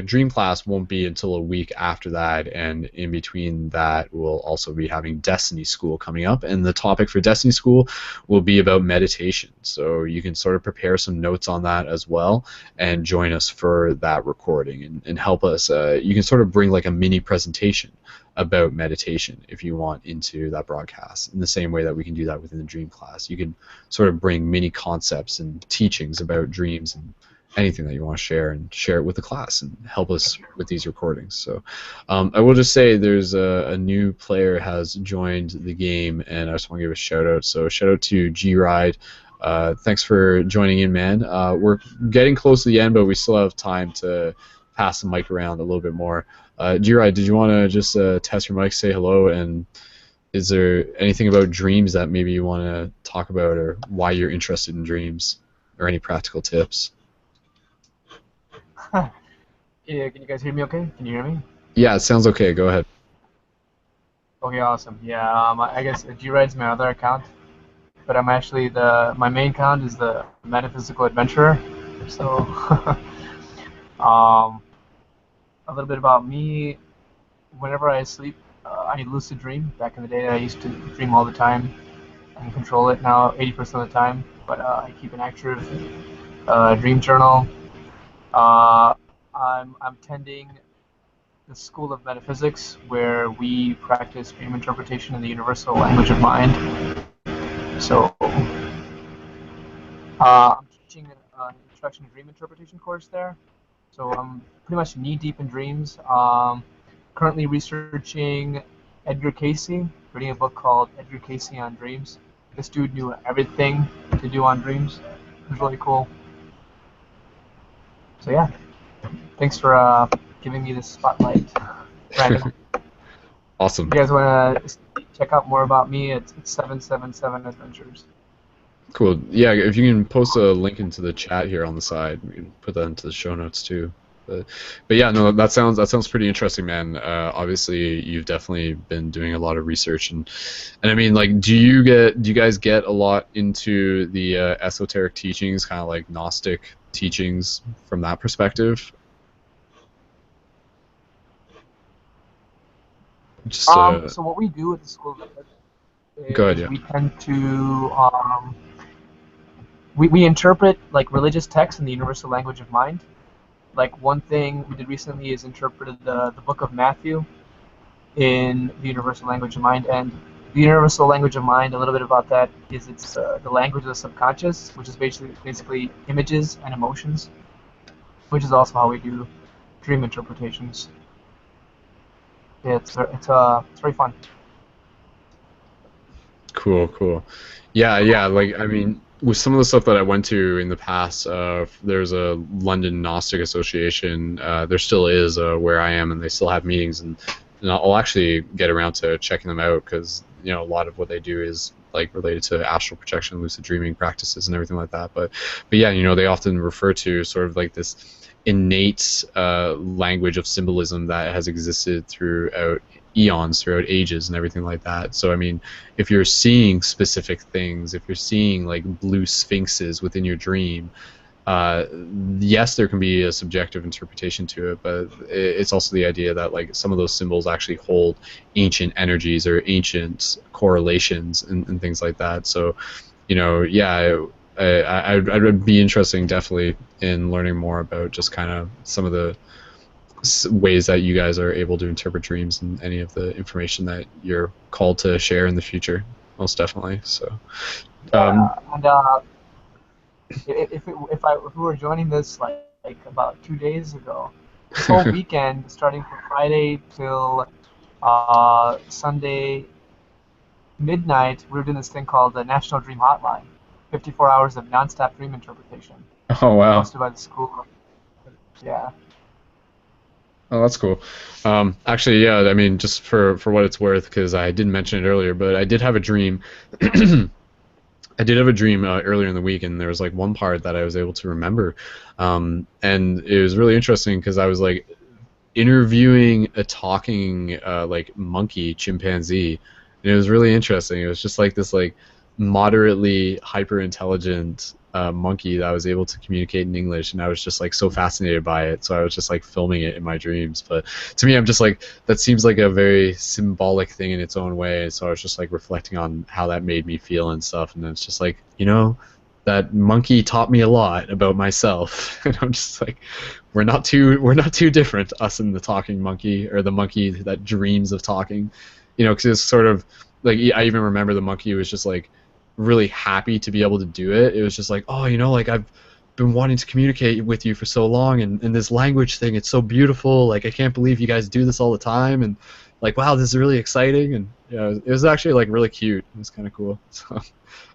dream class won't be until a week after that, and in between that we'll also be having Destiny School coming up, and the topic for Destiny School will be about meditation, so you can sort of prepare some notes on that as well and join us for that recording and help us. You can sort of bring like a mini presentation about meditation if you want into that broadcast, in the same way that we can do that within the dream class. You can sort of bring mini concepts and teachings about dreams and anything that you want to share, and share it with the class and help us with these recordings. So I will just say there's a new player has joined the game, and I just want to give a shout out. So shout out to G-Ride. Thanks for joining in, man. We're getting close to the end, but we still have time to pass the mic around a little bit more. G-Ride, did you want to just test your mic, say hello, and is there anything about dreams that maybe you want to talk about, or why you're interested in dreams, or any practical tips? Yeah, can you guys hear me okay? Can you hear me? Yeah, it sounds okay. Go ahead. Okay, awesome. Yeah, I guess G-Ride's my other account, but I'm actually my main account is the Metaphysical Adventurer. So, a little bit about me. Whenever I sleep, I lucid dream. Back in the day, I used to dream all the time and control it. Now, 80% of the time, but I keep an active dream journal. I'm attending the School of Metaphysics, where we practice dream interpretation in the universal language of mind. So I'm teaching an introduction to dream interpretation course there. So I'm pretty much knee-deep in dreams. Currently researching Edgar Cayce, reading a book called Edgar Cayce on Dreams. This dude knew everything to do on dreams. It was really cool. So yeah, thanks for giving me this spotlight, Brandon. Awesome. If you guys want to check out more about me, it's 777 Adventures. Cool. Yeah, if you can post a link into the chat here on the side, we can put that into the show notes too. But yeah, no, that sounds pretty interesting, man. Obviously, you've definitely been doing a lot of research, and I mean, like, do you guys get a lot into the esoteric teachings, kind of like Gnostic teachings from that perspective? Just, so what we do at the school is go ahead, yeah. we tend to we interpret like religious texts in the universal language of mind. Like one thing we did recently is interpreted the book of Matthew in the universal language of mind. And the universal language of mind, a little bit about that is it's the language of the subconscious, which is basically images and emotions, which is also how we do dream interpretations. Yeah, it's very fun. Cool. Yeah. Like, I mean, with some of the stuff that I went to in the past, there's a London Gnostic Association. There still is where I am, and they still have meetings, and I'll actually get around to checking them out, because a lot of what they do is like related to astral projection, lucid dreaming practices, and everything like that. But yeah, they often refer to sort of like this innate language of symbolism that has existed throughout eons, throughout ages, and everything like that. So I mean, if you're seeing specific things, if you're seeing like blue sphinxes within your dream, yes, there can be a subjective interpretation to it, but it's also the idea that like some of those symbols actually hold ancient energies or ancient correlations and things like that. So yeah, I'd be interested definitely in learning more about just kind of some of the ways that you guys are able to interpret dreams and any of the information that you're called to share in the future. Most definitely. So, um, And if we were joining this like about 2 days ago, this whole weekend, starting from Friday till Sunday midnight, we were doing this thing called the National Dream Hotline, 54 hours of nonstop dream interpretation, oh wow. hosted by the school. Yeah. Oh, that's cool. Actually, yeah. I mean, just for what it's worth, because I didn't mention it earlier, but I did have a dream. I did have a dream earlier in the week, and there was like one part that I was able to remember, and it was really interesting because I was like interviewing a talking like monkey chimpanzee, and it was really interesting. It was just like this like moderately hyper intelligent monkey that was able to communicate in English, and I was just like so fascinated by it. So I was just like filming it in my dreams. But to me, I'm just like, that seems like a very symbolic thing in its own way. So I was just like reflecting on how that made me feel and stuff. And then it's just like, that monkey taught me a lot about myself. And I'm just like, we're not too different, us and the talking monkey, or the monkey that dreams of talking. Because it's sort of like, I even remember the monkey was just like really happy to be able to do it. It was just like, oh, like I've been wanting to communicate with you for so long, and this language thing, it's so beautiful. Like, I can't believe you guys do this all the time, and like, wow, this is really exciting. And yeah, it was actually like really cute. It was kind of cool. So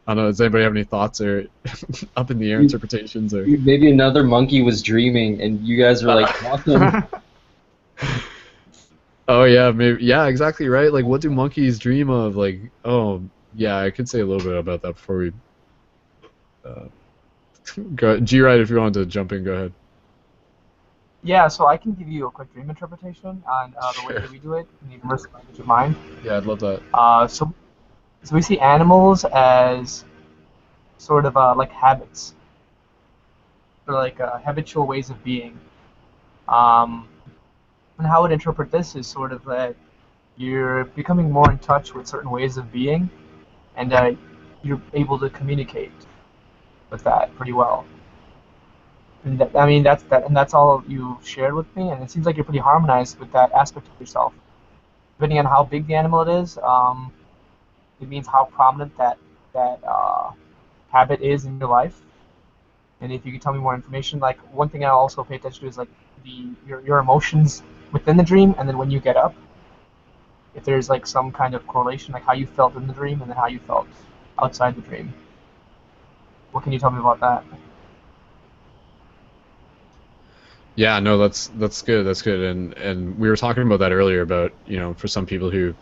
I don't know, does anybody have any thoughts or up in the air interpretations? Or Maybe another monkey was dreaming, and you guys were like talking. oh yeah, maybe, yeah, exactly right. Like, what do monkeys dream of? Like, oh yeah, I could say a little bit about that before we go. G-Ride, if you wanted to jump in, go ahead. Yeah, so I can give you a quick dream interpretation on the way that we do it in the universal language of mind. Yeah, I'd love that. So we see animals as sort of like habits, or like habitual ways of being. And how I would interpret this is sort of that you're becoming more in touch with certain ways of being, and you're able to communicate with that pretty well. And I mean, that's all you shared with me, and it seems like you're pretty harmonized with that aspect of yourself. Depending on how big the animal it is, it means how prominent that habit is in your life. And if you could tell me more information, like one thing I also pay attention to is like your emotions within the dream, and then when you get up, if there's like some kind of correlation, like how you felt in the dream and then how you felt outside the dream. What can you tell me about that? Yeah, no, that's good. That's good. And we were talking about that earlier about, for some people who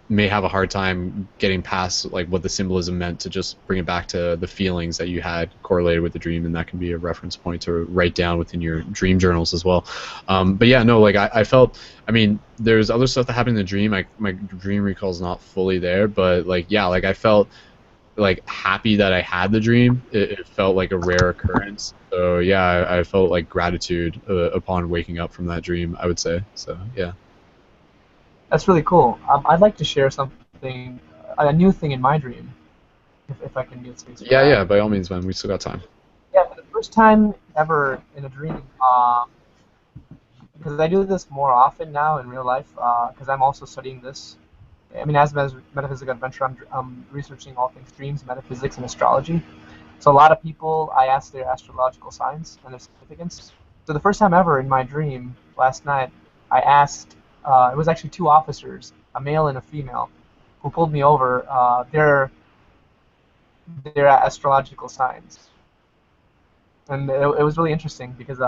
may have a hard time getting past like what the symbolism meant, to just bring it back to the feelings that you had correlated with the dream, and that can be a reference point to write down within your dream journals as well. But yeah, no, like I felt, I mean, there's other stuff that happened in the dream. My dream recall is not fully there, but like, yeah, like I felt like happy that I had the dream. It felt like a rare occurrence. So yeah, I felt like gratitude upon waking up from that dream, I would say. So yeah. That's really cool. I'd like to share something, a new thing in my dream, if I can get space for that. Yeah, by all means, man. We still got time. Yeah, for the first time ever in a dream, because I do this more often now in real life, because I'm also studying this. I mean, as Metaphysical Adventure, I'm researching all things dreams, metaphysics, and astrology. So a lot of people, I ask their astrological signs and their significance. So the first time ever in my dream last night, I asked, it was actually two officers, a male and a female, who pulled me over, their astrological signs. And it was really interesting because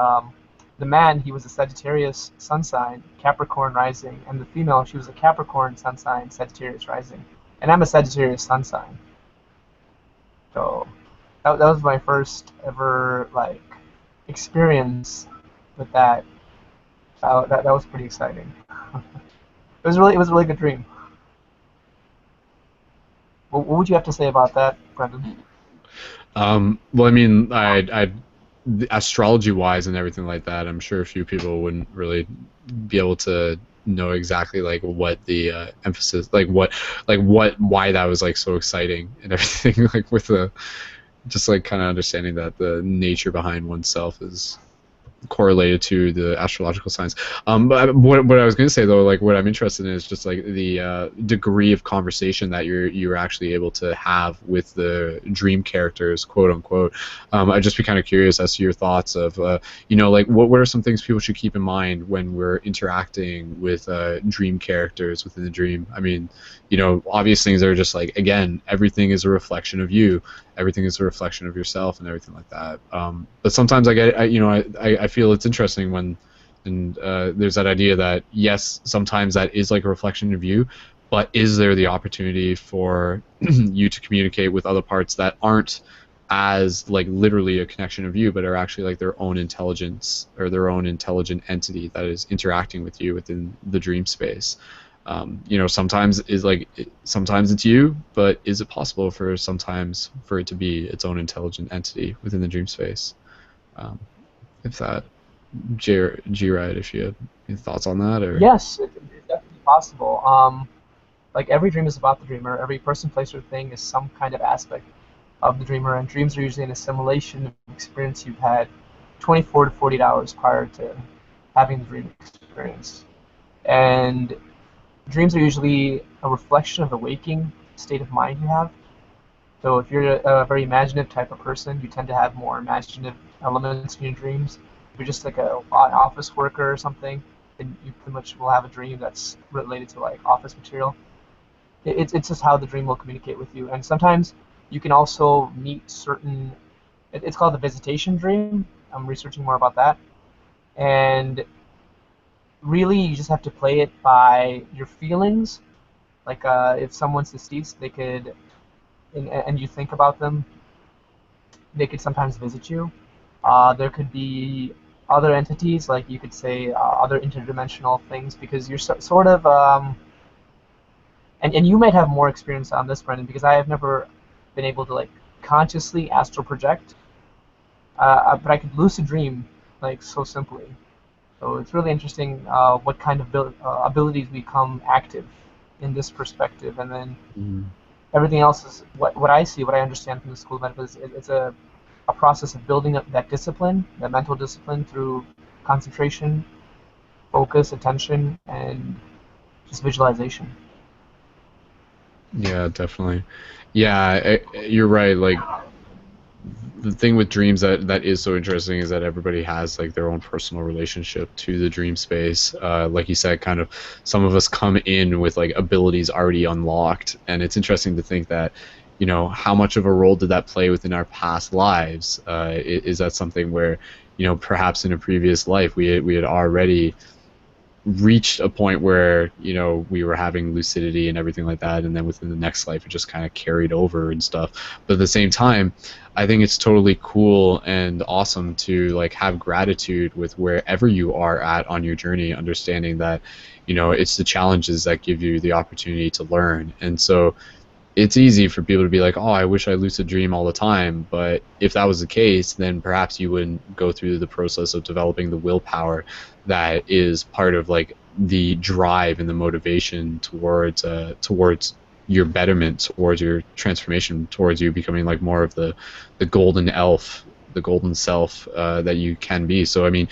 the man, he was a Sagittarius sun sign, Capricorn rising, and the female, she was a Capricorn sun sign, Sagittarius rising. And I'm a Sagittarius sun sign. So that was my first ever like experience with that. That was pretty exciting. It was a really good dream. What would you have to say about that, Brendan? Well, I mean, astrology-wise and everything like that, I'm sure a few people wouldn't really be able to know exactly like what the emphasis, why that was like so exciting and everything, like with the just like kind of understanding that the nature behind oneself is correlated to the astrological signs. But what I was going to say though, like what I'm interested in is just like the degree of conversation that you're actually able to have with the dream characters, quote unquote. I'd just be kind of curious as to your thoughts of like what are some things people should keep in mind when we're interacting with dream characters within the dream. I mean, obvious things are just like, again, everything is a reflection of you, everything is a reflection of yourself, and everything like that. But sometimes I feel it's interesting when and there's that idea that yes, sometimes that is like a reflection of you, but is there the opportunity for you to communicate with other parts that aren't as like literally a connection of you, but are actually like their own intelligence or their own intelligent entity that is interacting with you within the dream space? Sometimes it's you, but is it possible for sometimes for it to be its own intelligent entity within the dream space? If that, G-Ride, if you had any thoughts on that, or Yes, it's definitely possible. Like every dream is about the dreamer. Every person, place, or thing is some kind of aspect of the dreamer, and dreams are usually an assimilation of experience you've had 24 to 48 hours prior to having the dream experience. And dreams are usually a reflection of the waking state of mind you have. So if you're a very imaginative type of person, you tend to have more imaginative elements in your dreams. If you're just like an office worker or something, then you pretty much will have a dream that's related to like office material. It's just how the dream will communicate with you. And sometimes you can also meet certain, it's called the visitation dream. I'm researching more about that. And really, you just have to play it by your feelings. Like if someone's deceased, they could, and you think about them, they could sometimes visit you. There could be other entities, like you could say other interdimensional things, because you're sort of, and you might have more experience on this, Brendan, because I have never been able to like consciously astral project, but I could lucid dream like so simply. So it's really interesting what kind of abilities become active in this perspective, and then everything else is what I see, what I understand from the school of metaphysics. It's a process of building up that discipline, that mental discipline, through concentration, focus, attention, and just visualization. Yeah, definitely. Yeah, you're right. Like the thing with dreams that is so interesting is that everybody has like their own personal relationship to the dream space. Like you said, kind of some of us come in with like abilities already unlocked, and it's interesting to think that how much of a role did that play within our past lives? Is that something where perhaps in a previous life we had already reached a point where we were having lucidity and everything like that, and then within the next life it just kind of carried over and stuff. But at the same time, I think it's totally cool and awesome to like have gratitude with wherever you are at on your journey, understanding that it's the challenges that give you the opportunity to learn. And so it's easy for people to be like, oh, I wish I lucid dream all the time. But if that was the case, then perhaps you wouldn't go through the process of developing the willpower that is part of like the drive and the motivation towards your betterment, towards your transformation, towards you becoming like more of the golden elf, the golden self that you can be. So I mean,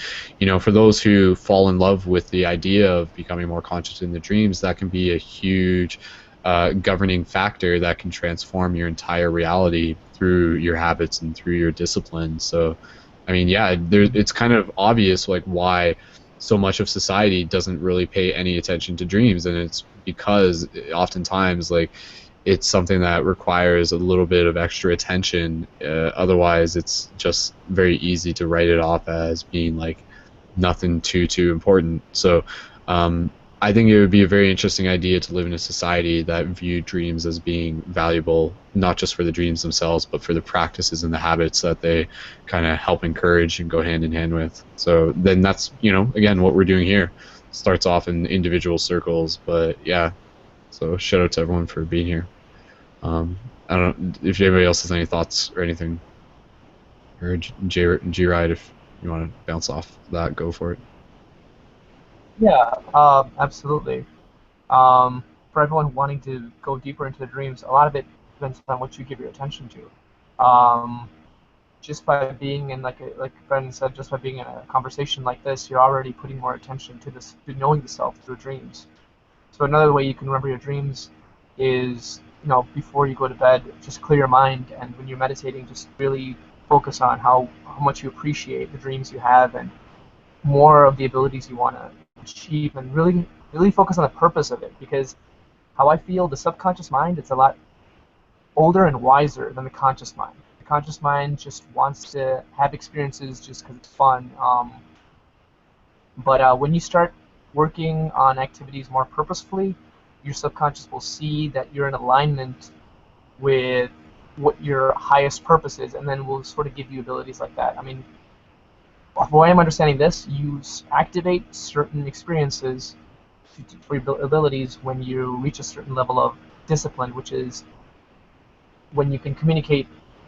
for those who fall in love with the idea of becoming more conscious in the dreams, that can be a huge governing factor that can transform your entire reality through your habits and through your discipline. So, I mean, yeah, it's kind of obvious like why so much of society doesn't really pay any attention to dreams, and it's because oftentimes like it's something that requires a little bit of extra attention. Otherwise, it's just very easy to write it off as being like nothing too important. So I think it would be a very interesting idea to live in a society that viewed dreams as being valuable, not just for the dreams themselves, but for the practices and the habits that they kind of help encourage and go hand in hand with. So then that's, again, what we're doing here. Starts off in individual circles, but yeah. So shout out to everyone for being here. I don't know if anybody else has any thoughts or anything. Or G-Ride, if you want to bounce off that, go for it. Yeah, absolutely. For everyone wanting to go deeper into the dreams, a lot of it depends on what you give your attention to. just by being in, like Brendan said, just by being in a conversation like this, you're already putting more attention to this, to knowing the self through dreams. So another way you can remember your dreams is, before you go to bed, just clear your mind, and when you're meditating, just really focus on how much you appreciate the dreams you have and more of the abilities you want to achieve, and really focus on the purpose of it, because how I feel, the subconscious mind, it's a lot older and wiser than the conscious mind. The conscious mind just wants to have experiences just because it's fun. But when you start working on activities more purposefully, your subconscious will see that you're in alignment with what your highest purpose is, and then will sort of give you abilities like that. I mean, the way I'm understanding this, you activate certain experiences for your abilities when you reach a certain level of discipline, which is when you can communicate,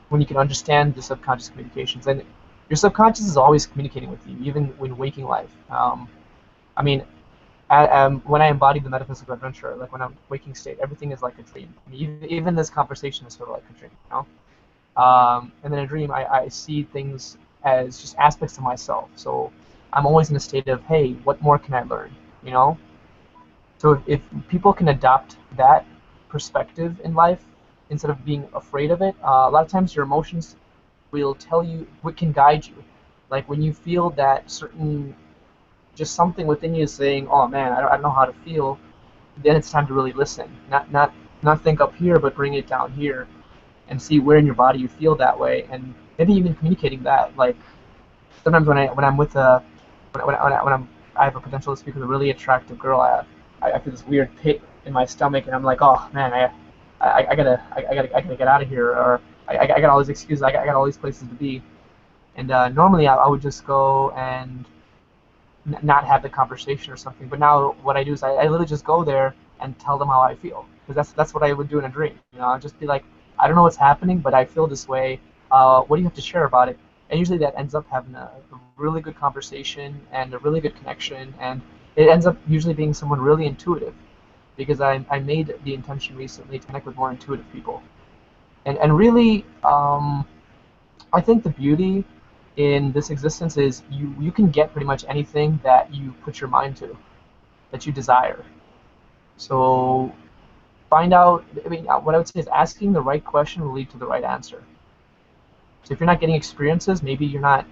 when you can understand the subconscious communications. And your subconscious is always communicating with you, even when waking life. I mean, when I embody the metaphysical adventure, like when I'm waking state, everything is like a dream. I mean, even this conversation is sort of like a dream, And in a dream, I see things as just aspects of myself. So I'm always in a state of, hey, what more can I learn, So if people can adopt that perspective in life, instead of being afraid of it, a lot of times your emotions will tell you what can guide you. Like when you feel that certain, just something within you is saying, oh man, I don't know how to feel, then it's time to really listen. Not think up here, but bring it down here and see where in your body you feel that way, and maybe even communicating that. Like sometimes when I'm with I have a potential to speak with a really attractive girl, I feel this weird pit in my stomach, and I'm like, oh man, I gotta get out of here, or I got all these excuses, I got all these places to be, and normally I would just go and not have the conversation or something. But now what I do is I literally just go there and tell them how I feel, because that's what I would do in a dream. I'd just be like, I don't know what's happening, but I feel this way. What do you have to share about it? And usually that ends up having a really good conversation and a really good connection, and it ends up usually being someone really intuitive, because I made the intention recently to connect with more intuitive people. And really, I think the beauty in this existence is you can get pretty much anything that you put your mind to, that you desire. So find out, I mean, what I would say is asking the right question will lead to the right answer. So if you're not getting experiences, maybe you're not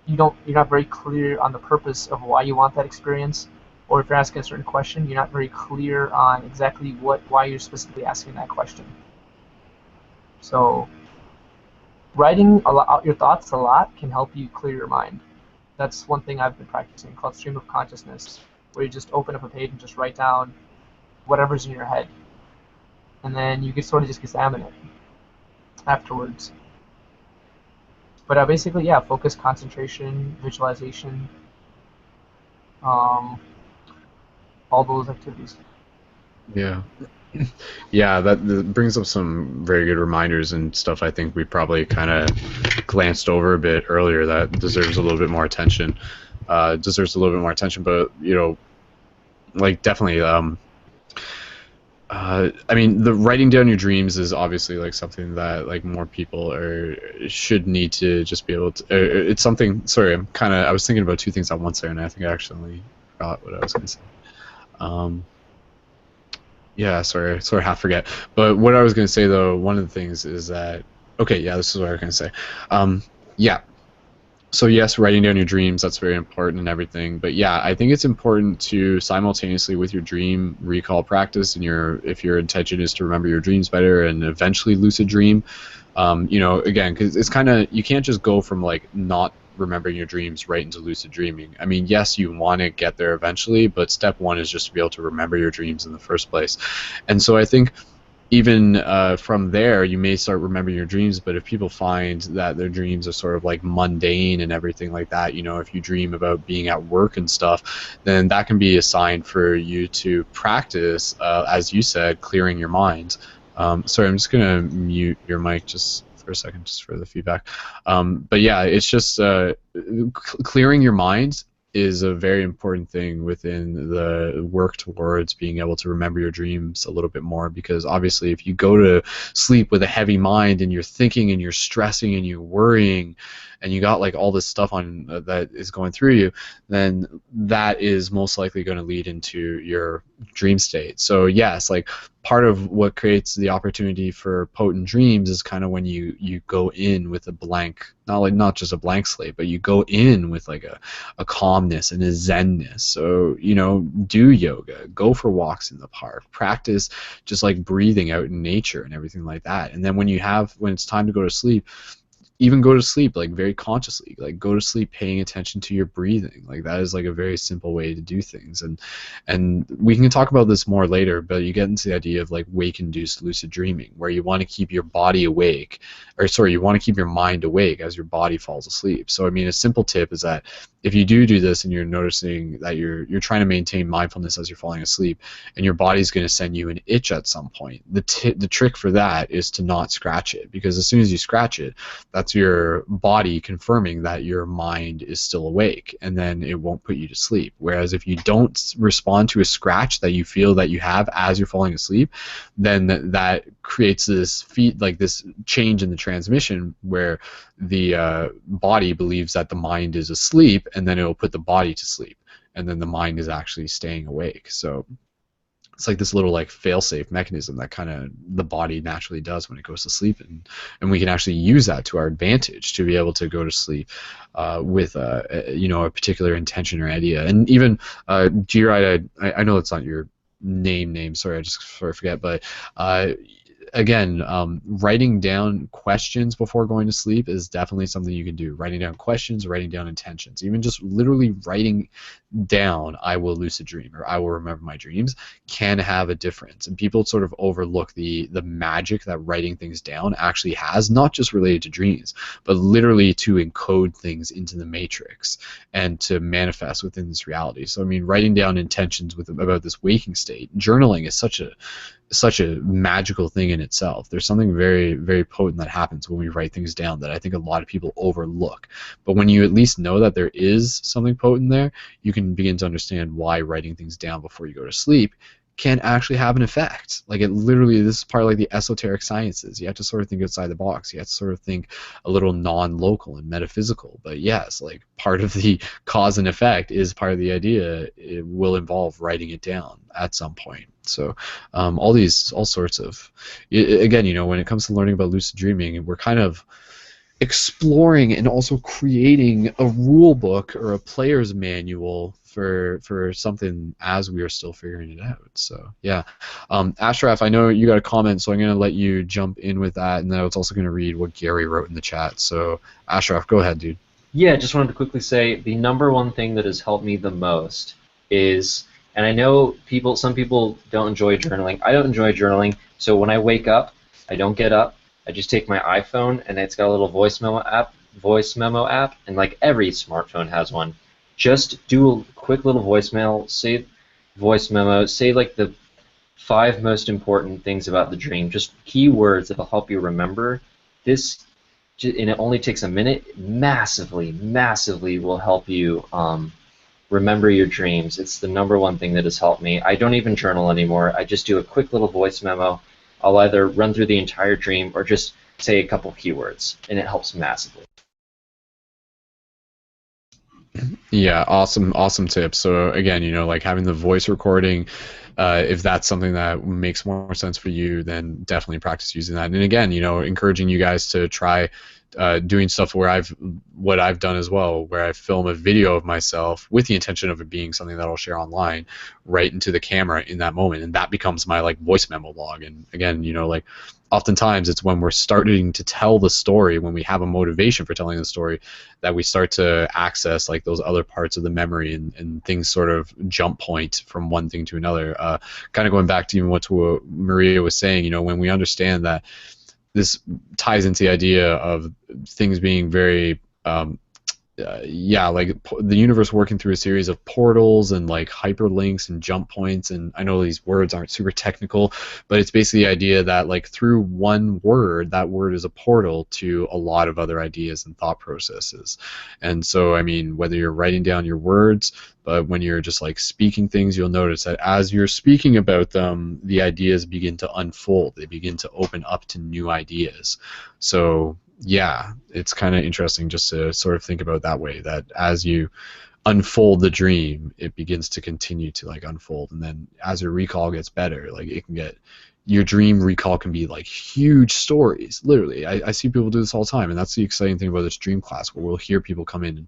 very clear on the purpose of why you want that experience, or if you're asking a certain question, you're not very clear on exactly why you're specifically asking that question. So writing out your thoughts a lot can help you clear your mind. That's one thing I've been practicing, called stream of consciousness, where you just open up a page and just write down whatever's in your head, and then you can sort of just examine it afterwards. But basically, yeah, focus, concentration, visualization, all those activities. Yeah. Yeah, that brings up some very good reminders and stuff I think we probably kind of glanced over a bit earlier that deserves a little bit more attention. But, like definitely, I mean, the writing down your dreams is obviously like something that like more people should need to just be able to. It's something. Sorry, I was thinking about two things at once there, and I think I actually forgot what I was going to say. Yeah, sorry, half forget. But what I was going to say though, one of the things is that okay, yeah, this is what I was going to say. Yeah. So yes, writing down your dreams, that's very important and everything. But yeah, I think it's important to simultaneously with your dream recall practice and if your intention is to remember your dreams better and eventually lucid dream, again, because it's kind of, you can't just go from like not remembering your dreams right into lucid dreaming. I mean, yes, you want to get there eventually, but step one is just to be able to remember your dreams in the first place. And so I think even from there, you may start remembering your dreams, but if people find that their dreams are sort of like mundane and everything like that, if you dream about being at work and stuff, then that can be a sign for you to practice, as you said, clearing your mind. Sorry, I'm just going to mute your mic just for a second, just for the feedback. But yeah, it's just clearing your mind is a very important thing within the work towards being able to remember your dreams a little bit more, because obviously if you go to sleep with a heavy mind and you're thinking and you're stressing and you're worrying and you got like all this stuff on that is going through you, then that is most likely going to lead into your dream state. So yes, like part of what creates the opportunity for potent dreams is kind of when you go in with a blank, not just a blank slate, but you go in with like a calmness and a zenness. So do yoga, go for walks in the park, practice just like breathing out in nature and everything like that. And then when it's time to go to sleep, even go to sleep like very consciously, like go to sleep paying attention to your breathing. Like that is like a very simple way to do things. And we can talk about this more later, but you get into the idea of like wake induced lucid dreaming, where you want to keep your body awake, or sorry, you want to keep your mind awake as your body falls asleep. So I mean, a simple tip is that if you do this and you're noticing that you're trying to maintain mindfulness as you're falling asleep and your body's going to send you an itch at some point, the trick for that is to not scratch it, because as soon as you scratch it, that's your body confirming that your mind is still awake, and then it won't put you to sleep. Whereas if you don't respond to a scratch that you feel that you have as you're falling asleep, then that creates this this change in the transmission where the body believes that the mind is asleep, and then it will put the body to sleep, and then the mind is actually staying awake. So it's like this little like fail-safe mechanism that kind of the body naturally does when it goes to sleep, and we can actually use that to our advantage to be able to go to sleep with a particular intention or idea. And even G-Ride, I know it's not your name, sorry, I just forget, but again, writing down questions before going to sleep is definitely something you can do. Writing down questions, writing down intentions, even just literally writing down "I will lucid dream" or "I will remember my dreams" can have a difference. And people sort of overlook the magic that writing things down actually has, not just related to dreams, but literally to encode things into the matrix and to manifest within this reality. So I mean, writing down intentions about this waking state, journaling is such a magical thing in itself. There's something very, very potent that happens when we write things down that I think a lot of people overlook. But when you at least know that there is something potent there, you can begin to understand why writing things down before you go to sleep can actually have an effect. Like it literally, this is part of like the esoteric sciences. You have to sort of think outside the box. You have to sort of think a little non-local and metaphysical. But yes, like part of the cause and effect is part of the idea. It will involve writing it down at some point. So all sorts of, again, when it comes to learning about lucid dreaming, we're kind of exploring and also creating a rule book or a player's manual for something as we are still figuring it out. So yeah, Ashraf, I know you got a comment, so I'm going to let you jump in with that, and then I was also going to read what Gary wrote in the chat. So Ashraf, go ahead, dude. Yeah, just wanted to quickly say the number one thing that has helped me the most is, and I know some people don't enjoy journaling. I don't enjoy journaling, so when I wake up, I don't get up. I just take my iPhone, and it's got a little voice memo app, and like every smartphone has one. Just do a quick little voice memo, say like the 5 most important things about the dream, just keywords that'll help you remember this, and it only takes a minute. Massively will help you remember your dreams. It's the number one thing that has helped me. I don't even journal anymore. I just do a quick little voice memo. I'll either run through the entire dream or just say a couple keywords, and it helps massively. Yeah, awesome tip. So again, like having the voice recording, if that's something that makes more sense for you, then definitely practice using that. And again, encouraging you guys to try doing stuff where what I've done as well, where I film a video of myself with the intention of it being something that I'll share online, right into the camera in that moment, and that becomes my like voice memo log. And again, like oftentimes it's when we're starting to tell the story, when we have a motivation for telling the story, that we start to access like those other parts of the memory, and things sort of jump point from one thing to another. Kind of going back to even what Maria was saying, when we understand that this ties into the idea of things being very yeah, like the universe working through a series of portals and like hyperlinks and jump points. And I know these words aren't super technical, but it's basically the idea that like through one word, that word is a portal to a lot of other ideas and thought processes. And so, I mean, whether you're writing down your words, but when you're just like speaking things, you'll notice that as you're speaking about them, the ideas begin to unfold. They begin to open up to new ideas. So yeah, it's kind of interesting just to sort of think about it that way, that as you unfold the dream, it begins to continue to like unfold, and then as your recall gets better, like it can get, your dream recall can be like huge stories, literally. I see people do this all the time, and that's the exciting thing about this dream class, where we'll hear people come in and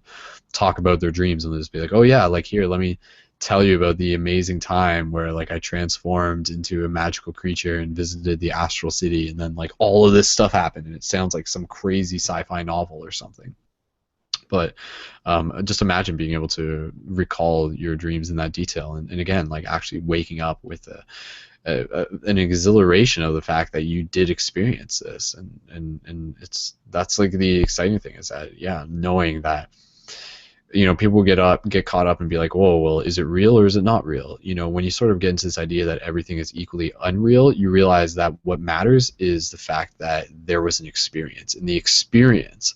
talk about their dreams, and they'll just be like, oh yeah, like here, let me tell you about the amazing time where like I transformed into a magical creature and visited the astral city, and then like all of this stuff happened, and it sounds like some crazy sci-fi novel or something. But just imagine being able to recall your dreams in that detail, and again, like actually waking up with an exhilaration of the fact that you did experience this, and that's like the exciting thing, is that, yeah, knowing that, you know, people get caught up and be like, whoa, well, is it real or is it not real? You know, when you sort of get into this idea that everything is equally unreal, you realize that what matters is the fact that there was an experience, and the experience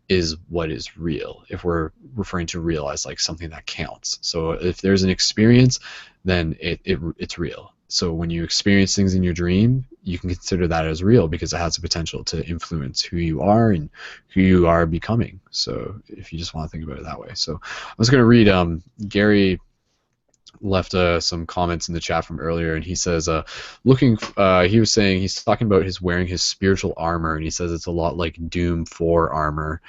is what is real, if we're referring to real as like something that counts. So if there's an experience, then it's real. So when you experience things in your dream, you can consider that as real, because it has the potential to influence who you are and who you are becoming. So if you just want to think about it that way. So I was going to read, Gary left some comments in the chat from earlier, and he says, he was saying, he's talking about his wearing his spiritual armor, and he says it's a lot like Doom 4 armor.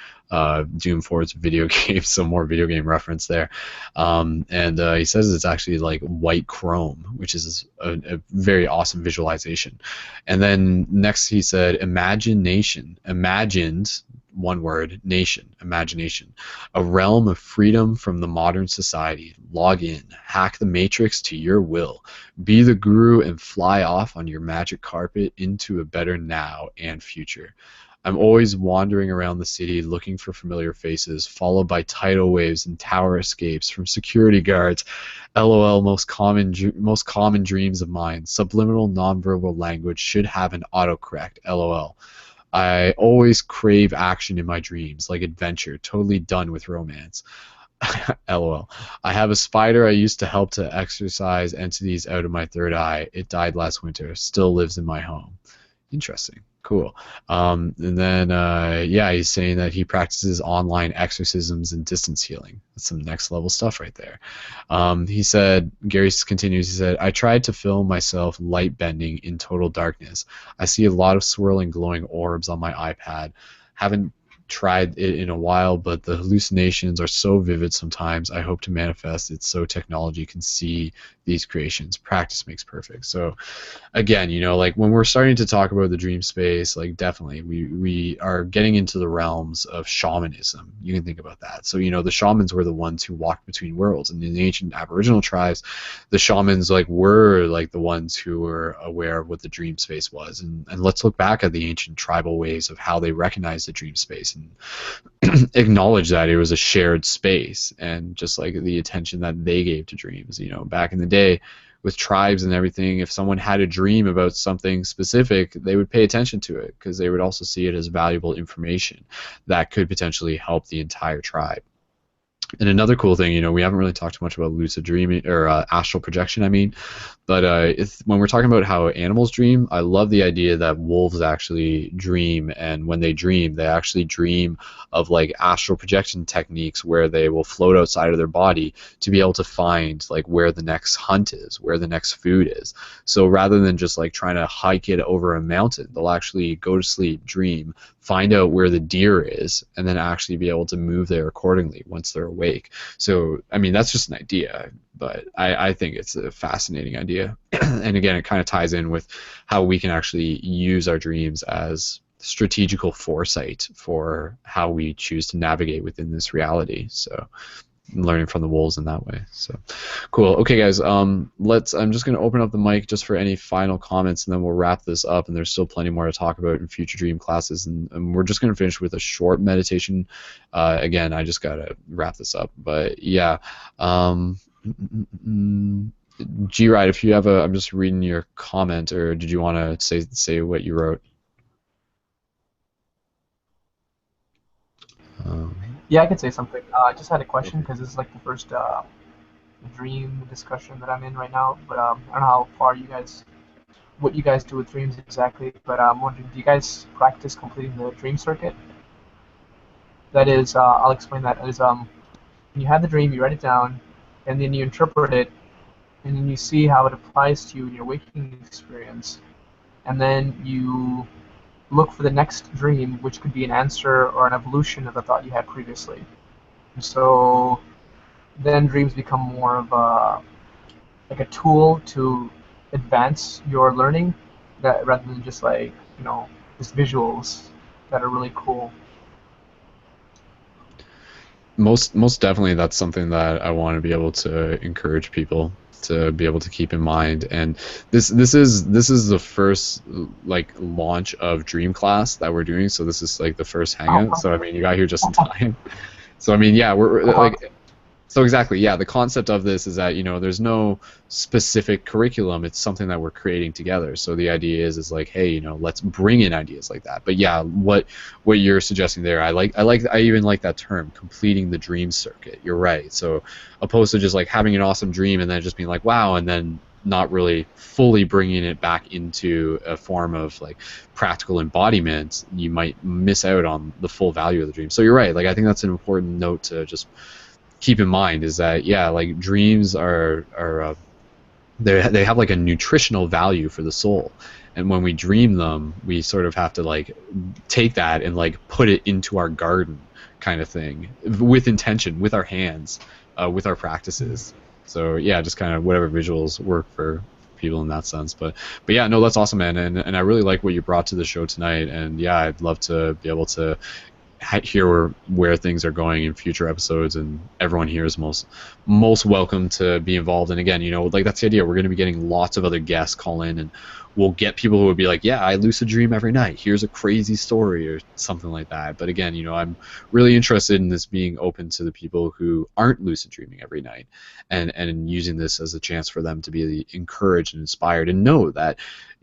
Doom 4 is a video game, some more video game reference there. And he says it's actually like white chrome, which is a very awesome visualization. And then next he said, imagination, imagined, one word, nation, imagination, a realm of freedom from the modern society. Log in, hack the matrix to your will, be the guru, and fly off on your magic carpet into a better now and future. I'm always wandering around the city looking for familiar faces, followed by tidal waves and tower escapes from security guards. LOL, most common dreams of mine. Subliminal nonverbal language should have an autocorrect. LOL. I always crave action in my dreams, like adventure, totally done with romance. LOL. I have a spider I used to help to exorcise entities out of my third eye. It died last winter. Still lives in my home. Interesting. Cool. And then, yeah, he's saying that he practices online exorcisms and distance healing. That's some next level stuff right there. He said, Gary continues, he said, I tried to film myself light bending in total darkness. I see a lot of swirling glowing orbs on my iPad. Haven't tried it in a while, but the hallucinations are so vivid sometimes. I hope to manifest it so technology can see these creations. Practice makes perfect. So again, you know, like when we're starting to talk about the dream space, like definitely we are getting into the realms of shamanism. You can think about that. So, you know, the shamans were the ones who walked between worlds, and in the ancient Aboriginal tribes, the shamans like were like the ones who were aware of what the dream space was. And let's look back at the ancient tribal ways of how they recognized the dream space and acknowledge that it was a shared space, and just like the attention that they gave to dreams. You know, back in the day with tribes and everything, if someone had a dream about something specific, they would pay attention to it, because they would also see it as valuable information that could potentially help the entire tribe. And another cool thing, you know, we haven't really talked much about lucid dreaming, or astral projection, I mean, but when we're talking about how animals dream, I love the idea that wolves actually dream, and when they dream, they actually dream of like astral projection techniques where they will float outside of their body to be able to find like where the next hunt is, where the next food is. So rather than just like trying to hike it over a mountain, they'll actually go to sleep, dream, find out where the deer is, and then actually be able to move there accordingly once they're awake. So, I mean, that's just an idea, but I think it's a fascinating idea. And again, it kind of ties in with how we can actually use our dreams as strategical foresight for how we choose to navigate within this reality. So, learning from the wolves in that way. So cool. Okay, guys. I'm just going to open up the mic just for any final comments, and then we'll wrap this up. And there's still plenty more to talk about in future dream classes, and we're just going to finish with a short meditation. Again, I just got to wrap this up, but yeah. G-Ride, if you have I'm just reading your comment, or did you want to say what you wrote? Yeah, I could say something. I just had a question because this is like the first dream discussion that I'm in right now. But I don't know how far what you guys do with dreams exactly. But I'm wondering, do you guys practice completing the dream circuit? That is, I'll explain that. That is, when you have the dream, you write it down, and then you interpret it, and then you see how it applies to you in your waking experience, and then you look for the next dream, which could be an answer or an evolution of the thought you had previously. And so then dreams become more of a tool to advance your learning, that rather than just like, just visuals that are really cool. Most definitely, that's something that I want to be able to encourage people to be able to keep in mind. And this is the first like launch of Dream Class that we're doing. So this is like the first hangout. So I mean, you got here just in time. So I mean, yeah, we're like. So exactly, yeah, the concept of this is that, there's no specific curriculum. It's something that we're creating together. So the idea is like, hey, let's bring in ideas like that. But yeah, what you're suggesting there, I even like that term, completing the dream circuit. You're right. So opposed to just like having an awesome dream and then just being like, wow, and then not really fully bringing it back into a form of like practical embodiment, you might miss out on the full value of the dream. So you're right. Like I think that's an important note to just keep in mind, is that like dreams are they have like a nutritional value for the soul, and when we dream them, we sort of have to like take that and like put it into our garden kind of thing, with intention, with our hands, with our practices. So yeah, just kind of whatever visuals work for people in that sense. But yeah, no, that's awesome, man, and I really like what you brought to the show tonight, and yeah, I'd love to be able to hear where things are going in future episodes, and everyone here is most welcome to be involved. And again, like that's the idea. We're going to be getting lots of other guests call in, and we'll get people who would be like, yeah, I lucid dream every night, here's a crazy story or something like that. But again, I'm really interested in this being open to the people who aren't lucid dreaming every night, and using this as a chance for them to be encouraged and inspired, and know that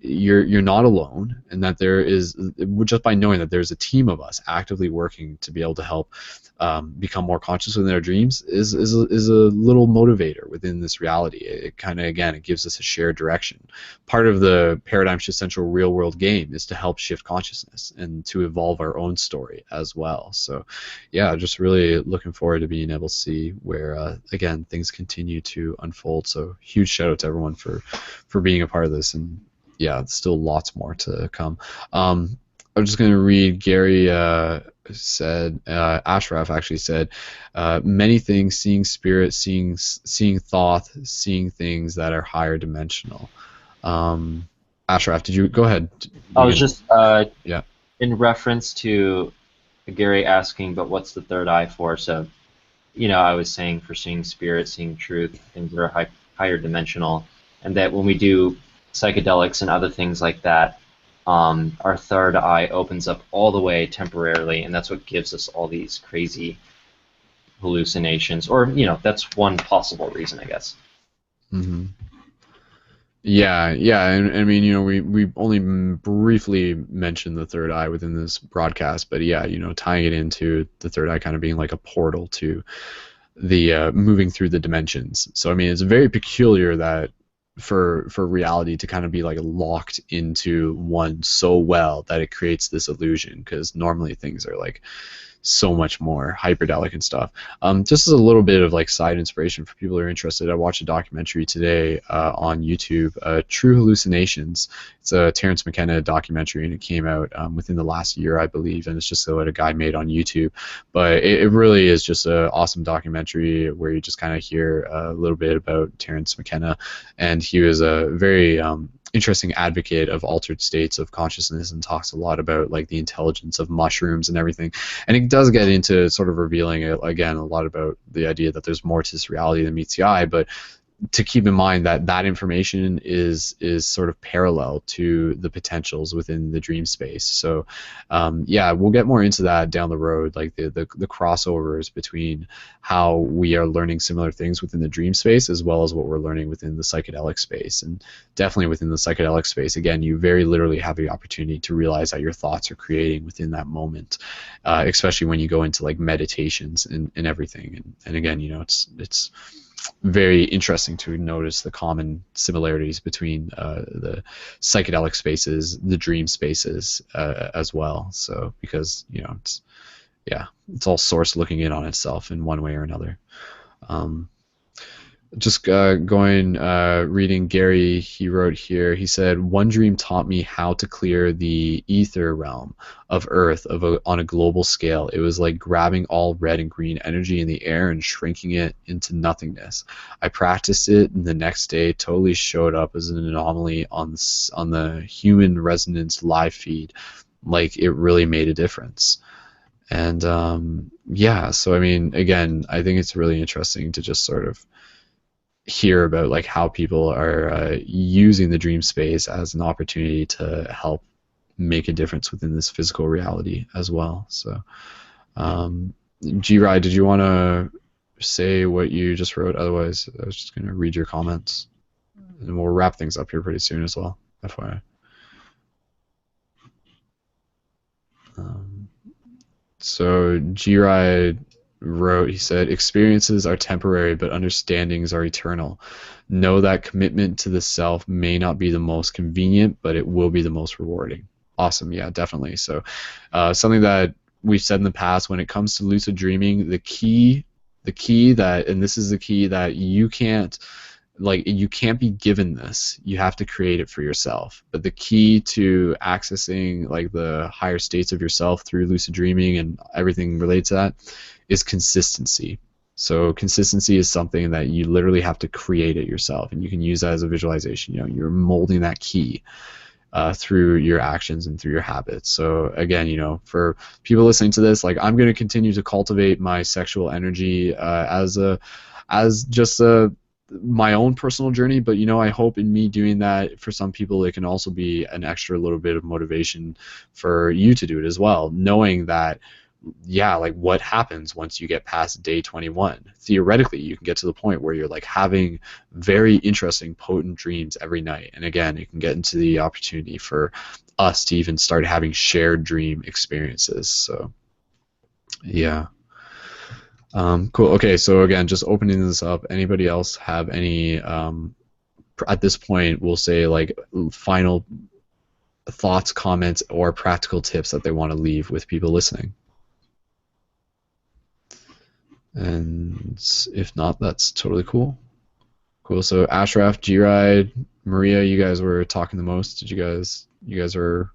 you're not alone, and that there is, just by knowing that there's a team of us actively working to be able to help become more conscious within our dreams is a little motivator within this reality. It kind of, again, it gives us a shared direction. Part of the Paradigm Shift Central real world game is to help shift consciousness and to evolve our own story as well. So yeah, just really looking forward to being able to see where again things continue to unfold. So huge shout out to everyone for being a part of this, and yeah, still lots more to come. I'm just going to read. Gary said, Ashraf actually said, many things, seeing spirit, seeing thought, seeing things that are higher dimensional. Ashraf, did you go ahead? I was just yeah, in reference to Gary asking, but what's the third eye for? So, I was saying for seeing spirit, seeing truth, things that are higher dimensional, and that when we do psychedelics and other things like that, our third eye opens up all the way temporarily, and that's what gives us all these crazy hallucinations. Or, that's one possible reason, I guess. Mm-hmm. Yeah, and I mean, we only briefly mentioned the third eye within this broadcast, but yeah, tying it into the third eye kind of being like a portal to the moving through the dimensions. So I mean, it's very peculiar that for reality to kind of be like locked into one so well that it creates this illusion, because normally things are like so much more hyperdelic and stuff. Just as a little bit of like side inspiration for people who are interested, I watched a documentary today on YouTube, True Hallucinations. It's a Terence McKenna documentary, and it came out within the last year, I believe, and it's just what a guy made on YouTube. But it really is just an awesome documentary where you just kind of hear a little bit about Terence McKenna, and he was a very interesting advocate of altered states of consciousness and talks a lot about like the intelligence of mushrooms and everything. And it does get into sort of revealing again a lot about the idea that there's more to this reality than meets the eye, but to keep in mind that that information is sort of parallel to the potentials within the dream space. So yeah, we'll get more into that down the road, like the crossovers between how we are learning similar things within the dream space as well as what we're learning within the psychedelic space. And definitely within the psychedelic space, again, you very literally have the opportunity to realize that your thoughts are creating within that moment, especially when you go into like meditations and everything. And again, you know, it's very interesting to notice the common similarities between the psychedelic spaces, the dream spaces as well. So because, you know, it's all source looking in on itself in one way or another. Just reading Gary, he wrote here, he said, one dream taught me how to clear the ether realm of Earth on a global scale. It was like grabbing all red and green energy in the air and shrinking it into nothingness. I practiced it, and the next day totally showed up as an anomaly on the human resonance live feed. Like, it really made a difference. And yeah, so I mean, again, I think it's really interesting to just sort of hear about like how people are using the dream space as an opportunity to help make a difference within this physical reality as well. So G-Ride, did you want to say what you just wrote? Otherwise I was just going to read your comments and we'll wrap things up here pretty soon as well, FYI. So G-Ride wrote, he said, experiences are temporary, but understandings are eternal. Know that commitment to the self may not be the most convenient, but it will be the most rewarding. Awesome, yeah, definitely. So something that we've said in the past when it comes to lucid dreaming, the key that, and this is the key that you can't be given this. You have to create it for yourself. But the key to accessing like the higher states of yourself through lucid dreaming and everything related to that is consistency. So consistency is something that you literally have to create it yourself, and you can use that as a visualization. You know, you're molding that key through your actions and through your habits. So again, you know, for people listening to this, like, I'm going to continue to cultivate my sexual energy as just my own personal journey, but you know, I hope in me doing that, for some people it can also be an extra little bit of motivation for you to do it as well, knowing that, yeah, like, what happens once you get past day 21? Theoretically, you can get to the point where you're like having very interesting, potent dreams every night. And again, you can get into the opportunity for us to even start having shared dream experiences. So yeah. Cool. Okay, so again, just opening this up, anybody else have any at this point, we'll say, like, final thoughts, comments, or practical tips that they want to leave with people listening? And if not, that's totally cool. Cool. So Ashraf, G-Ride, Maria, you guys were talking the most. Did you guys are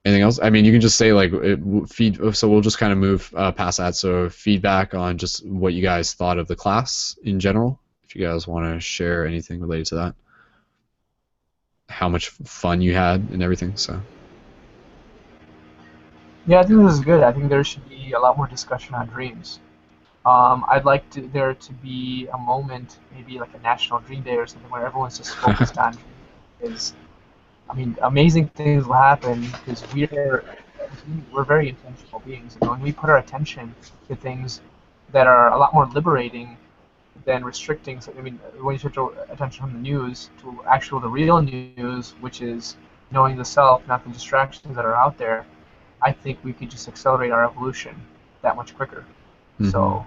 anything else? I mean, you can just say, like, so we'll just kind of move past that. So feedback on just what you guys thought of the class in general, if you guys want to share anything related to that, how much fun you had and everything. So yeah, I think this is good. I think there should be a lot more discussion on dreams. I'd like there to be a moment, maybe like a National Dream Day or something, where everyone's just focused on dreams. I mean, amazing things will happen because we're very intentional beings, and when we put our attention to things that are a lot more liberating than restricting. So, I mean, when you switch your attention from the news to the real news, which is knowing the self, not the distractions that are out there, I think we could just accelerate our evolution that much quicker. Mm-hmm. So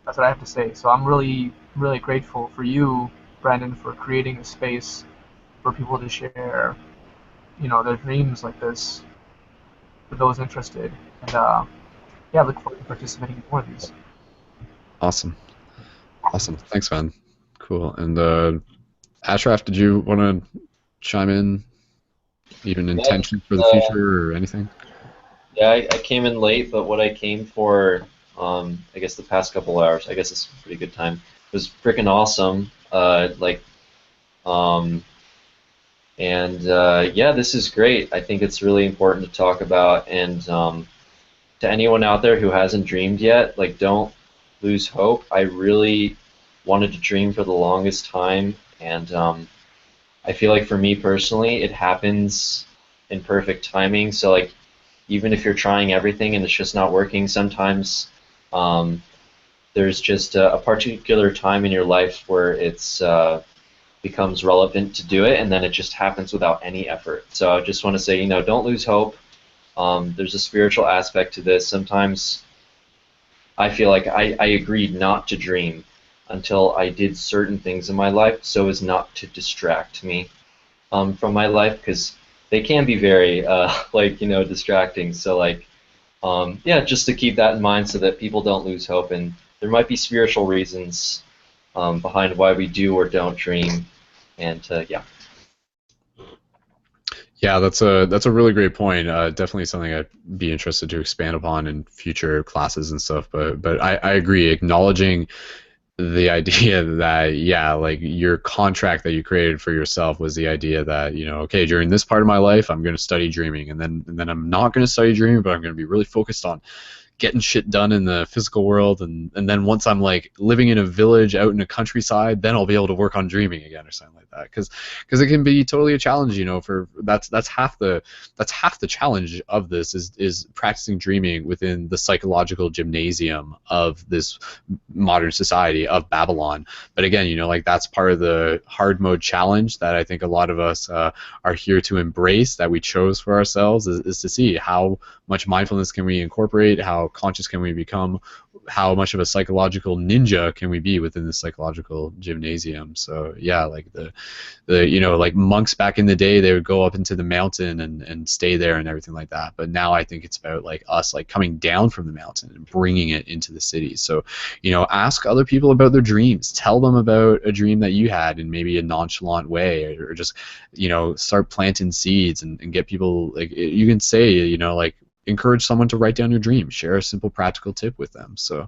that's what I have to say. So I'm really, really grateful for you, Brandon, for creating a space for people to share, you know, their dreams like this for those interested. And yeah, I look forward to participating in more of these. Awesome. Thanks, man. Cool. And Ashraf, did you want to chime in? Even intention for the future or anything? Yeah, I came in late, but what I came for, I guess the past couple hours, I guess it's a pretty good time, was freaking awesome. Like, Um, yeah, this is great. I think it's really important to talk about. And to anyone out there who hasn't dreamed yet, like, don't lose hope. I really wanted to dream for the longest time, and I feel like for me personally, it happens in perfect timing. So like, even if you're trying everything and it's just not working, sometimes um, there's just a particular time in your life where it's becomes relevant to do it, and then it just happens without any effort. So I just want to say, don't lose hope. There's a spiritual aspect to this. Sometimes I feel like I agreed not to dream until I did certain things in my life so as not to distract me from my life, because they can be very distracting. So like, yeah, just to keep that in mind so that people don't lose hope. And there might be spiritual reasons behind why we do or don't dream. And yeah. Yeah, that's a really great point. Definitely something I'd be interested to expand upon in future classes and stuff. But I agree. Acknowledging the idea that, yeah, like your contract that you created for yourself was the idea that, okay, during this part of my life I'm going to study dreaming, and then I'm not going to study dreaming, but I'm going to be really focused on getting shit done in the physical world, and then once I'm like living in a village out in the countryside, then I'll be able to work on dreaming again or something like that, because it can be totally a challenge, for that's half the challenge of this is practicing dreaming within the psychological gymnasium of this modern society of Babylon. But again, like that's part of the hard mode challenge that I think a lot of us are here to embrace, that we chose for ourselves, is to see how much mindfulness can we incorporate, how conscious can we become, how much of a psychological ninja can we be within the psychological gymnasium. So yeah, like the like monks back in the day, they would go up into the mountain and stay there and everything like that. But now I think it's about like us like coming down from the mountain and bringing it into the city. So ask other people about their dreams, tell them about a dream that you had in maybe a nonchalant way, or just start planting seeds and get people, like, you can say, like, encourage someone to write down your dream, share a simple practical tip with them. So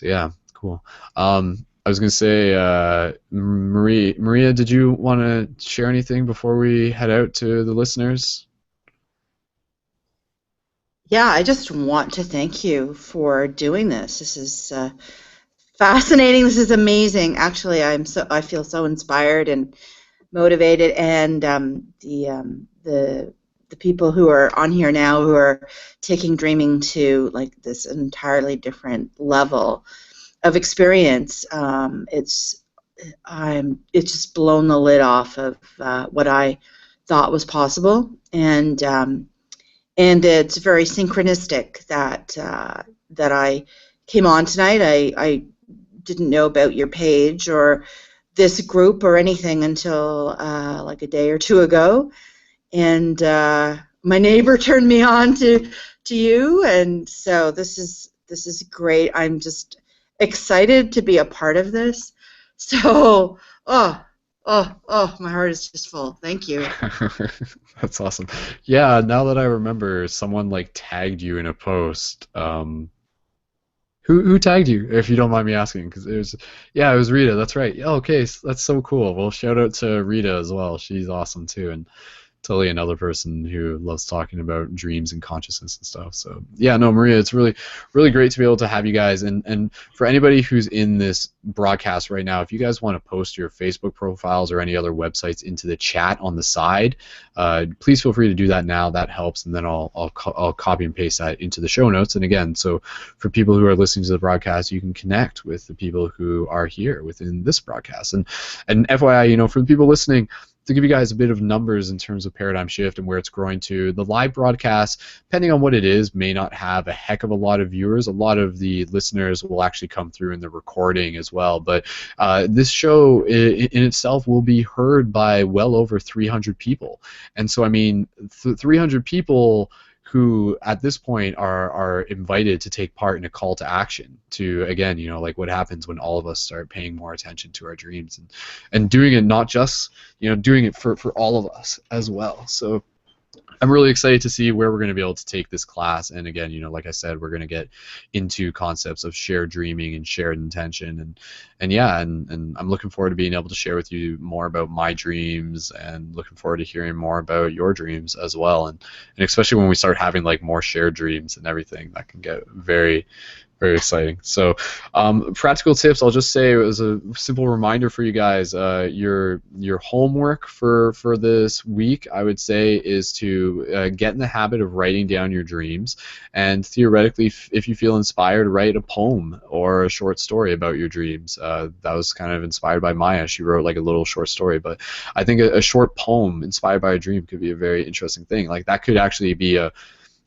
yeah, cool. I was gonna say, Maria, did you want to share anything before we head out to the listeners? Yeah, I just want to thank you for doing this. This is fascinating. This is amazing. Actually, I feel so inspired and motivated, and the people who are on here now who are taking dreaming to like this entirely different level of experience. It's just blown the lid off of what I thought was possible, and it's very synchronistic that that I came on tonight. I didn't know about your page or this group or anything until like a day or two ago, and my neighbor turned me on to you, and so this is great. I'm just excited to be a part of this. So, my heart is just full. Thank you. That's awesome. Yeah, now that I remember, someone like tagged you in a post. Who tagged you, if you don't mind me asking? Because it was Rita. That's right. Yeah, okay, that's so cool. Well, shout out to Rita as well. She's awesome too, and totally another person who loves talking about dreams and consciousness and stuff. So yeah, no, Maria, it's really, really great to be able to have you guys. And for anybody who's in this broadcast right now, if you guys want to post your Facebook profiles or any other websites into the chat on the side, please feel free to do that now. That helps, and then I'll copy and paste that into the show notes. And again, so for people who are listening to the broadcast, you can connect with the people who are here within this broadcast. And FYI, for the people listening, to give you guys a bit of numbers in terms of paradigm shift and where it's growing to, the live broadcast, depending on what it is, may not have a heck of a lot of viewers. A lot of the listeners will actually come through in the recording as well. But this show in itself will be heard by well over 300 people. And so, I mean, 300 people who at this point are invited to take part in a call to action to, again, like what happens when all of us start paying more attention to our dreams and doing it, not just, doing it for all of us as well. So I'm really excited to see where we're going to be able to take this class. And again, like I said, we're going to get into concepts of shared dreaming and shared intention, and I'm looking forward to being able to share with you more about my dreams, and looking forward to hearing more about your dreams as well. And especially when we start having like more shared dreams and everything, that can get very, very exciting. So, practical tips. I'll just say as a simple reminder for you guys. Your homework for this week, I would say, is to get in the habit of writing down your dreams. And theoretically, if you feel inspired, write a poem or a short story about your dreams. That was kind of inspired by Maya. She wrote like a little short story, but I think a short poem inspired by a dream could be a very interesting thing. Like that could actually be a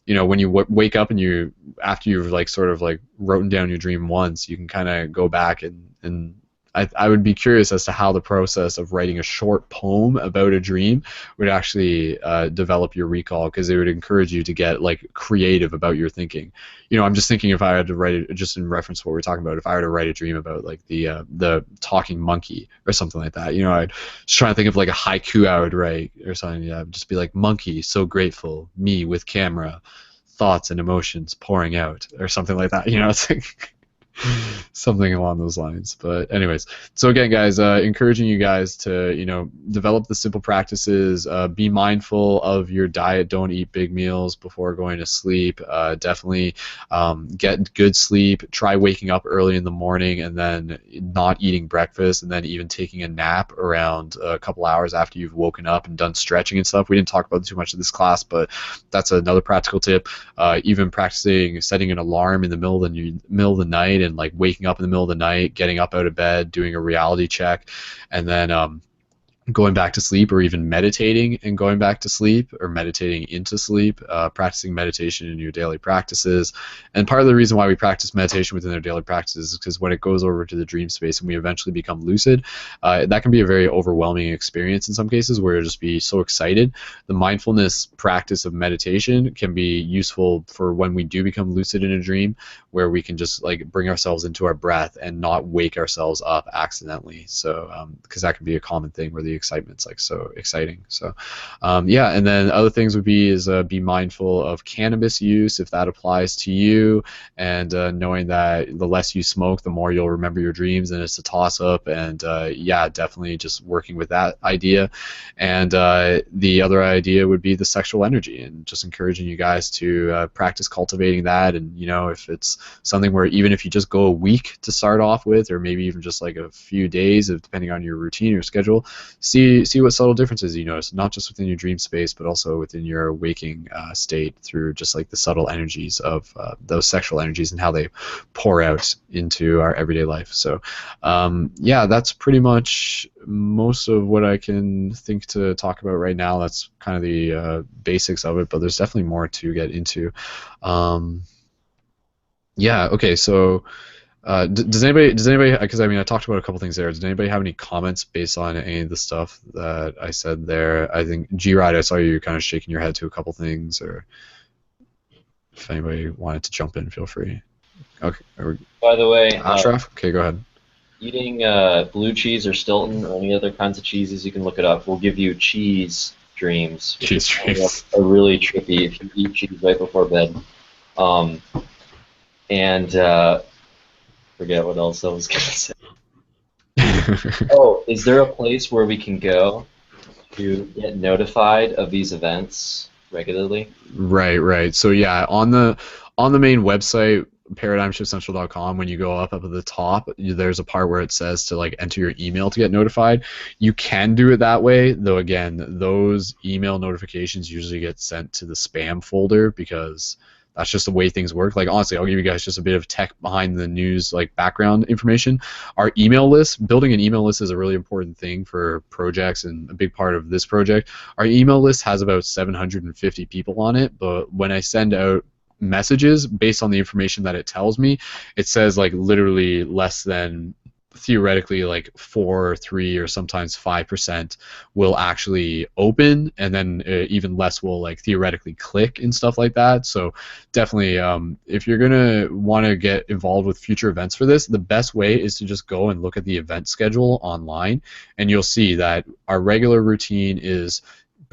when you wake up and after you've like sort of like written down your dream once, you can kind of go back and I would be curious as to how the process of writing a short poem about a dream would actually develop your recall, because it would encourage you to get like creative about your thinking. I'm just thinking if I had to write it, just in reference to what we're talking about, if I were to write a dream about like the talking monkey or something like that, I'd just try to think of like a haiku I would write or something. I'd just be like, monkey, so grateful, me with camera, thoughts and emotions pouring out, or something like that. It's like something along those lines. But anyways, so again, guys, encouraging you guys to develop the simple practices. Be mindful of your diet. Don't eat big meals before going to sleep. Definitely get good sleep. Try waking up early in the morning and then not eating breakfast, and then even taking a nap around a couple hours after you've woken up and done stretching and stuff. We didn't talk about too much in this class, but that's another practical tip. Even practicing setting an alarm in the middle of the night, and like waking up in the middle of the night, getting up out of bed, doing a reality check, and then going back to sleep, or even meditating and going back to sleep, or meditating into sleep, practicing meditation in your daily practices. And part of the reason why we practice meditation within our daily practices is because when it goes over to the dream space and we eventually become lucid, that can be a very overwhelming experience in some cases, where you'll just be so excited. The mindfulness practice of meditation can be useful for when we do become lucid in a dream, where we can just like bring ourselves into our breath and not wake ourselves up accidentally. So because that can be a common thing where the excitement's like so exciting. So yeah, and then other things would be be mindful of cannabis use if that applies to you, and knowing that the less you smoke, the more you'll remember your dreams, and it's a toss-up. And yeah, definitely just working with that idea. And the other idea would be the sexual energy, and just encouraging you guys to practice cultivating that. And if it's something where even if you just go a week to start off with, or maybe even just like a few days, depending on your routine or schedule, see what subtle differences you notice, not just within your dream space, but also within your waking state, through just like the subtle energies of those sexual energies and how they pour out into our everyday life. So yeah, that's pretty much most of what I can think to talk about right now. That's kind of the basics of it, but there's definitely more to get into. Yeah, okay, so does anybody, because I mean I talked about a couple things there, does anybody have any comments based on any of the stuff that I said there? I think G-Ride, I saw you kind of shaking your head to a couple things, or if anybody wanted to jump in, feel free. Okay. By the way, Ashraf? Okay, go ahead. Eating blue cheese or Stilton or any other kinds of cheeses, you can look it up, will give you cheese dreams. Cheese dreams. Are really trippy if you eat cheese right before bed. And forget what else I was going to say. Oh, is there a place where we can go to get notified of these events regularly? Right. So yeah, on the main website, paradigmshiftcentral.com, when you go up at the top, there's a part where it says to like enter your email to get notified. You can do it that way, though again, those email notifications usually get sent to the spam folder, because that's just the way things work. Like honestly, I'll give you guys just a bit of tech behind the news, like background information. Our email list, building an email list is a really important thing for projects, and a big part of this project. Our email list has about 750 people on it, but when I send out messages based on the information that it tells me, it says like literally less than, theoretically, like 4 or 3 or sometimes 5% will actually open, and then even less will like theoretically click and stuff like that. So definitely, if you're gonna want to get involved with future events for this, the best way is to just go and look at the event schedule online, and you'll see that our regular routine is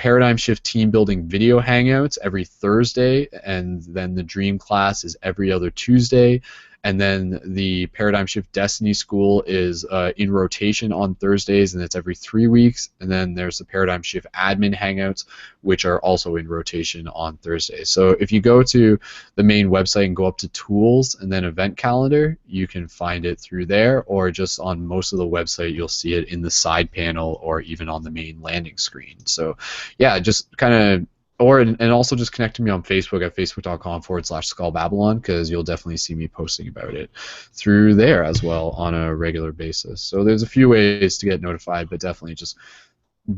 paradigm shift team building video hangouts every Thursday, and then the dream class is every other Tuesday. And then the Paradigm Shift Destiny School is in rotation on Thursdays, and it's every 3 weeks. And then there's the Paradigm Shift Admin Hangouts, which are also in rotation on Thursdays. So if you go to the main website and go up to Tools and then Event Calendar, you can find it through there, or just on most of the website, you'll see it in the side panel or even on the main landing screen. So yeah, just kind of, and also just connect to me on Facebook at facebook.com/SkullBabylon, because you'll definitely see me posting about it through there as well on a regular basis. So there's a few ways to get notified, but definitely just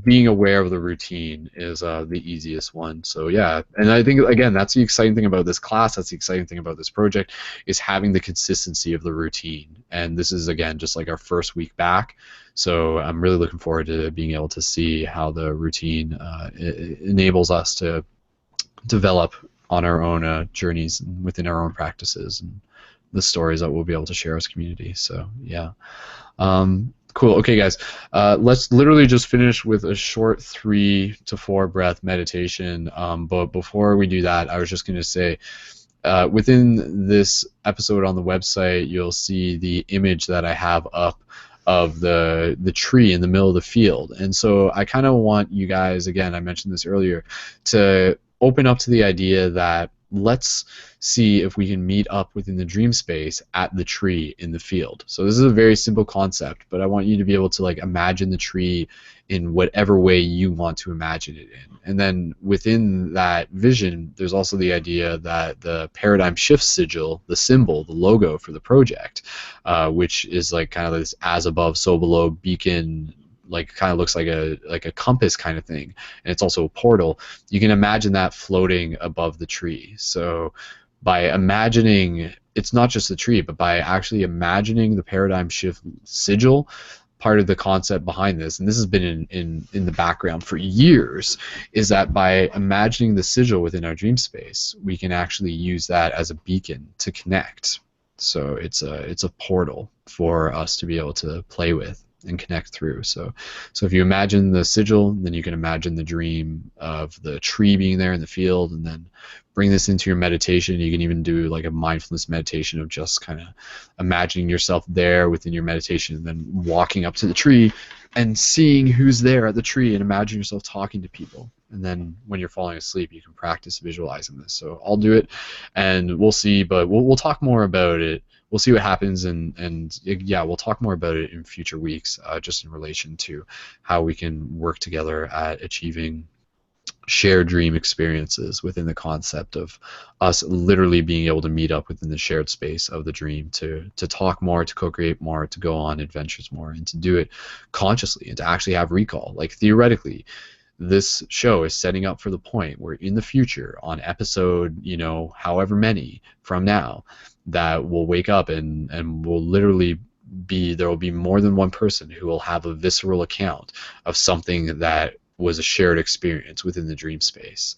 being aware of the routine is the easiest one. So yeah, and I think, again, that's the exciting thing about this class, that's the exciting thing about this project, is having the consistency of the routine. And this is, again, just like our first week back. So I'm really looking forward to being able to see how the routine enables us to develop on our own journeys and within our own practices, and the stories that we'll be able to share as community. So yeah. Cool. Okay, guys. Let's literally just finish with a short 3 to 4 breath meditation. But before we do that, I was just going to say, within this episode on the website, you'll see the image that I have up of the tree in the middle of the field. And so I kind of want you guys, again, I mentioned this earlier, to open up to the idea that let's see if we can meet up within the dream space at the tree in the field. So this is a very simple concept, but I want you to be able to like imagine the tree in whatever way you want to imagine it in. And then within that vision, there's also the idea that the paradigm shift sigil, the symbol, the logo for the project, which is like kind of this as above, so below beacon, like kind of looks like a compass kind of thing, and it's also a portal. You can imagine that floating above the tree. So by imagining, it's not just the tree, but by actually imagining the paradigm shift sigil, part of the concept behind this, and this has been in the background for years, is that by imagining the sigil within our dream space, we can actually use that as a beacon to connect. So it's a portal for us to be able to play with and connect through. So if you imagine the sigil, then you can imagine the dream of the tree being there in the field, and then bring this into your meditation. You can even do like a mindfulness meditation of just kind of imagining yourself there within your meditation, and then walking up to the tree and seeing who's there at the tree, and imagine yourself talking to people. And then when you're falling asleep, you can practice visualizing this. So I'll do it, and we'll see, but we'll talk more about it. We'll see what happens, and yeah, we'll talk more about it in future weeks, just in relation to how we can work together at achieving shared dream experiences within the concept of us literally being able to meet up within the shared space of the dream to talk more, to co-create more, to go on adventures more, and to do it consciously, and to actually have recall. Like theoretically, this show is setting up for the point where in the future, on episode, however many from now, that we'll wake up and will literally there will be more than one person who will have a visceral account of something that was a shared experience within the dream space.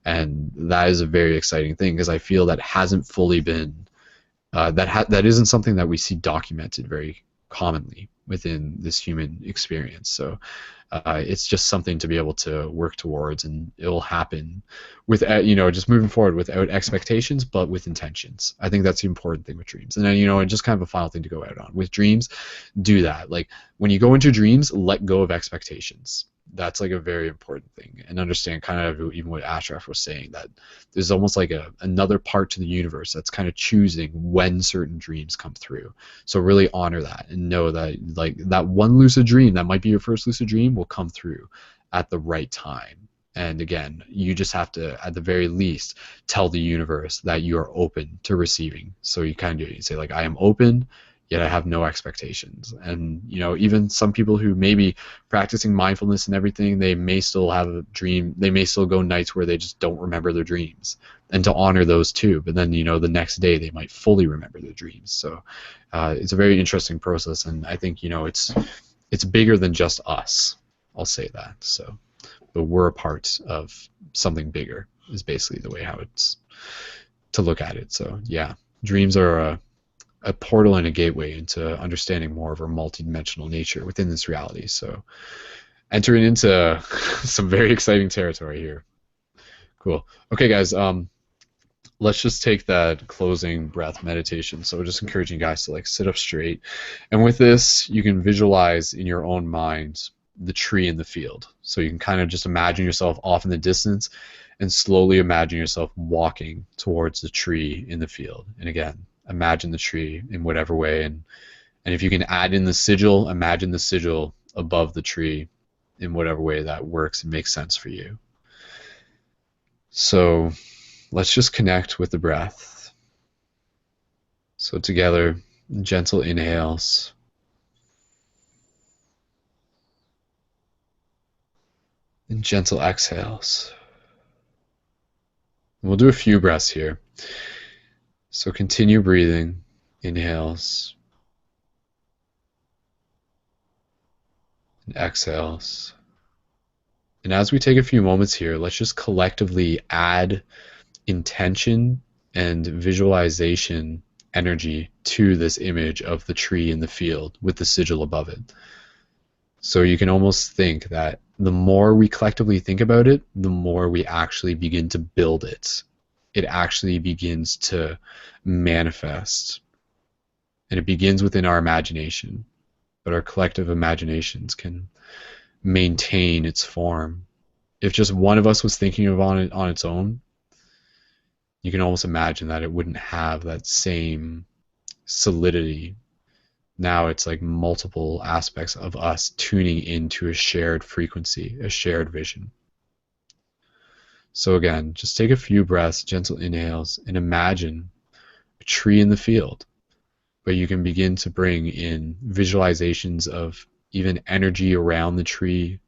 And that is a very exciting thing, because I feel that hasn't fully been that isn't something that we see documented very commonly within this human experience. So it's just something to be able to work towards, and it will happen without, just moving forward without expectations, but with intentions. I think that's the important thing with dreams. And then, and just kind of a final thing to go out on with dreams, do that. Like when you go into dreams, let go of expectations. That's like a very important thing, and understand kind of even what Ashraf was saying, that there's almost like another part to the universe that's kind of choosing when certain dreams come through. So really honor that, and know that like that one lucid dream that might be your first lucid dream will come through at the right time. And again, you just have to, at the very least, tell the universe that you are open to receiving. So you kind of do it. You say like, I am open, yet I have no expectations. And even some people who may be practicing mindfulness and everything, they may still have a dream. They may still go nights where they just don't remember their dreams, and to honor those too. But then the next day they might fully remember their dreams. So it's a very interesting process, and I think it's bigger than just us. I'll say that. So, but we're a part of something bigger is basically the way how it's to look at it. So yeah, dreams are a portal and a gateway into understanding more of our multidimensional nature within this reality. So entering into some very exciting territory here. Cool. Okay, guys. Let's just take that closing breath meditation. So just encouraging you guys to like sit up straight. And with this, you can visualize in your own mind the tree in the field. So you can kind of just imagine yourself off in the distance and slowly imagine yourself walking towards the tree in the field. And again, imagine the tree in whatever way. And if you can add in the sigil, imagine the sigil above the tree in whatever way that works and makes sense for you. So let's just connect with the breath. So together, gentle inhales. And gentle exhales. And we'll do a few breaths here. So continue breathing. Inhales. And exhales. And as we take a few moments here, let's just collectively add intention and visualization energy to this image of the tree in the field with the sigil above it. So you can almost think that the more we collectively think about it, the more we actually begin to build it. It actually begins to manifest. And it begins within our imagination. But our collective imaginations can maintain its form. If just one of us was thinking of it on its own, you can almost imagine that it wouldn't have that same solidity. Now it's like multiple aspects of us tuning into a shared frequency, a shared vision. So again, just take a few breaths, gentle inhales, and imagine a tree in the field. But you can begin to bring in visualizations of even energy around the tree.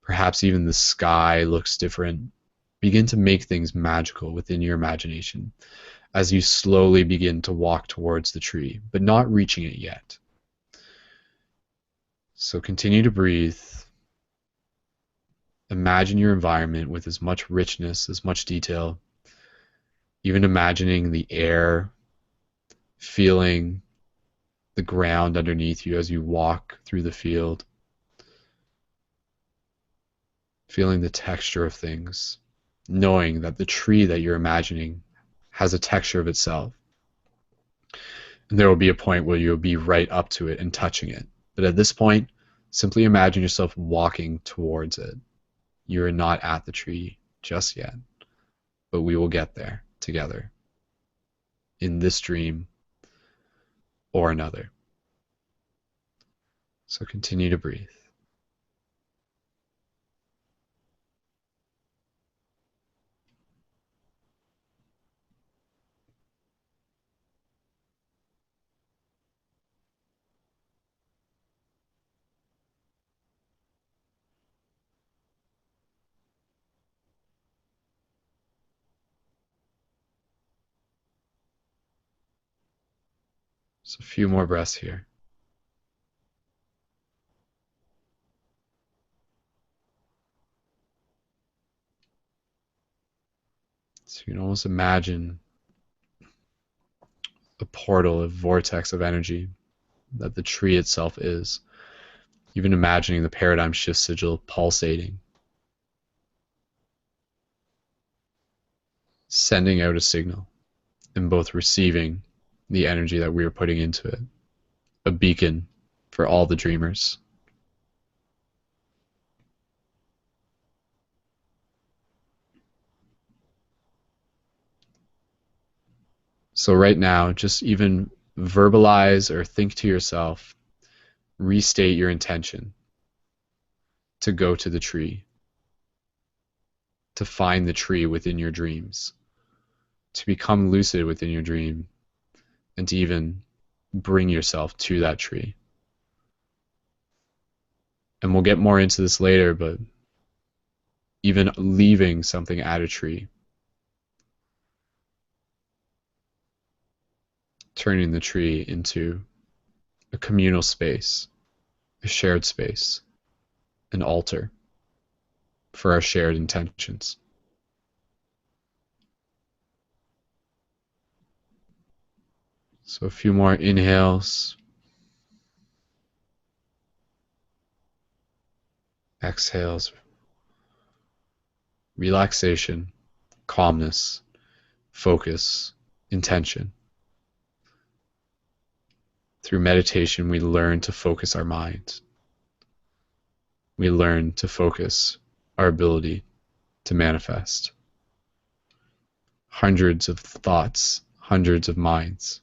Perhaps even the sky looks different. Begin to make things magical within your imagination as you slowly begin to walk towards the tree, but not reaching it yet. So continue to breathe. Imagine your environment with as much richness, as much detail. Even imagining the air, feeling the ground underneath you as you walk through the field. Feeling the texture of things. Knowing that the tree that you're imagining has a texture of itself. And there will be a point where you'll be right up to it and touching it. But at this point, simply imagine yourself walking towards it. You're not at the tree just yet, but we will get there together in this dream or another. So continue to breathe. So a few more breaths here. So you can almost imagine a portal, a vortex of energy that the tree itself is. Even imagining the paradigm shift sigil pulsating, sending out a signal, and both receiving the energy that we are putting into it. A beacon for all the dreamers. So right now, just even verbalize or think to yourself, restate your intention to go to the tree, to find the tree within your dreams, to become lucid within your dream, and to even bring yourself to that tree. And we'll get more into this later, but even leaving something at a tree, turning the tree into a communal space, a shared space, an altar for our shared intentions. So a few more inhales. exhales, relaxation, calmness, focus, intention. Through meditation, we learn to focus our mind. We learn to focus our ability to manifest. Hundreds of thoughts, hundreds of minds.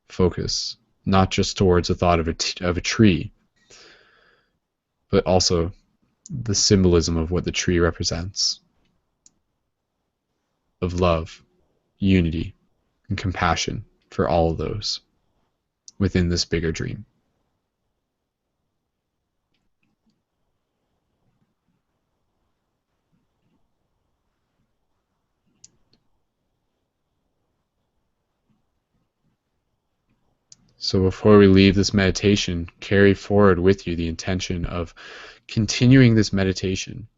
Focus not just towards the thought of a tree, but also the symbolism of what the tree represents, of love, unity, and compassion for all of those within this bigger dream. So before we leave this meditation, carry forward with you the intention of continuing this meditation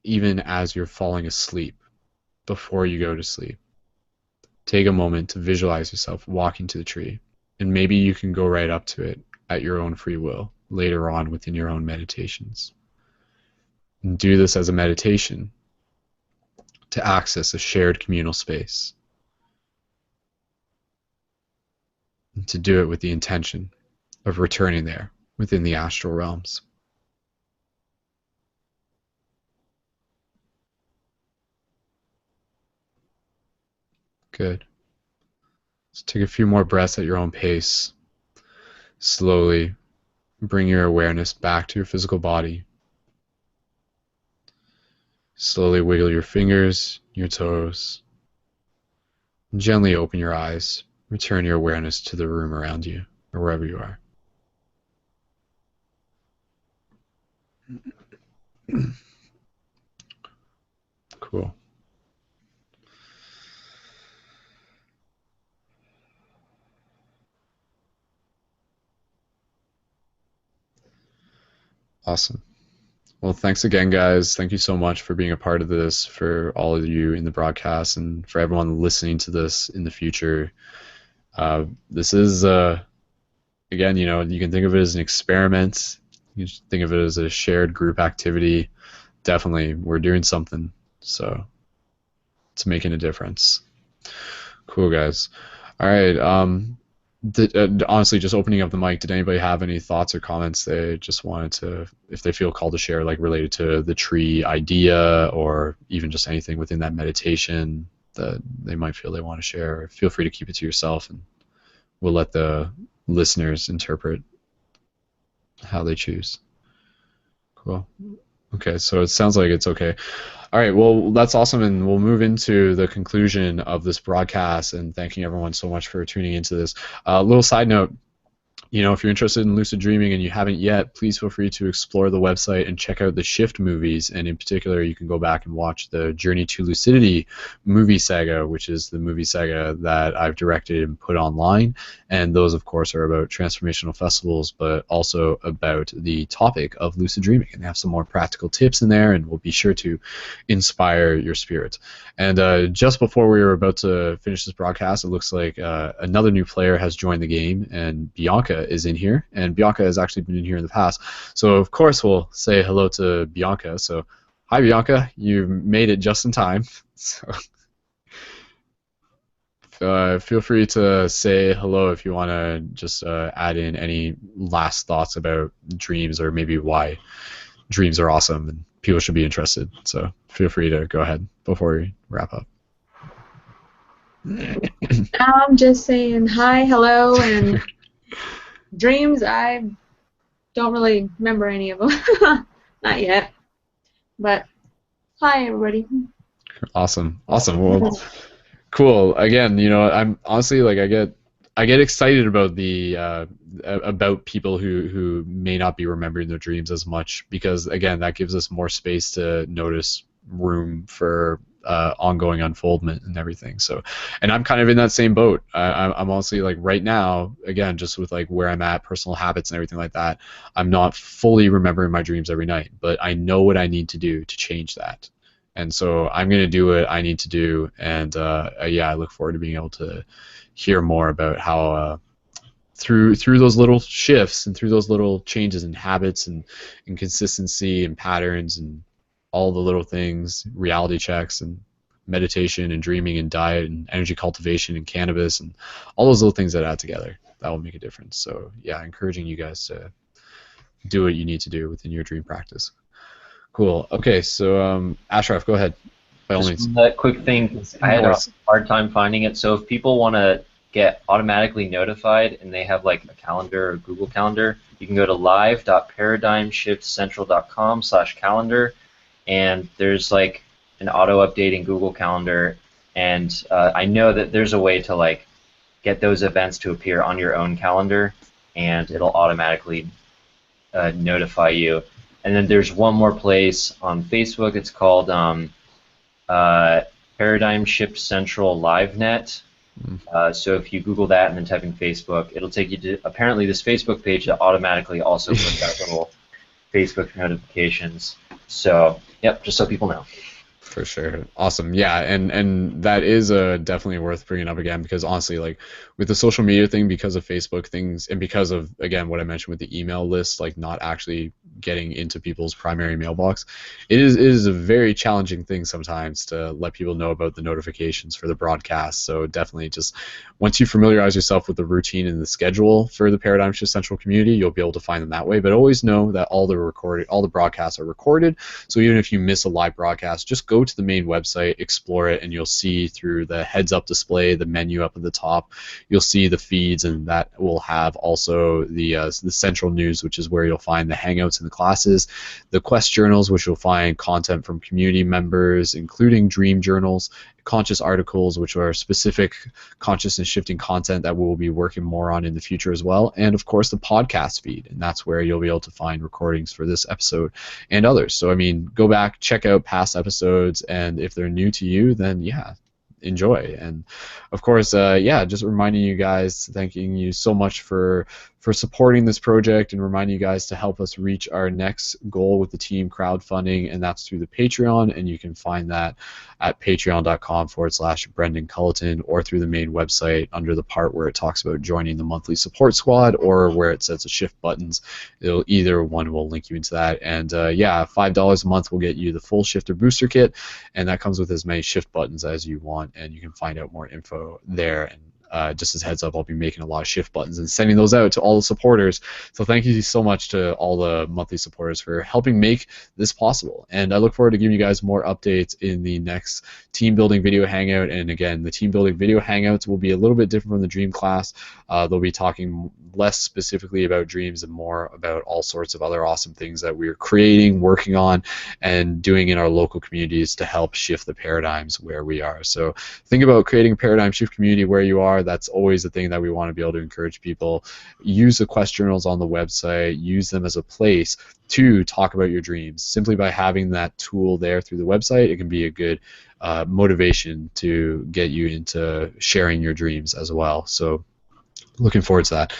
even as you're falling asleep, before you go to sleep. Take a moment to visualize yourself walking to the tree, and maybe you can go right up to it at your own free will later on within your own meditations. And do this as a meditation to access a shared communal space. And to do it with the intention of returning there within the astral realms. Good. Let's take a few more breaths at your own pace. Slowly bring your awareness back to your physical body. Slowly wiggle your fingers, your toes. And gently open your eyes. Return your awareness to the room around you, or wherever you are. Cool. Awesome. Well, thanks again, guys. Thank you so much for being a part of this, for all of you in the broadcast, and for everyone listening to this in the future. This is, again, you know, you can think of it as an experiment. You can think of it as a shared group activity. Definitely, we're doing something, so it's making a difference. Cool, guys. All right. Honestly, just opening up the mic, did anybody have any thoughts or comments they just wanted to, if they feel called to share, like related to the tree idea, or even just anything within that meditation that they might feel they want to share? Feel free to keep it to yourself, and we'll let the listeners interpret how they choose. Cool. Okay, so it sounds like it's okay. All right, well, that's awesome, and we'll move into the conclusion of this broadcast, and thanking everyone so much for tuning into this. Little side note, you know, if you're interested in lucid dreaming and you haven't yet, please feel free to explore the website and check out the Shift movies, and in particular, you can go back and watch the Journey to Lucidity movie saga, which is the movie saga that I've directed and put online, and those, of course, are about transformational festivals, but also about the topic of lucid dreaming, and they have some more practical tips in there, and we'll be sure to inspire your spirit. And just before we were about to finish this broadcast, it looks like another new player has joined the game, and Bianca is in here, and Bianca has actually been in here in the past. So of course we'll say hello to Bianca. So hi Bianca, you made it just in time. So feel free to say hello if you want to just add in any last thoughts about dreams, or maybe why dreams are awesome and people should be interested. So feel free to go ahead before we wrap up. I'm just saying hi, hello, and dreams, I don't really remember any of them. Not yet. But hi, everybody. Awesome. Well, cool. Again, you know, I'm honestly, like, I get excited about the about people who may not be remembering their dreams as much, because again, that gives us more space to notice, room for ongoing unfoldment and everything. So, and I'm kind of in that same boat. I'm honestly, like, right now, again, just with like where I'm at, personal habits and everything like that, I'm not fully remembering my dreams every night, but I know what I need to do to change that. And so I'm going to do what I need to do, and yeah, I look forward to being able to hear more about how through those little shifts and through those little changes in habits and consistency and patterns and all the little things, reality checks and meditation and dreaming and diet and energy cultivation and cannabis and all those little things that add together, that will make a difference. So yeah, encouraging you guys to do what you need to do within your dream practice. Cool. Okay, so Ashraf, go ahead. By all means. Just that quick thing, 'cause I had a hard time finding it. So if people want to get automatically notified and they have like a calendar or Google Calendar, you can go to live.paradigmshiftcentral.com/calendar, and there's like an auto updating Google Calendar, and I know that there's a way to like get those events to appear on your own calendar, and it'll automatically notify you. And then there's one more place on Facebook. It's called Paradigm Shift Central LiveNet. So if you Google that and then type in Facebook, it'll take you to apparently this Facebook page that automatically also puts out little Facebook notifications. So yep, just so people know. For sure. Awesome. Yeah, and that is definitely worth bringing up again, because honestly, like with the social media thing, because of Facebook things and because of, again, what I mentioned with the email list, like not actually getting into people's primary mailbox, it is a very challenging thing sometimes to let people know about the notifications for the broadcast. So definitely just once you familiarize yourself with the routine and the schedule for the Paradigm Shift Central community, you'll be able to find them that way. But always know that all the broadcasts are recorded. So even if you miss a live broadcast, just go to the main website, explore it, and you'll see through the heads-up display, the menu up at the top, you'll see the feeds, and that will have also the central news, which is where you'll find the hangouts and the classes, the quest journals, which you'll find content from community members, including dream journals, conscious articles, which are specific consciousness shifting content that we'll be working more on in the future as well, and of course the podcast feed, and that's where you'll be able to find recordings for this episode and others. So I mean, go back, check out past episodes, and if they're new to you, then yeah, enjoy. And of course, yeah, just reminding you guys, thanking you so much for supporting this project and reminding you guys to help us reach our next goal with the team crowdfunding, and that's through the Patreon, and you can find that at patreon.com/Brendan Culleton, or through the main website under the part where it talks about joining the monthly support squad, or where it says the shift buttons. Either one will link you into that. And yeah, $5 a month will get you the full shifter booster kit, and that comes with as many shift buttons as you want, and you can find out more info there. And just as heads up, I'll be making a lot of shift buttons and sending those out to all the supporters. So thank you so much to all the monthly supporters for helping make this possible. And I look forward to giving you guys more updates in the next team building video hangout. And again, the team building video hangouts will be a little bit different from the dream class. They'll be talking less specifically about dreams and more about all sorts of other awesome things that we're creating, working on, and doing in our local communities to help shift the paradigms where we are. So think about creating a paradigm shift community where you are. That's always the thing that we want to be able to encourage people. Use the quest journals on the website. Use them as a place to talk about your dreams. Simply by having that tool there through the website, it can be a good motivation to get you into sharing your dreams as well. So looking forward to that.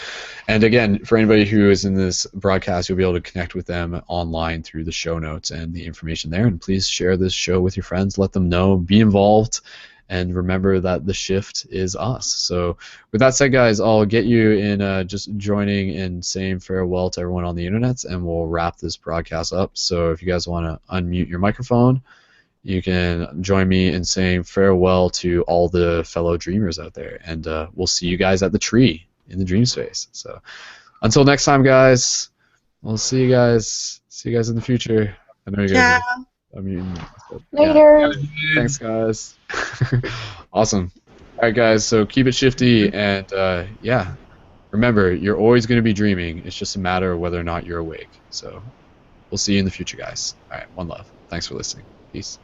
And again, for anybody who is in this broadcast, you'll be able to connect with them online through the show notes and the information there. And please share this show with your friends. Let them know. Be involved. And remember that the shift is us. So with that said, guys, I'll get you in just joining and saying farewell to everyone on the internet, and we'll wrap this broadcast up. So if you guys want to unmute your microphone, you can join me in saying farewell to all the fellow dreamers out there. And we'll see you guys at the tree in the dream space. So until next time, guys, we'll see you guys. See you guys in the future. I know you guys are unmuting. Later. Yeah. Thanks, guys. Awesome. All right, guys, so keep it shifty, and yeah, remember, you're always going to be dreaming. It's just a matter of whether or not you're awake. So we'll see you in the future, guys. All right, one love. Thanks for listening. Peace.